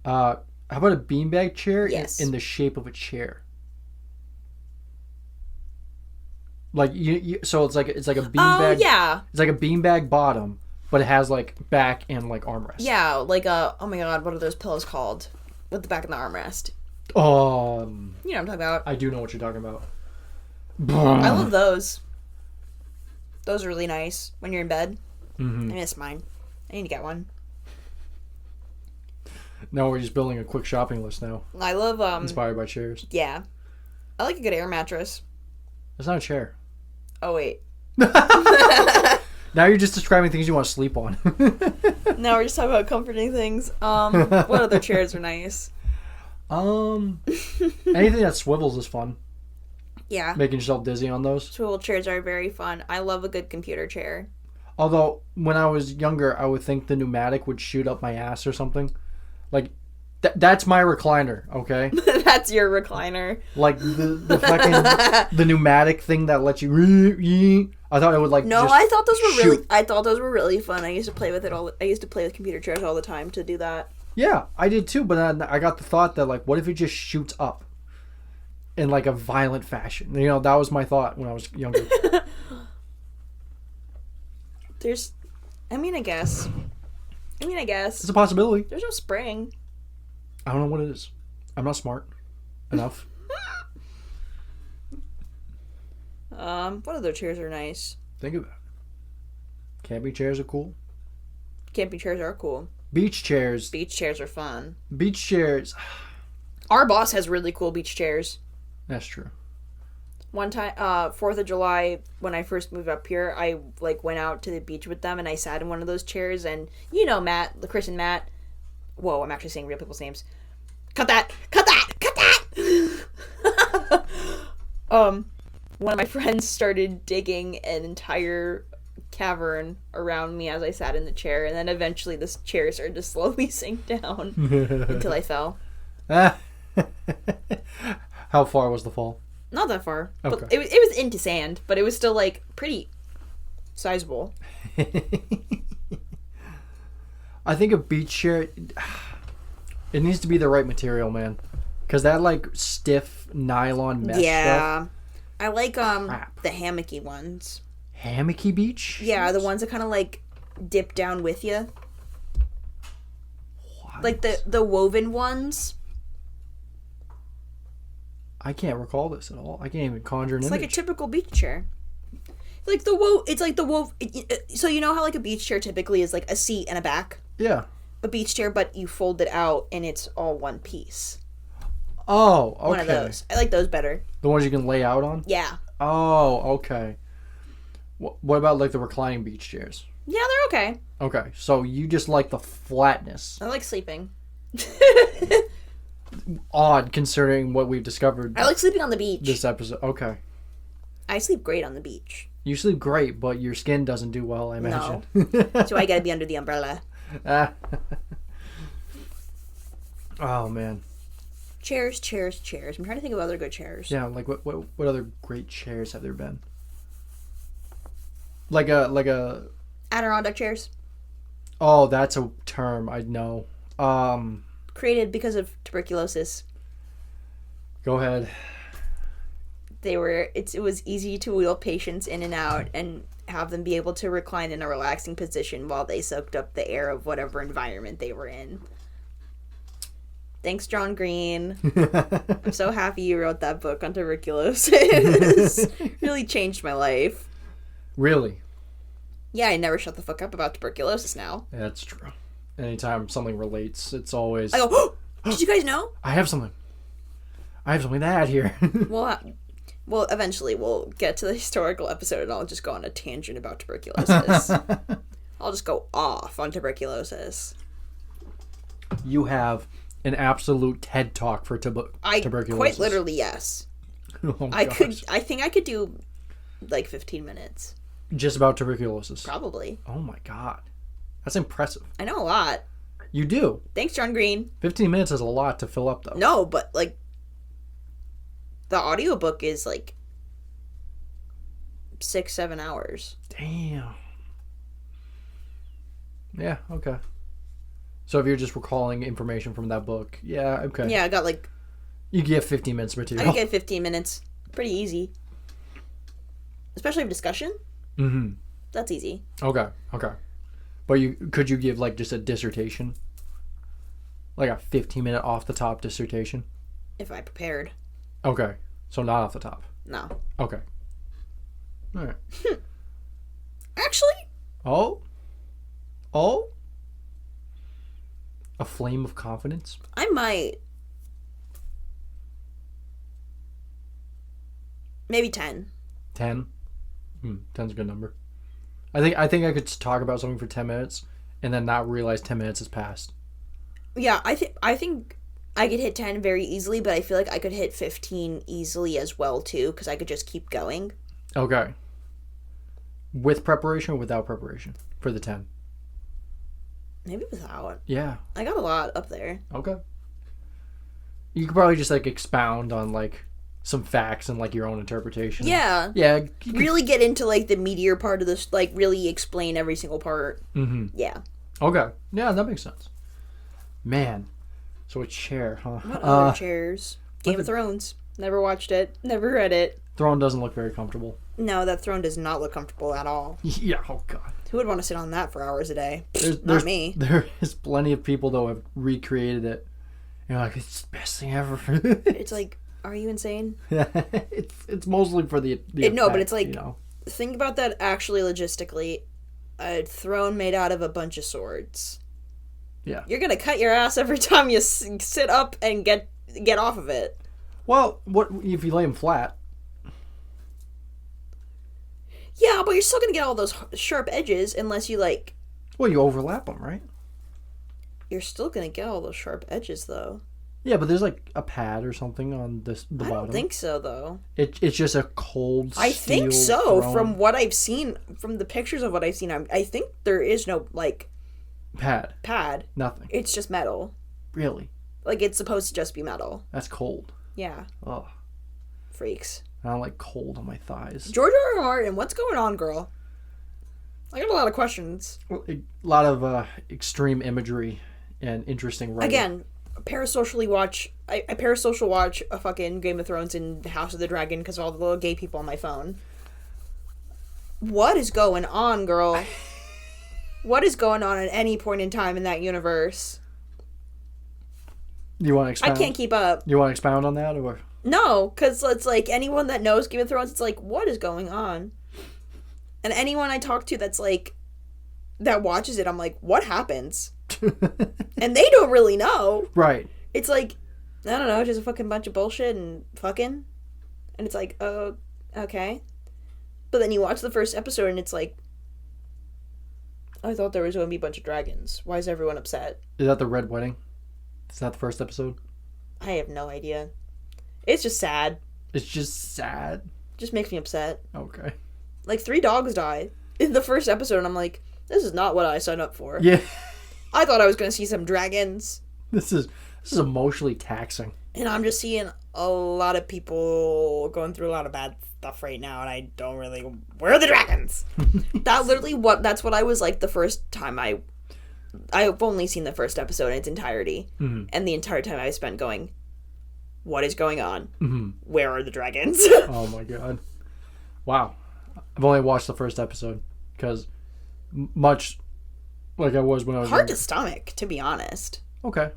How about a beanbag chair in the shape of a chair? Like so it's like a beanbag. Oh yeah. It's like a beanbag bottom, but it has like back and like armrest. Yeah, like oh my god, what are those pillows called? With the back and the armrest. You know what I'm talking about. I do know what you're talking about. I love those. Those are really nice when you're in bed. Mm-hmm. I miss mine. I need to get one. No, we're just building a quick shopping list now. I love Inspired by chairs. Yeah, I like a good air mattress. It's not a chair. Oh wait. Now you're just describing things you want to sleep on. Now we're just talking about comforting things. What other chairs are nice? Anything that swivels is fun. Yeah. Making yourself dizzy on those. Swivel chairs are very fun. I love a good computer chair. Although, when I was younger, I would think the pneumatic would shoot up my ass or something. Like, that's my recliner, okay? That's your recliner. Like, the fucking, the pneumatic thing that lets you, I thought it would, like, No, just I thought those were shoot. really. I thought those were really fun. I used to play with it all. I used to play with computer chairs all the time to do that. Yeah, I did too, but then I got the thought that, like, what if it just shoots up? In, like, a violent fashion. You know, that was my thought when I was younger. I guess. It's a possibility. There's no spring. I don't know what it is. I'm not smart enough. What other chairs are nice? Think about it. Camping chairs are cool. Camping chairs are cool. Beach chairs. Beach chairs are fun. Beach chairs. Our boss has really cool beach chairs. That's true. One time, 4th of July, when I first moved up here, I, like, went out to the beach with them, and I sat in one of those chairs, and, you know, Matt, Chris and Matt. Whoa, I'm actually saying real people's names. Cut that! Cut that! Cut that! One of my friends started digging an entire cavern around me as I sat in the chair, and then eventually this chair started to slowly sink down until I fell. How far was the fall? Not that far. Okay. But it was into sand, but it was still, like, pretty sizable. I think a beach chair, it needs to be the right material, man. Because that, like, stiff nylon mesh stuff. I like Crap. the hammocky ones. Hammocky beach? Yeah, the ones that kind of, like, dip down with you. What? Like the woven ones. I can't recall this at all. I can't even conjure an It's image. like a typical beach chair. Like it's like the wove. So you know how, like, a beach chair typically is, like, a seat and a back? Yeah. A beach chair, but you fold it out and it's all one piece. Oh, okay. One of those. I like those better. The ones you can lay out on? Yeah. Oh, okay. What about, like, the reclining beach chairs? Yeah, they're okay. Okay, so you just like the flatness. I like sleeping. Odd, considering what we've discovered I like sleeping on the beach. this episode. Okay. I sleep great on the beach. You sleep great, but your skin doesn't do well, I imagine. So I gotta be under the umbrella. Oh, man. Chairs, chairs, chairs. I'm trying to think of other good chairs. Yeah, like, what other great chairs have there been? Like a... Adirondack chairs. Oh, that's a term, I know. Created because of tuberculosis. Go ahead. It was easy to wheel patients in and out and have them be able to recline in a relaxing position while they soaked up the air of whatever environment they were in. Thanks, John Green. I'm so happy you wrote that book on tuberculosis. Really changed my life. Really? Yeah, I never shut the fuck up about tuberculosis now. That's true. Anytime something relates, it's always... I go, oh, did you guys know? I have something to add here. Well, eventually we'll get to the historical episode and I'll just go on a tangent about tuberculosis. I'll just go off on tuberculosis. You have an absolute TED Talk for tuberculosis. Quite literally, yes. Oh, I gosh. think I could do like 15 minutes. Just about tuberculosis. Probably. Oh my god. That's impressive. I know a lot. You do. Thanks, John Green. 15 minutes is a lot to fill up, though. No, but, like, the audiobook is, like, 6-7 hours. Damn. Yeah, okay. So if you're just recalling information from that book, yeah, okay. Yeah, I got, like... You get 15 minutes I material. could get 15 minutes. Pretty easy. Especially if discussion. Mm-hmm. That's easy. Okay. But could you give, like, just a dissertation? Like a 15-minute off-the-top dissertation? If I prepared. Okay. So not off the top. No. Okay. All right. Actually, Oh. A flame of confidence. I might. Maybe 10. 10. 10's a good number. I think I could talk about something for 10 minutes and then not realize 10 minutes has passed. Yeah, I think I could hit 10 very easily, but I feel like I could hit 15 easily as well too, because I could just keep going. Okay. With preparation or without preparation for the 10? Maybe without. Yeah. I got a lot up there. Okay. You could probably just like expound on like some facts and like your own interpretation. Yeah. Yeah. You could... Really get into like the meatier part of this, like really explain every single part. Mm-hmm. Yeah. Okay. Yeah, that makes sense. Man. So a chair, huh? What other chairs? Game of Thrones. Never watched it. Never read it. Throne doesn't look very comfortable. No, that throne does not look comfortable at all. Yeah, oh god. Who would want to sit on that for hours a day? Not Not me. There is plenty of people though have recreated it. You're like, it's the best thing ever. It's like, are you insane? it's mostly for the No, effect, but it's like, you know. think about that actually logistically. A throne made out of a bunch of swords. Yeah. You're gonna cut your ass every time you sit up and get off of it. Well, what if you lay them flat? Yeah, but you're still gonna get all those sharp edges unless you like. Well, you overlap them, right? You're still gonna get all those sharp edges though. Yeah, but there's like a pad or something on the I bottom. don't think so though. It's just a cold. I think steel so. throne. From what I've seen, from the pictures of what I've seen, I think there is no like pad. Nothing. It's just metal. Really? Like it's supposed to just be metal. That's cold. Yeah. Oh, Freaks. I don't like cold on my thighs. George R. R. Martin, what's going on, girl? I got a lot of questions. Well, a lot of extreme imagery and interesting writing. Again, I parasocial watch a fucking Game of Thrones and House of the Dragon because of all the little gay people on my phone. What is going on, girl? What is going on at any point in time in that universe? You want to expound? I can't keep up. You want to expound on that, or? No, because it's like anyone that knows Game of Thrones, it's like, what is going on? And anyone I talk to that's like, that watches it, I'm like, what happens? And they don't really know. Right. It's like, I don't know, just a fucking bunch of bullshit and fucking. And it's like, oh, okay. But then you watch the first episode and it's like, I thought there was going to be a bunch of dragons. Why is everyone upset? Is that the Red Wedding? Is that the first episode? I have no idea. It's just sad. It's just sad. Just makes me upset. Okay. Like 3 dogs die in the first episode and I'm like, this is not what I signed up for. Yeah. I thought I was going to see some dragons. This is emotionally taxing. And I'm just seeing a lot of people going through a lot of bad stuff right now, and I don't really. Where are the dragons? That's what I was like the first time I've only seen the first episode in its entirety, and the entire time I spent going, what is going on? Mm-hmm. Where are the dragons? Oh my god! Wow, I've only watched the first episode because much like I was when I was hard to stomach, to be honest. Okay.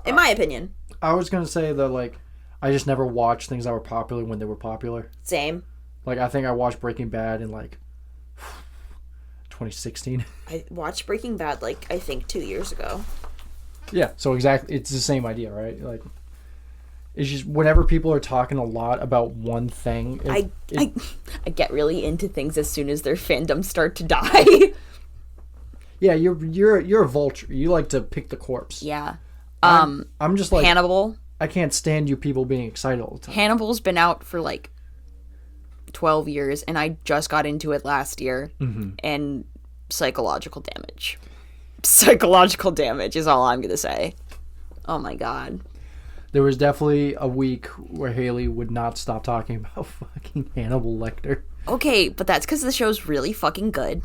In my opinion. I was gonna say that like I just never watched things that were popular when they were popular. Same. Like I think I watched Breaking Bad in like 2016. I watched Breaking Bad like I think 2 years ago. Yeah, so exactly, it's the same idea, right? Like it's just whenever people are talking a lot about one thing, I get really into things as soon as their fandoms start to die. Yeah, you're a vulture. You like to pick the corpse. Yeah. I'm just like Hannibal. I can't stand you people being excited all the time. Hannibal's been out for like 12 years, and I just got into it last year. Mm-hmm. And psychological damage. Psychological damage is all I'm going to say. Oh my god. There was definitely a week where Haley would not stop talking about fucking Hannibal Lecter. Okay, but that's because the show's really fucking good.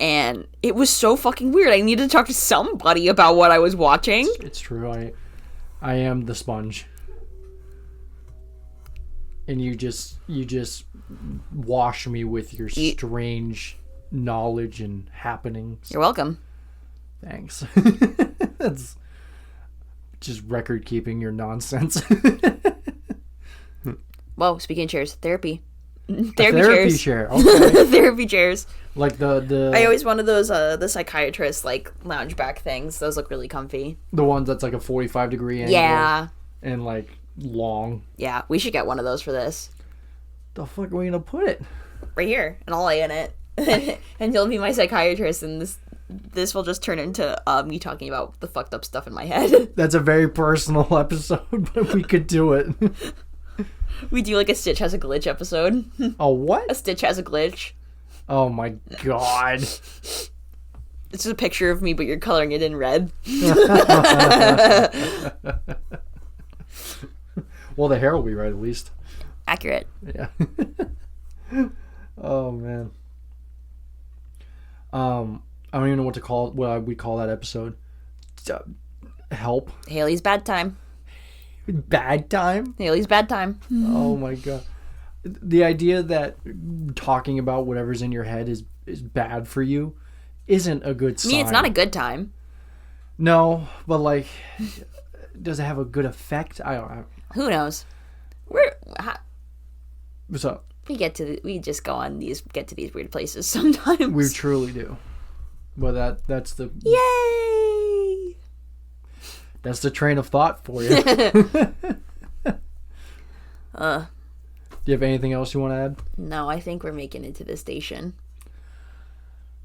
And it was so fucking weird. I needed to talk to somebody about what I was watching. It's true. I am the sponge. And you just wash me with your strange knowledge and happenings. You're welcome. Thanks. That's just record keeping your nonsense. Well, speaking of chairs, therapy. Therapy chairs. chair. Okay. Therapy chairs. Like the I always wanted those the psychiatrist like lounge back things. Those look really comfy. the ones that's like a 45-degree angle. Yeah. And like long. Yeah, we should get one of those for this. The fuck are we gonna put it? Right here, and I'll lay in it. And you'll be my psychiatrist, and this will just turn into me talking about the fucked up stuff in my head. That's a very personal episode, but we could do it. We do like a Stitch has a glitch episode. A what? A Stitch has a glitch. Oh my god. It's just a picture of me, but you're coloring it in red. Well, the hair will be right at least. Accurate. Yeah. Oh man. I don't even know what we call that episode. Help. Haley's bad time. Bad time? Haley's bad time. Oh my god. The idea that talking about whatever's in your head is bad for you isn't a good sign. I mean, it's not a good time. No, but like, does it have a good effect? I don't know. Who knows? What's up? We get to these weird places sometimes. We truly do. But that's the Yay! That's the train of thought for you. Do you have anything else you want to add? No, I think we're making it to the station.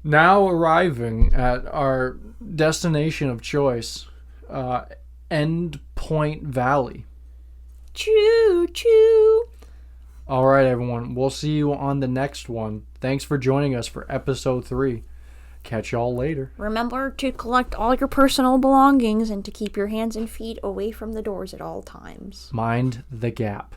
Now arriving at our destination of choice, End Point Valley. Choo choo. All right, everyone. We'll see you on the next one. Thanks for joining us for episode 3. Catch y'all later. Remember to collect all your personal belongings and to keep your hands and feet away from the doors at all times. Mind the gap.